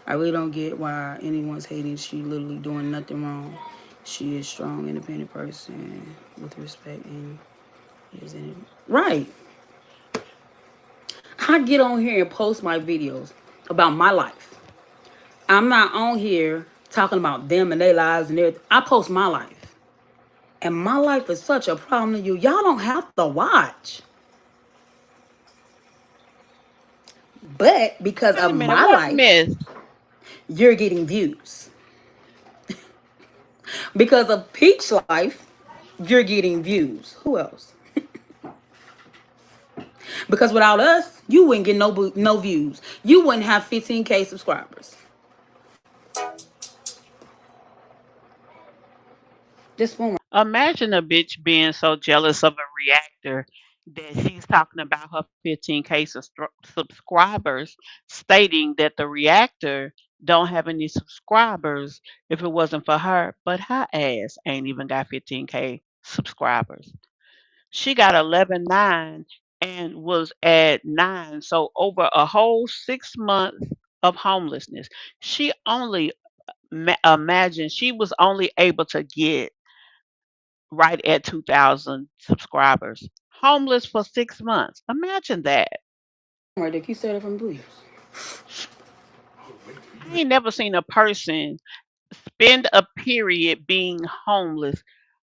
Speaker 10: I really don't get why anyone's hating. She literally doing nothing wrong. She is strong, independent person with respect and is in it. Right. I get on here and post my videos about my life. I'm not on here talking about them and their lives and everything. I post my life. And my life is such a problem to you. Y'all don't have to watch. But because
Speaker 4: Wait
Speaker 10: of
Speaker 4: a minute,
Speaker 10: my
Speaker 4: what I
Speaker 10: life,
Speaker 4: missed?
Speaker 10: you're getting views. Because of Peach life, you're getting views. Who else? Because without us, you wouldn't get no views. You wouldn't have 15K subscribers. This one.
Speaker 4: Imagine a bitch being so jealous of a reactor that she's talking about her 15K subscribers, stating that the reactor don't have any subscribers if it wasn't for her, but her ass ain't even got 15K subscribers. She got 11.9 and was at 9. So over a whole 6 months of homelessness, she only imagine she was only able to get right at 2,000 subscribers. Homeless for 6 months. Imagine that.
Speaker 10: Right there, can you say that from please?
Speaker 4: I ain't never seen a person spend a period being homeless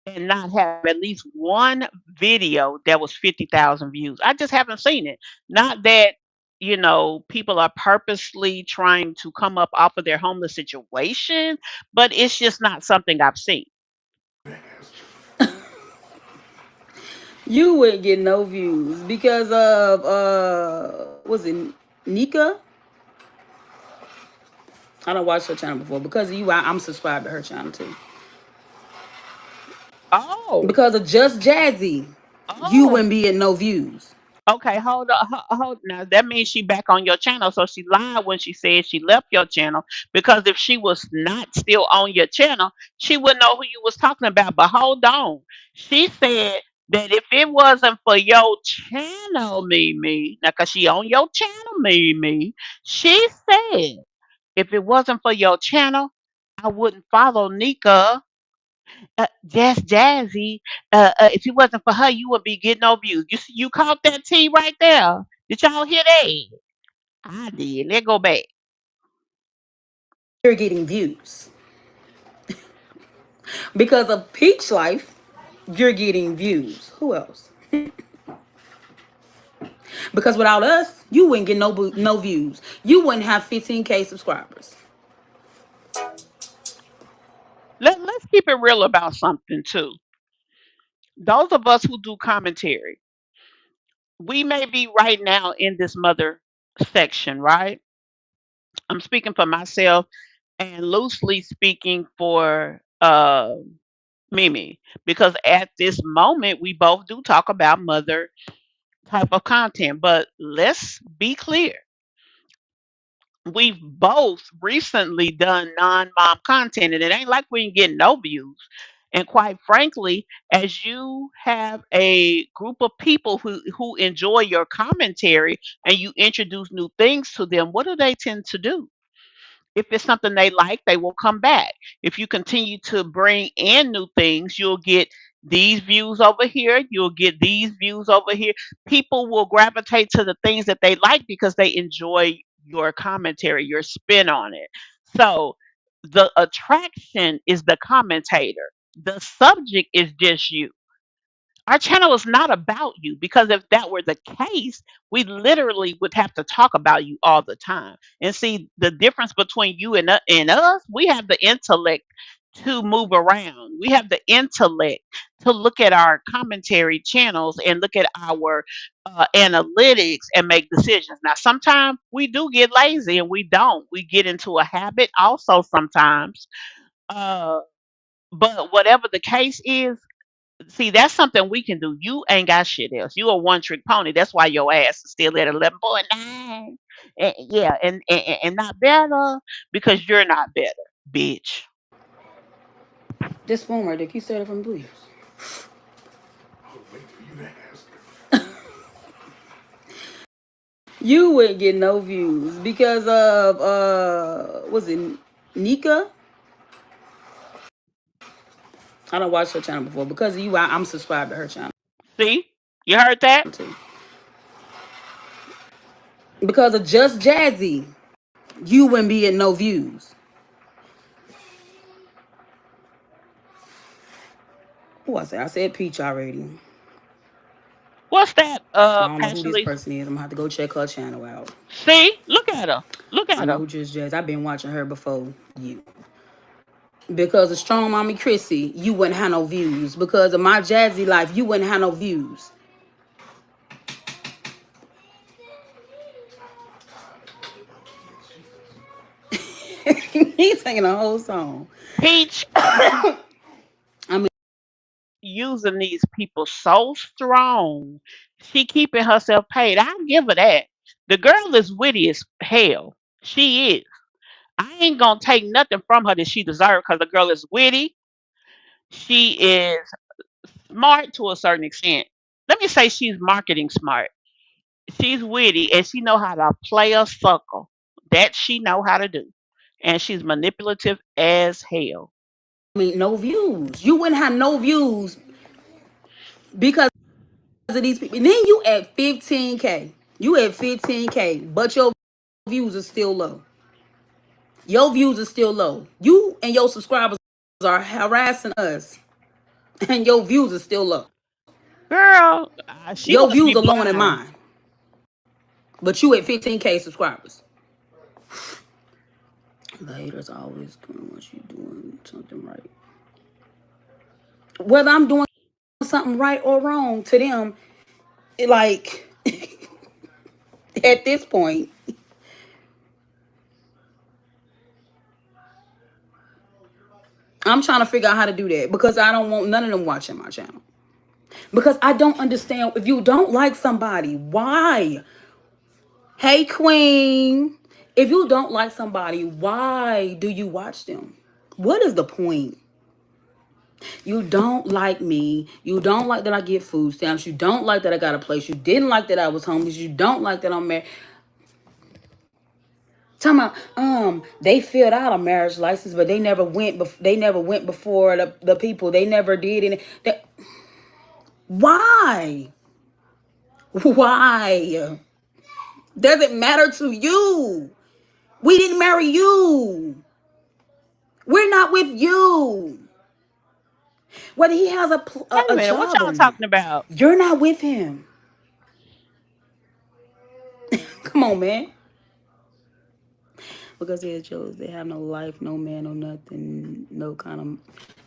Speaker 4: and not have at least one video that was 50,000 views. I just haven't seen it. Not that, people are purposely trying to come up off of their homeless situation, but it's just not something I've seen.
Speaker 10: You wouldn't get no views because of was it Nika? I don't watch her channel before. Because of you, I'm subscribed to her channel too.
Speaker 4: Oh,
Speaker 10: Because of Just Jazzy, you
Speaker 4: oh,
Speaker 10: wouldn't be at no views.
Speaker 4: okay, hold on. Hold now. That means she back on your channel. So she lied when she said she left your channel. Because if she was not still on your channel, she would know who you was talking about. But hold on. She said that if it wasn't for your channel, Mimi, now because she on your channel, Mimi, she said If it wasn't for your channel, I wouldn't follow Nika, Just Jazzy. If it wasn't for her, you would be getting no views. You caught that T right there. Did y'all hear that? I did. Let's go back.
Speaker 10: You're getting views. Because of Peach Life, you're getting views. Who else? Because without us, you wouldn't get no views. You wouldn't have 15K subscribers.
Speaker 4: Let's keep it real about something too. Those of us who do commentary, we may be right now in this mother section, right? I'm speaking for myself and loosely speaking for Mimi, because at this moment we both do talk about mother type of content. But let's be clear, we've both recently done non-mom content, and it ain't like we ain't getting no views. And quite frankly, as you have a group of people who enjoy your commentary and you introduce new things to them, what do they tend to do? If it's something they like, they will come back. If you continue to bring in new things, you'll get these views over here, you'll get these views over here. People will gravitate to the things that they like because they enjoy your commentary, your spin on it. So the attraction is the commentator, the subject is just you. Our channel is not about you, because if that were the case, we literally would have to talk about you all the time. And see, the difference between you and us, we have the intellect to move around. We have the intellect to look at our commentary channels and look at our analytics and make decisions. Now, sometimes we do get lazy and we don't. We get into a habit also sometimes. Uh, but whatever the case is, see, that's something we can do. You ain't got shit else. You a one trick pony. That's why your ass is still at 11.9. Yeah, and not better, because you're not better, bitch.
Speaker 10: This phone right there, can you say that from please? You wouldn't get no views because of was it Nika? I don't watch her channel before. Because of you, I'm subscribed to her channel
Speaker 4: See, you heard that?
Speaker 10: too. Because of Just Jazzy, you wouldn't be getting no views. Who I said? I said Peach already.
Speaker 4: What's that?
Speaker 10: I don't know who this
Speaker 4: Actually,
Speaker 10: person is. I'm gonna have to go check her channel out.
Speaker 4: see, look at her. Look
Speaker 10: I
Speaker 4: at
Speaker 10: know
Speaker 4: her.
Speaker 10: who Just Jazz. I've been watching her before you. Because of Strong Mommy Chrissy, you wouldn't have no views. Because of My Jazzy Life, you wouldn't have no views. He's singing a whole song.
Speaker 4: Peach
Speaker 10: I mean,
Speaker 4: using these people so strong. She keeping herself paid. I give her that. The girl is witty as hell. She is. I ain't gonna take nothing from her that she deserves, because the girl is witty. She is smart to a certain extent. Let me say she's marketing smart. She's witty and she know how to play a sucker. That she know how to do. And she's manipulative as hell.
Speaker 10: no views. You wouldn't have no views because of these people. And then you at 15K. You at 15K, but your views are still low. Your views are still low. You and your subscribers are harassing us, and your views are still low.
Speaker 4: Girl, she
Speaker 10: Your
Speaker 4: must
Speaker 10: views
Speaker 4: be
Speaker 10: are lower than
Speaker 4: blind.
Speaker 10: mine, but you at 15K subscribers. The haters always doing what you doing something right. Whether I'm doing something right or wrong to them, like at this point, I'm trying to figure out how to do that because I don't want none of them watching my channel. Because I don't understand, if you don't like somebody, why? Hey, Queen. If you don't like somebody, why do you watch them? What is the point? You don't like me. You don't like that I get food stamps. You don't like that I got a place. You didn't like that I was homeless. You don't like that I'm married. Talking about they filled out a marriage license, but they never went. They never went before the people. They never did any. Why? Why? Does it matter to you? We didn't marry you. We're not with you. Whether he has
Speaker 4: Wait a
Speaker 10: a
Speaker 4: minute, what
Speaker 10: job
Speaker 4: y'all
Speaker 10: or not,
Speaker 4: talking about?
Speaker 10: you're not with him. Come on, man. Because he has chose they have no life, no man, no nothing, no kind of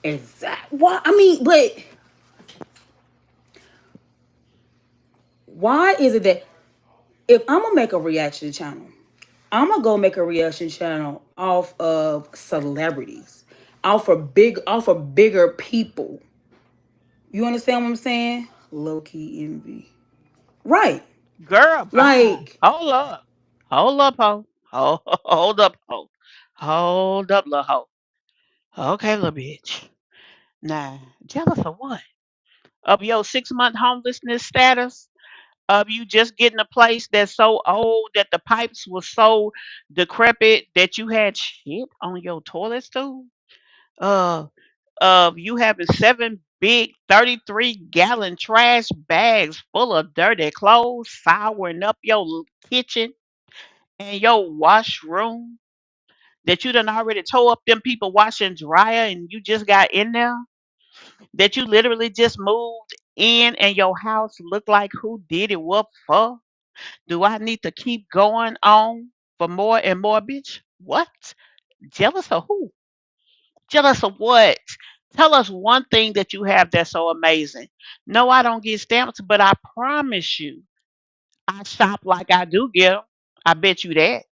Speaker 10: exact. Why? I mean, but why is it that if I'm gonna make a reaction channel, I'm gonna go make a reaction channel off of celebrities, off of bigger people. You understand what I'm saying? Low key envy, right?
Speaker 4: Girl, bye.
Speaker 10: Like,
Speaker 4: Hold up. Hold up, ho. Hold up, ho. Hold up, little ho. Okay, little bitch. Nah, jealous of what? Of your 6 month homelessness status? Of you just getting a place that's so old that the pipes were so decrepit that you had shit on your toilet stool? Uh, of you having seven big 33-gallon trash bags full of dirty clothes souring up your kitchen and your washroom that you done already tore up them people washing dryer and you just got in there, that you literally just moved in and your house look like who did it what for? Do I need to keep going on for more and more, bitch? What? Jealous of who? Jealous of what? Tell us one thing that you have that's so amazing. No, I don't get stamps, but I promise you, I shop like I do get 'em. I bet you that.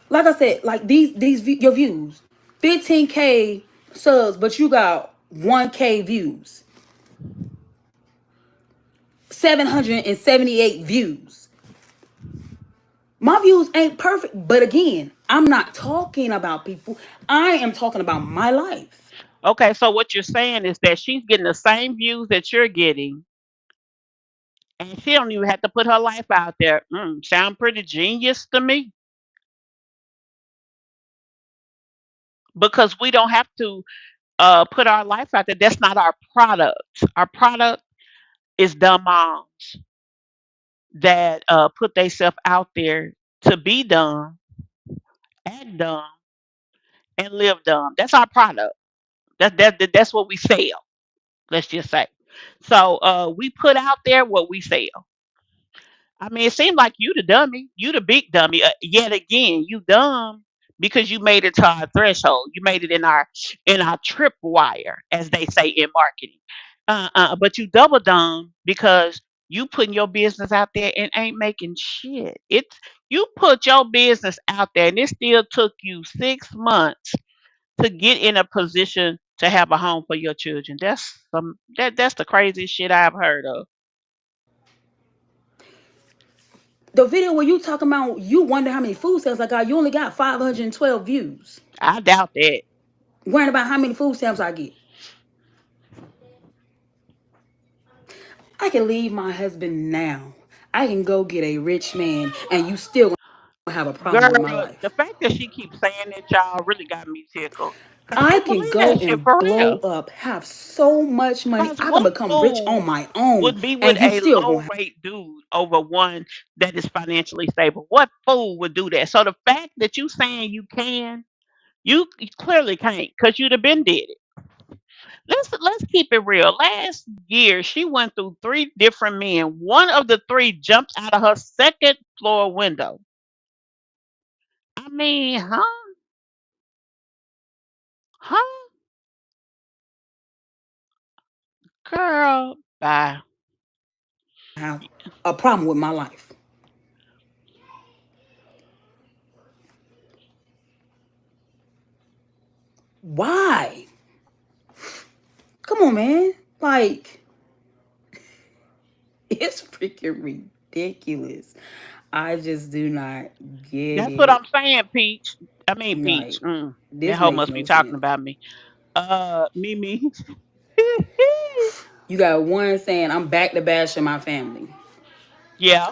Speaker 10: like I said, like your views, 15K subs, but you got 1K views, 778 views. My views ain't perfect, but again, I'm not talking about people. I am talking about my life.
Speaker 4: Okay, so what you're saying is that she's getting the same views that you're getting, and she don't even have to put her life out there. Sound pretty genius to me. Because we don't have to put our life out there. That's not our product. Our product is dumb moms that put themselves out there to be dumb, act dumb, and live dumb. That's our product. That's what we sell. Let's just say. So we put out there what we sell. I mean, it seemed like you the dummy. You the big dummy. Yet again, you dumb because you made it to our threshold. You made it in our trip wire, as they say in marketing. But you double dumb because you putting your business out there and ain't making shit. It's you put your business out there and it still took you 6 months to get in a position to have a home for your children. That's the craziest shit I've heard of.
Speaker 10: The video where you talking about you wonder how many food stamps I got, you only got 512 views.
Speaker 4: I doubt that.
Speaker 10: Worrying about how many food stamps I get. I can leave my husband now. I can go get a rich man, and you still gonna have a problem with my
Speaker 4: Girl, the
Speaker 10: life.
Speaker 4: fact that she keeps saying that, y'all, really got me tickled. Cause
Speaker 10: I
Speaker 4: she
Speaker 10: can
Speaker 4: believe
Speaker 10: go
Speaker 4: that shit
Speaker 10: and
Speaker 4: for
Speaker 10: blow
Speaker 4: real.
Speaker 10: up, have so much money.
Speaker 4: Cause
Speaker 10: I can
Speaker 4: what
Speaker 10: become rich on
Speaker 4: fool
Speaker 10: my own,
Speaker 4: would be with
Speaker 10: and you
Speaker 4: a
Speaker 10: still
Speaker 4: low
Speaker 10: gonna have.
Speaker 4: rate dude over one that is financially stable? What fool would do that? So the fact that you saying you can, you clearly can't, cause you'd have been did it. Let's keep it real. Last year, she went through three different men. One of the three jumped out of her second floor window. I mean, huh? Huh? Girl, bye.
Speaker 10: Have a problem with my life. Why? Come on, man. Like, it's freaking ridiculous. I just do not get
Speaker 4: That's what
Speaker 10: it.
Speaker 4: I'm saying, Peach. I mean, Peach.
Speaker 10: Like,
Speaker 4: That
Speaker 10: this
Speaker 4: hoe
Speaker 10: makes
Speaker 4: must be
Speaker 10: no
Speaker 4: talking
Speaker 10: sense.
Speaker 4: about me. Mimi.
Speaker 10: You got one saying, I'm back to bashing my family.
Speaker 4: Yeah.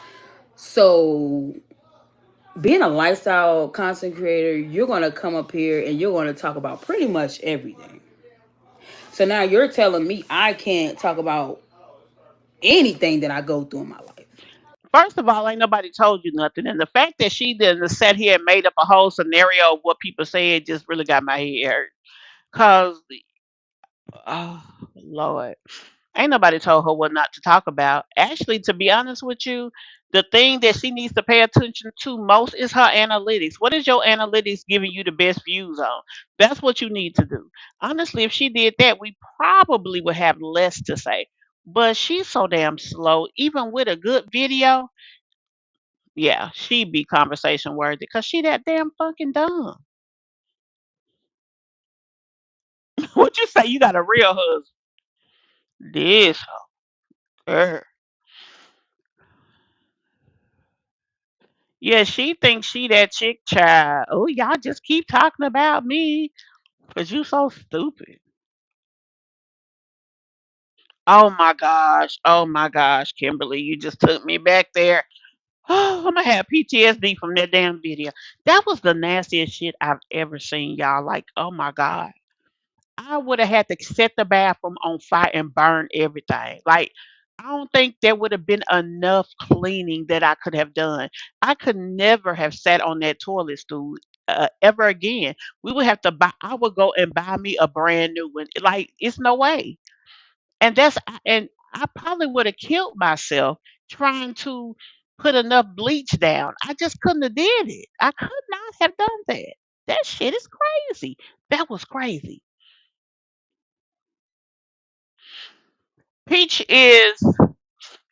Speaker 10: So being a lifestyle content creator, you're gonna come up here and you're gonna talk about pretty much everything. So now you're telling me I can't talk about anything that I go through in my life.
Speaker 4: First of all, ain't nobody told you nothing, and the fact that she didn't sat here and made up a whole scenario of what people said just really got my head hurt. Cause, oh Lord, ain't nobody told her what not to talk about. Actually, to be honest with you, the thing that she needs to pay attention to most is her analytics. What is your analytics giving you the best views on? That's what you need to do. Honestly, if she did that, we probably would have less to say. But she's so damn slow. Even with a good video, yeah, she'd be conversation worthy because she that damn fucking dumb. What you say? You got a real husband? This girl. Yeah, she thinks she that chick child. Oh, y'all just keep talking about me because you so stupid. Oh my gosh. Oh my gosh, Kimberly, you just took me back there. Oh, I'm gonna have PTSD from that damn video. That was the nastiest shit I've ever seen, y'all. Like, oh my god. I would have had to set the bathroom on fire and burn everything. Like, I don't think there would have been enough cleaning that I could have done. I could never have sat on that toilet stool ever again. We would have to buy. I would go and buy me a brand new one. Like, it's no way. And I probably would have killed myself trying to put enough bleach down. I just couldn't have did it. I could not have done that. That shit is crazy. That was crazy. Peach is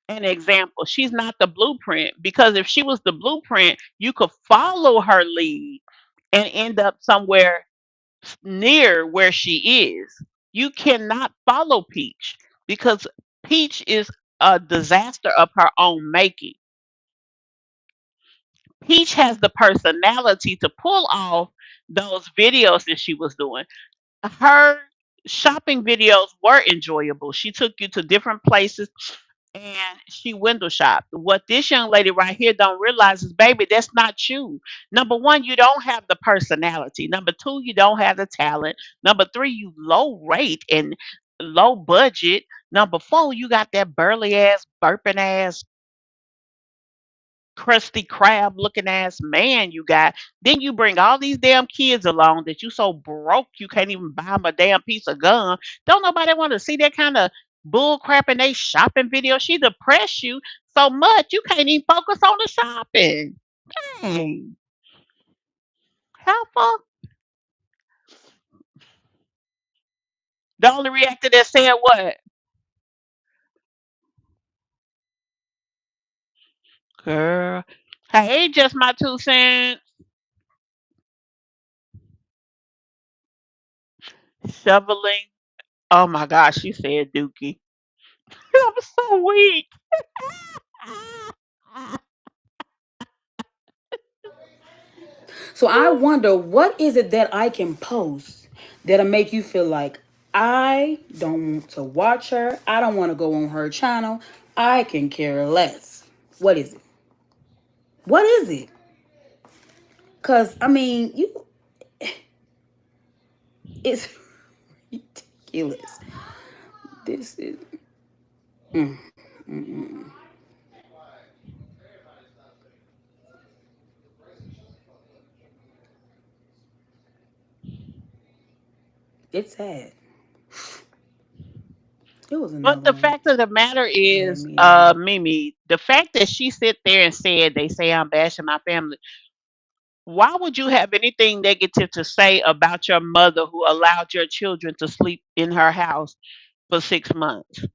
Speaker 4: an example. She's not the blueprint because if she was the blueprint, you could follow her lead and end up somewhere near where she is. You cannot follow Peach because Peach is a disaster of her own making. Peach has the personality to pull off those videos that she was doing. Her shopping videos were enjoyable. She took you to different places and she window shopped. What this young lady right here don't realize is, baby, that's not you. Number one, you don't have the personality. Number two, you don't have the talent. Number three, you low rate and low budget. Number four, you got that burly ass, burping ass, crusty crab looking ass man you got. Then you bring all these damn kids along that you so broke you can't even buy them a damn piece of gum. Don't nobody want to see that kind of bull crap in they shopping video. She depressed you so much you can't even focus on the shopping. Dang. Helpful. The only reactor that said what? Girl. Hey, just my 2 cents. Shoveling. Oh my gosh, she said dookie. I'm so weak.
Speaker 10: So I wonder what is it that I can post that'll make you feel like I don't want to watch her. I don't want to go on her channel. I can care less. What is it? What is it? Cause I mean, it's ridiculous. This is mm, mm, mm. It's sad. It was
Speaker 4: But
Speaker 10: another
Speaker 4: the
Speaker 10: one
Speaker 4: fact of the matter
Speaker 10: that had
Speaker 4: is,
Speaker 10: me in here.
Speaker 4: Mimi, the fact that she sit there and said they say I'm bashing my family, why would you have anything negative to say about your mother who allowed your children to sleep in her house for 6 months?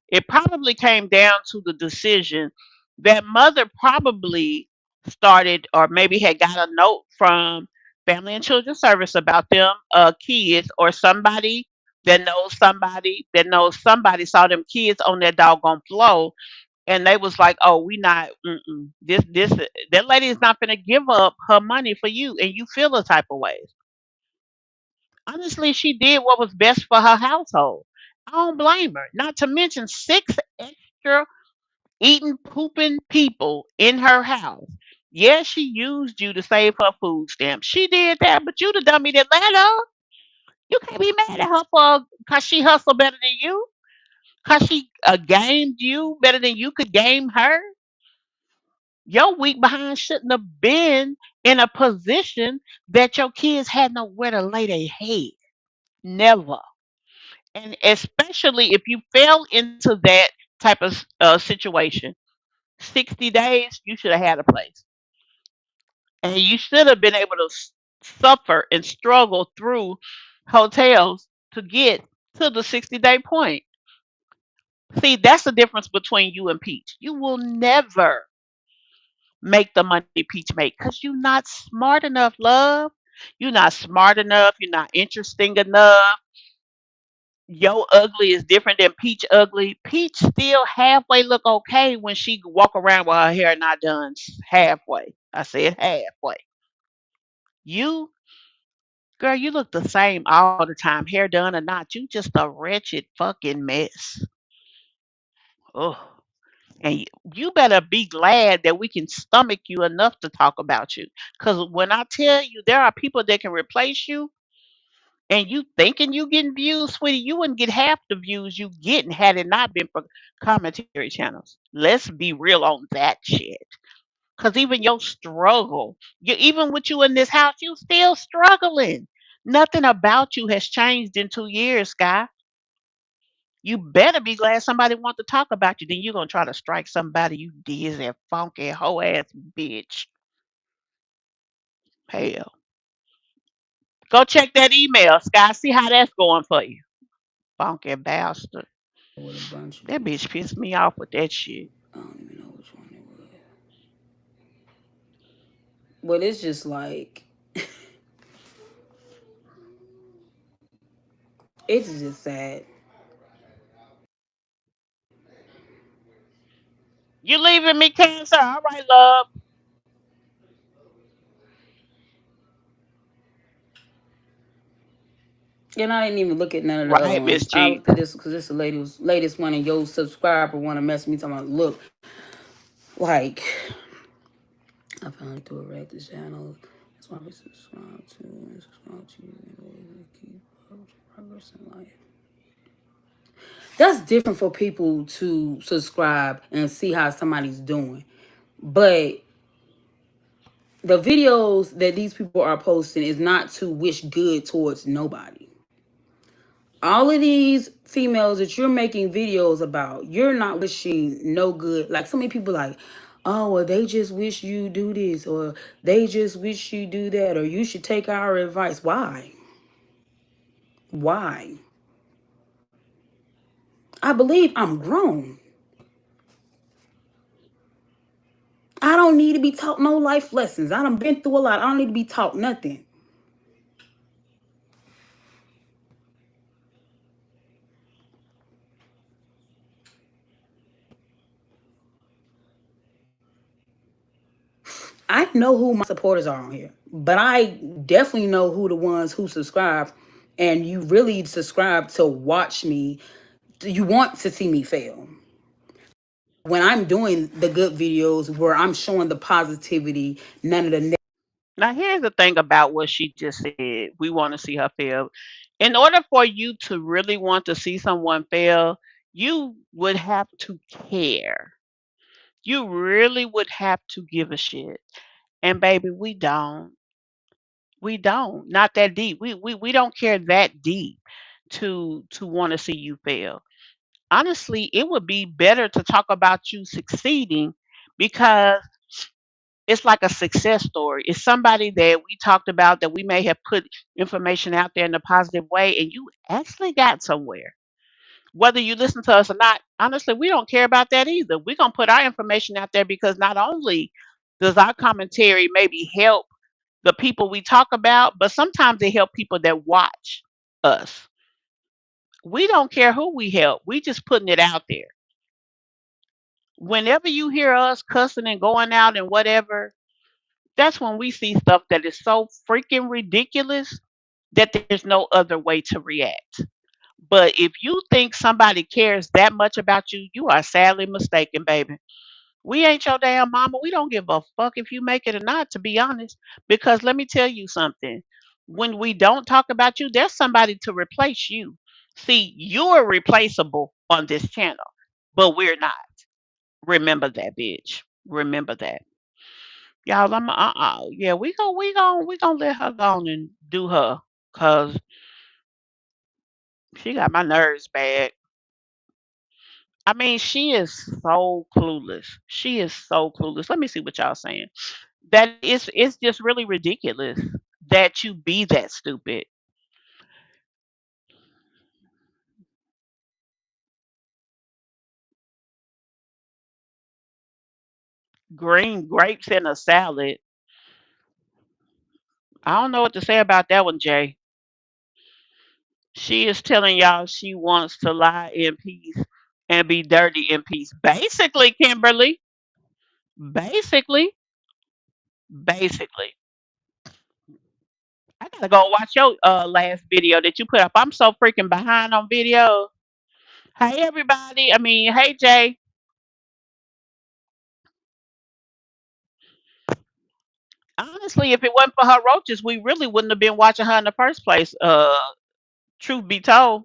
Speaker 4: It probably came down to the decision that mother probably started or maybe had got a note from Family and Children Service about them kids or somebody that knows somebody saw them kids on that doggone floor and they was like, "Oh, we not this that lady is not gonna give up her money for you," and you feel a type of way. Honestly, she did what was best for her household. I don't blame her. Not to mention six extra eating, pooping people in her house. Yeah, she used you to save her food stamps. She did that, but you the dummy that let her. You can't be mad at her for because she hustled better than you. Because she gamed you better than you could game her. Your weak behind shouldn't have been in a position that your kids had nowhere to lay their head. Never. And especially if you fell into that type of situation, 60 days, you should have had a place. And you should have been able to suffer and struggle through hotels to get to the 60-day point. See, that's the difference between you and Peach. You will never make the money Peach make because you're not smart enough, love. You're not smart enough. You're not interesting enough. Yo ugly is different than Peach ugly. Peach still halfway look okay when she walk around with her hair not done halfway. I said halfway. You, girl, you look the same all the time, hair done or not. You just a wretched fucking mess. Oh. And you better be glad that we can stomach you enough to talk about you. Because when I tell you there are people that can replace you, and you thinking you getting views, sweetie, you wouldn't get half the views you getting had it not been for commentary channels. Let's be real on that shit. Because even your struggle, even with you in this house, you still struggling. Nothing about you has changed in 2 years, Sky. You better be glad somebody want to talk about you. Then you're gonna try to strike somebody, you dizzy, funky, hoe ass bitch. Hell. Go check that email, Sky. See how that's going for you. Funky bastard.
Speaker 10: with a bunch of
Speaker 4: That
Speaker 10: people.
Speaker 4: bitch pissed me off with that shit.
Speaker 10: I don't even know which one it was. But it's just like it's just sad.
Speaker 4: You leaving me, Cancer? All right, love.
Speaker 10: And I didn't even look at none of the other
Speaker 4: Right,
Speaker 10: ones.
Speaker 4: Miss
Speaker 10: I
Speaker 4: G.
Speaker 10: looked at this because this the latest one, and your subscriber want to mess with me talking about look like I finally do a rate the channel. That's why we subscribe to you and keep up with your progress in life. That's different for people to subscribe and see how somebody's doing. But the videos that these people are posting is not to wish good towards nobody. All of these females that you're making videos about, you're not wishing no good. Like so many people like, oh, well, they just wish you do this, or they just wish you do that, or you should take our advice. Why? Why? I believe I'm grown. I don't need to be taught no life lessons. I done been through a lot. I don't need to be taught nothing. I know who my supporters are on here, but I definitely know who the ones who subscribe, and you really subscribe to watch me. You want to see me fail. When I'm doing the good videos where I'm showing the positivity, none of the
Speaker 4: Now, here's the thing about what she just said. We want to see her fail. In order for you to really want to see someone fail, you would have to care. You really would have to give a shit. And baby, we don't. We don't. Not that deep. We don't care that deep to want to see you fail. Honestly, it would be better to talk about you succeeding because it's like a success story. It's somebody that we talked about that we may have put information out there in a positive way and you actually got somewhere. Whether you listen to us or not, honestly, we don't care about that either. We're going to put our information out there because not only does our commentary maybe help the people we talk about, but sometimes they help people that watch us. We don't care who we help. We just putting it out there. Whenever you hear us cussing and going out and whatever, that's when we see stuff that is so freaking ridiculous that there's no other way to react. But if you think somebody cares that much about you, you are sadly mistaken, baby. We ain't your damn mama. We don't give a fuck if you make it or not, to be honest. Because let me tell you something. When we don't talk about you, there's somebody to replace you. See, you're replaceable on this channel, but we're not. Remember that, bitch. Remember that. Y'all, yeah, we gonna let her go on and do her. Cause she got my nerves bad. I mean, she is so clueless. She is so clueless. Let me see what y'all saying. That it's just really ridiculous that you be that stupid. Green grapes in a salad. I don't know what to say about that one, Jay. She is telling y'all she wants to lie in peace and be dirty in peace. Basically, Kimberly. Basically. Basically. I gotta go watch your last video that you put up. I'm so freaking behind on videos. Hey everybody. I mean, hey Jay. Honestly, if it wasn't for her roaches, we really wouldn't have been watching her in the first place. Truth be told,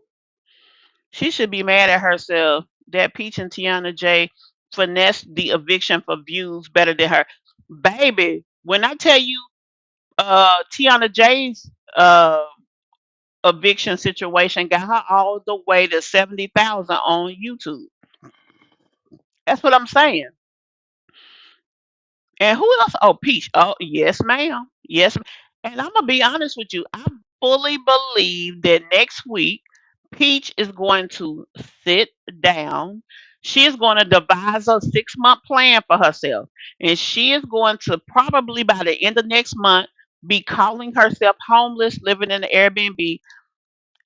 Speaker 4: she should be mad at herself that Peach and Tiana J finessed the eviction for views better than her. Baby, when I tell you Tiana J's eviction situation got her all the way to 70,000 on YouTube. That's what I'm saying. And who else? Oh, Peach. Oh, yes, ma'am. Yes. And I'm gonna be honest with you. I fully believe that next week Peach is going to sit down. She is going to devise a 6-month plan for herself, and she is going to probably by the end of next month be calling herself homeless, living in an Airbnb.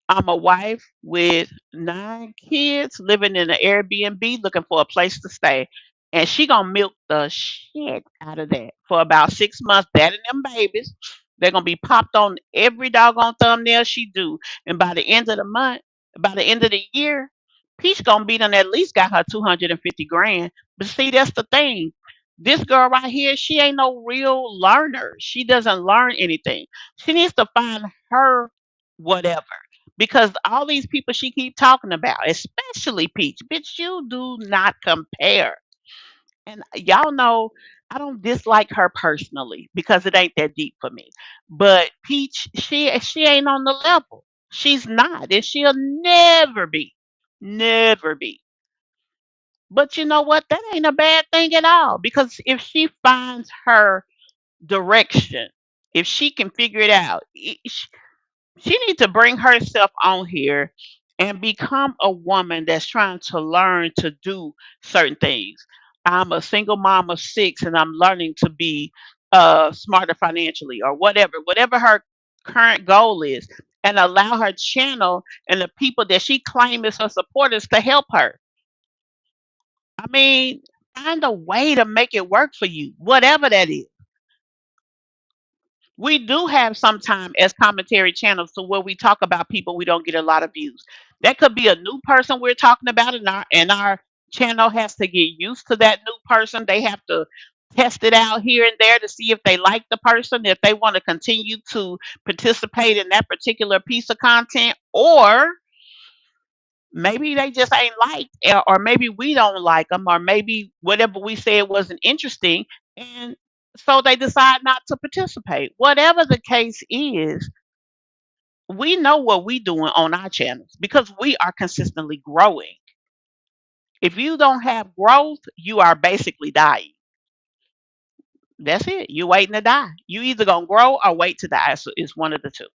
Speaker 4: I'm a wife with 9 kids living in an Airbnb looking for a place to stay. And she gonna milk the shit out of that for about 6 months. That and them babies. They're gonna be popped on every doggone thumbnail she do. And by the end of the month, by the end of the year, Peach gonna be done at least got her 250 grand. But see, that's the thing. This girl right here, she ain't no real learner. She doesn't learn anything. She needs to find her whatever because all these people she keep talking about, especially Peach, bitch, you do not compare. And y'all know I don't dislike her personally because it ain't that deep for me. But Peach, she ain't on the level. She's not, and she'll never be, never be. But you know what? That ain't a bad thing at all because if she finds her direction, if she can figure it out, she needs to bring herself on here and become a woman that's trying to learn to do certain things. I'm a single mom of 6 and I'm learning to be smarter financially or whatever her current goal is, and allow her channel and the people that she claims as her supporters to help her. I mean, find a way to make it work for you, whatever that is. We do have sometime as commentary channels to where we talk about people we don't get a lot of views. That could be a new person we're talking about, and our channel has to get used to that new person. They have to test it out here and there to see if they like the person, if they want to continue to participate in that particular piece of content, or maybe they just ain't liked, or maybe we don't like them, or maybe whatever we said wasn't interesting, and so they decide not to participate. Whatever the case is, we know what we doing on our channels because we are consistently growing. If you don't have growth, you are basically dying. That's it. You waiting to die. You either gonna grow or wait to die. So it's one of the two.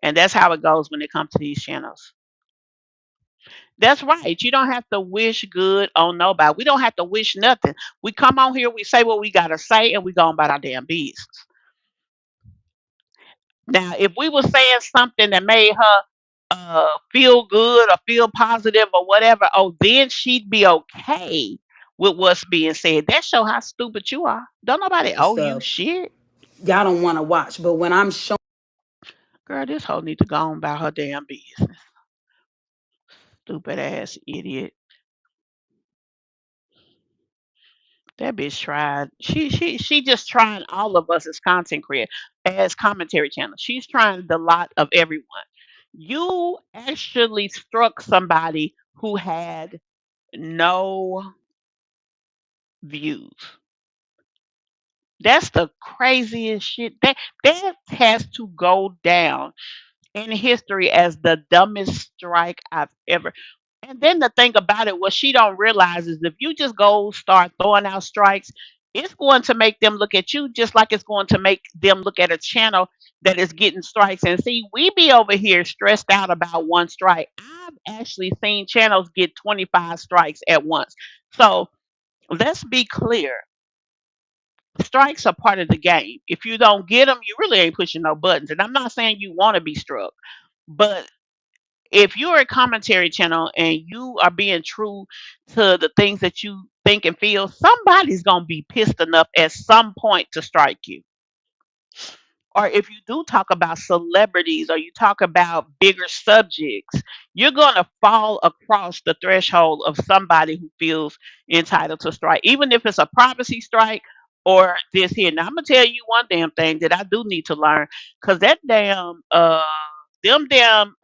Speaker 4: And that's how it goes when it comes to these channels. That's right. You don't have to wish good on nobody. We don't have to wish nothing. We come on here, we say what we gotta say, and we go about our damn business. Now, if we were saying something that made her feel good or feel positive or whatever, oh, then she'd be okay with what's being said. That show how stupid you are. Don't nobody owe you
Speaker 10: stuff
Speaker 4: shit.
Speaker 10: y'all don't want to watch. But when I'm showing
Speaker 4: Girl, this hoe need to go on about her damn business. Stupid ass idiot. That bitch tried. She just trying all of us as content creators, as commentary channel. She's trying the lot of everyone. You actually struck somebody who had no views. That's the craziest shit. That has to go down in history as the dumbest strike I've ever. And then the thing about it, what she don't realize is if you just go start throwing out strikes, it's going to make them look at you just like it's going to make them look at a channel that is getting strikes. And see, we be over here stressed out about one strike. I've actually seen channels get 25 strikes at once. So let's be clear. Strikes are part of the game. If you don't get them, you really ain't pushing no buttons. And I'm not saying you want to be struck, but if you're a commentary channel and you are being true to the things that you think and feel, somebody's going to be pissed enough at some point to strike you. Or if you do talk about celebrities or you talk about bigger subjects, you're going to fall across the threshold of somebody who feels entitled to strike, even if it's a privacy strike or this here. Now, I'm going to tell you one damn thing that I do need to learn because that them damn,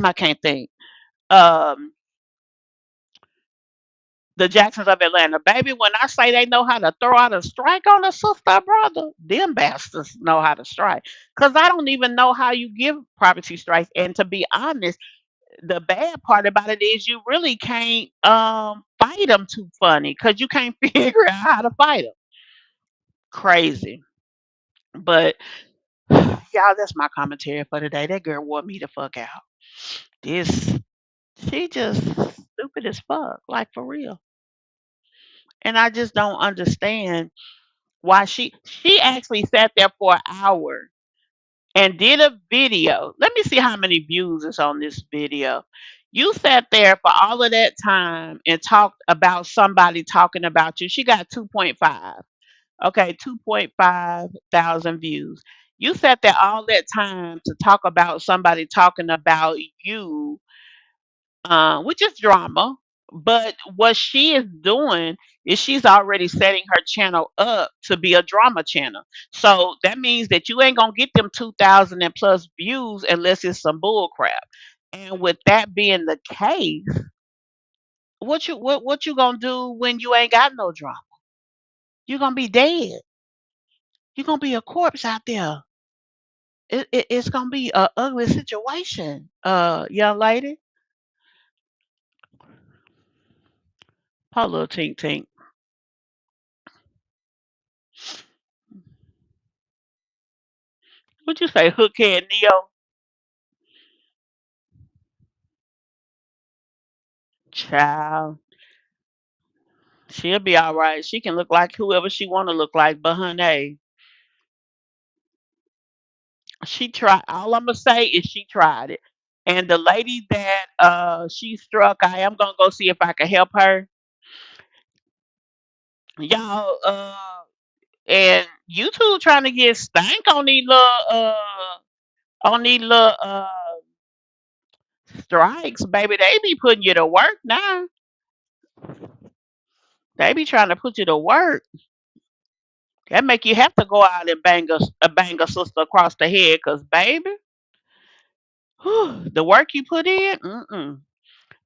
Speaker 4: I can't think. Um, the Jacksons of Atlanta. Baby, when I say they know how to throw out a strike on a sister or brother, them bastards know how to strike. Because I don't even know how you give property strikes. And to be honest, the bad part about it is you really can't fight them too funny because you can't figure out how to fight them. Crazy. But y'all, that's my commentary for today. That girl wore me the fuck out. This, she just stupid as fuck. Like for real. And I just don't understand why she actually sat there for an hour and did a video. Let me see how many views is on this video. You sat there for all of that time and talked about somebody talking about you. She got 2.5. Okay, 2.5 thousand views. You sat there all that time to talk about somebody talking about you, which is drama. But what she is doing is she's already setting her channel up to be a drama channel. So that means that you ain't gonna get them 2,000 and plus views unless it's some bull crap. And with that being the case, what you gonna do when you ain't got no drama? You're gonna be dead. You're gonna be a corpse out there. It's gonna be a ugly situation, young lady. Poor little tink tink. What you say, hookhead Neo? Child, she'll be all right. She can look like whoever she want to look like, but honey, she tried. All I'm gonna say is she tried it. And the lady that she struck, I am gonna go see if I can help her, y'all. And YouTube trying to get stank on these little strikes, baby. They be putting you to work now. They be trying to put you to work. That make you have to go out and bang a sister across the head, cause baby, the work you put in,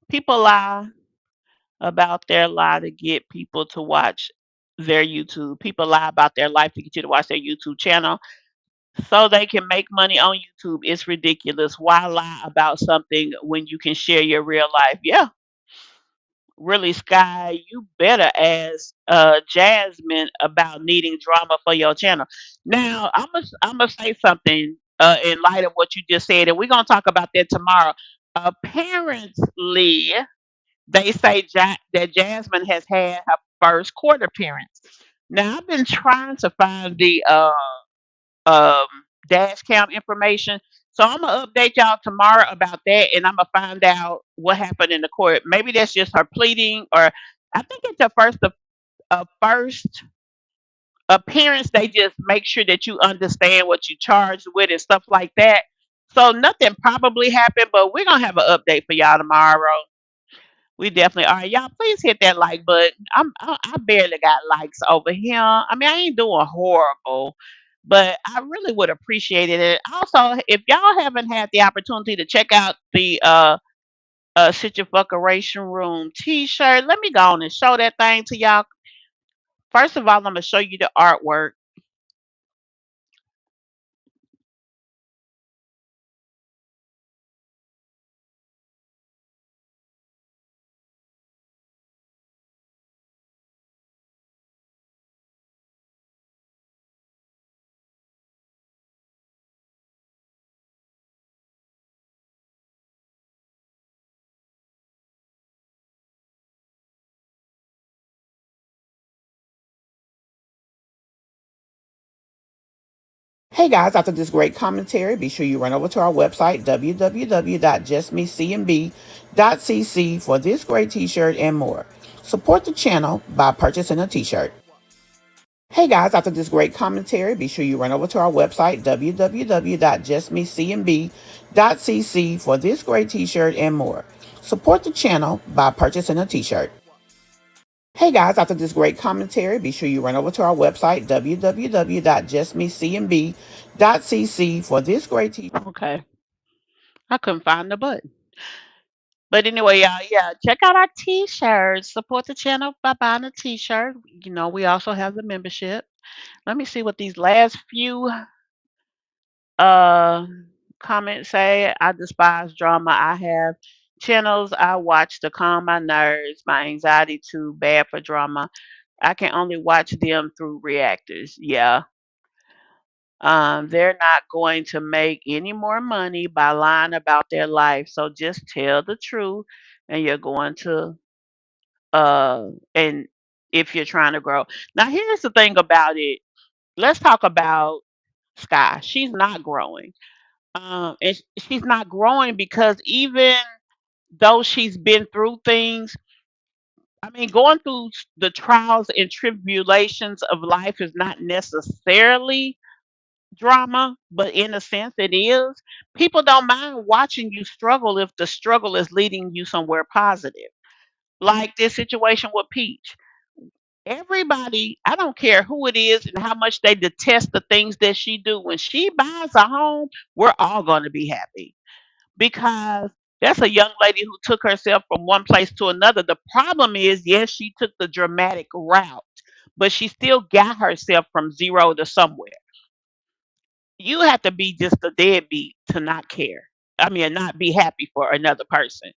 Speaker 4: people lie about their lie to get people to watch their YouTube. People lie about their life to get you to watch their YouTube channel so they can make money on YouTube. It's ridiculous. Why lie about something when you can share your real life? Yeah, really, Sky, you better ask Jasmine about needing drama for your channel. Now, I'm gonna say something in light of what you just said, and we're gonna talk about that tomorrow. Apparently, they say that Jasmine has had her first court appearance. Now, I've been trying to find the um, dash cam information. So I'm gonna update y'all tomorrow about that, and I'm gonna find out what happened in the court. Maybe that's just her pleading, or I think it's her first appearance. They just make sure that you understand what you charged with and stuff like that. So nothing probably happened, but we're gonna have an update for y'all tomorrow. We definitely are. Y'all, please hit that like button. I barely got likes over here. I mean, I ain't doing horrible, but I really would appreciate it. Also, if y'all haven't had the opportunity to check out the Sit Your Fuckeration Room T-shirt, let me go on and show that thing to y'all. First of all, I'm gonna show you the artwork.
Speaker 5: Hey guys, after this great commentary, be sure you run over to our website, www.justmecmb.cc, for this great t-shirt and more. Support the channel by purchasing a t-shirt. Hey guys, after this great commentary, be sure you run over to our website, www.justmecmb.cc, for this great t-shirt and more. Support the channel by purchasing a t-shirt. Hey guys, after this great commentary, be sure you run over to our website, www.justmecmb.cc, for this great t-shirt.
Speaker 4: Okay, I couldn't find the button. But anyway, y'all, yeah, check out our T-shirts. Support the channel by buying a T-shirt. You know, we also have the membership. Let me see what these last few uh comments say. I despise drama. I have channels I watch to calm my nerves. My anxiety too bad for drama. I can only watch them through reactors. Yeah. They're not going to make any more money by lying about their life. So just tell the truth and you're going to and if you're trying to grow. Now here's the thing about it. Let's talk about Sky. She's not growing. And she's not growing because even though she's been through things, I mean, going through the trials and tribulations of life is not necessarily drama, but in a sense it is. People don't mind watching you struggle if the struggle is leading you somewhere positive. Like this situation with Peach. Everybody, I don't care who it is and how much they detest the things that she do. When she buys a home, we're all going to be happy because that's a young lady who took herself from one place to another. The problem is, yes, she took the dramatic route, but she still got herself from zero to somewhere. You have to be just a deadbeat to not care. I mean, not be happy for another person.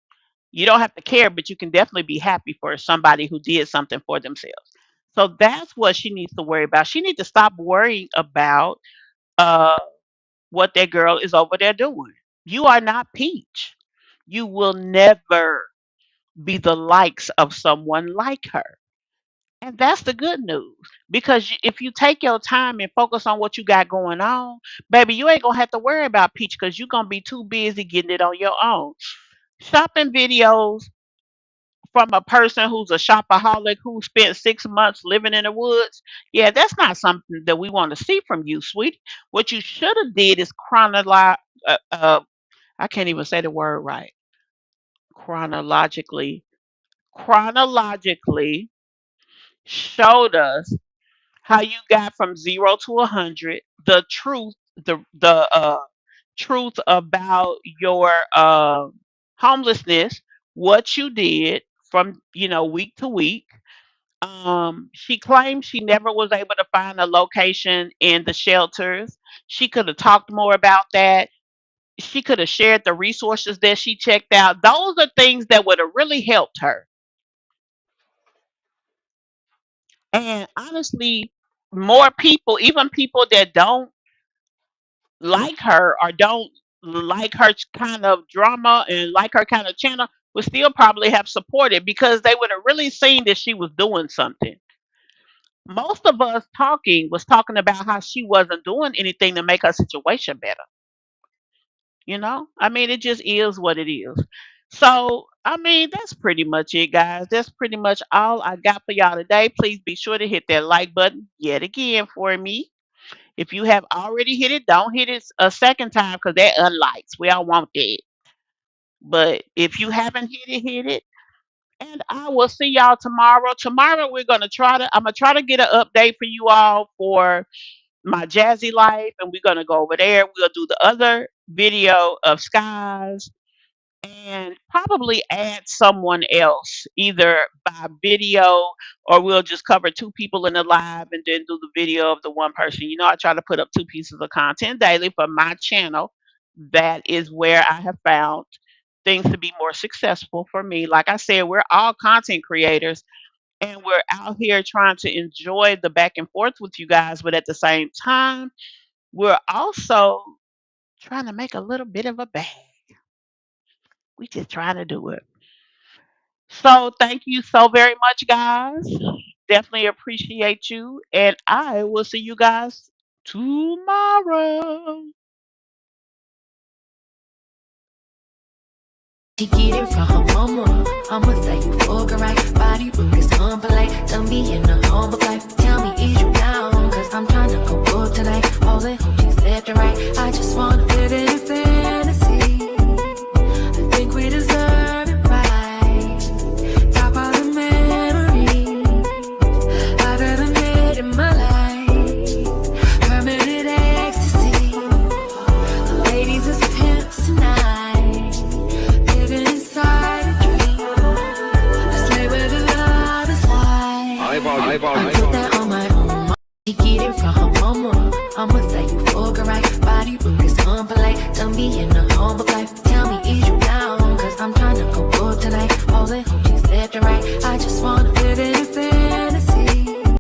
Speaker 4: You don't have to care, but you can definitely be happy for somebody who did something for themselves. So that's what she needs to worry about. She needs to stop worrying about uh, what that girl is over there doing. You are not Peach. You will never be the likes of someone like her. And that's the good news. Because if you take your time and focus on what you got going on, baby, you ain't going to have to worry about Peach because you're going to be too busy getting it on your own. Shopping videos from a person who's a shopaholic who spent 6 months living in the woods, yeah, that's not something that we want to see from you, sweetie. What you should have did is I can't even say the word right. Chronologically, chronologically showed us how you got from 0 to 100, the truth, the truth about your homelessness, what you did from week to week. She claims she never was able to find a location in the shelters. She could have talked more about that. She could have shared the resources that she checked out. Those are things that would have really helped her. And honestly, more people, even people that don't like her or don't like her kind of drama and like her kind of channel, would still probably have supported because they would have really seen that she was doing something. Most of us talking was talking about how she wasn't doing anything to make her situation better. I mean, it just is what it is. So, I mean, that's pretty much it, guys. That's pretty much all I got for y'all today. Please be sure to hit that like button yet again for me. If you have already hit it, don't hit it a second time because that unlikes. We all want that. But if you haven't hit it, hit it. And I will see y'all tomorrow. Tomorrow I'm gonna try to get an update for you all for my jazzy life, and we're gonna go over there. We'll do the other video of skies and probably add someone else either by video, or we'll just cover two people in the live and then do the video of the one person. You know, I try to put up 2 pieces of content daily for my channel. That is where I have found things to be more successful for me. Like I said, we're all content creators and we're out here trying to enjoy the back and forth with you guys, but at the same time, we're also trying to make a little bit of a bag. We just trying to do it. So thank you so very much, guys. Definitely appreciate you. And I will see you guys tomorrow.
Speaker 1: She get it from her mama. I'ma say you fuck her right. Body rude is unpolite. Done be in the humble life. Tell me, is you down? Cause I'm trying to go up tonight. All the homies left and right. I just wanna live in fantasy. I think we deserve it right. Top of the memories I've ever made in my life. Permanent ecstasy. The ladies is pimps tonight. Living inside a dream. Let's play where the love is like. I put that on my own. She get it from her mama. I'ma say you fuck her right. Body rude is unpolite. Done be in the humble life. Tell me, is you down? Cause I'm trying to go up tonight. All the homies left and right. I just wanna live in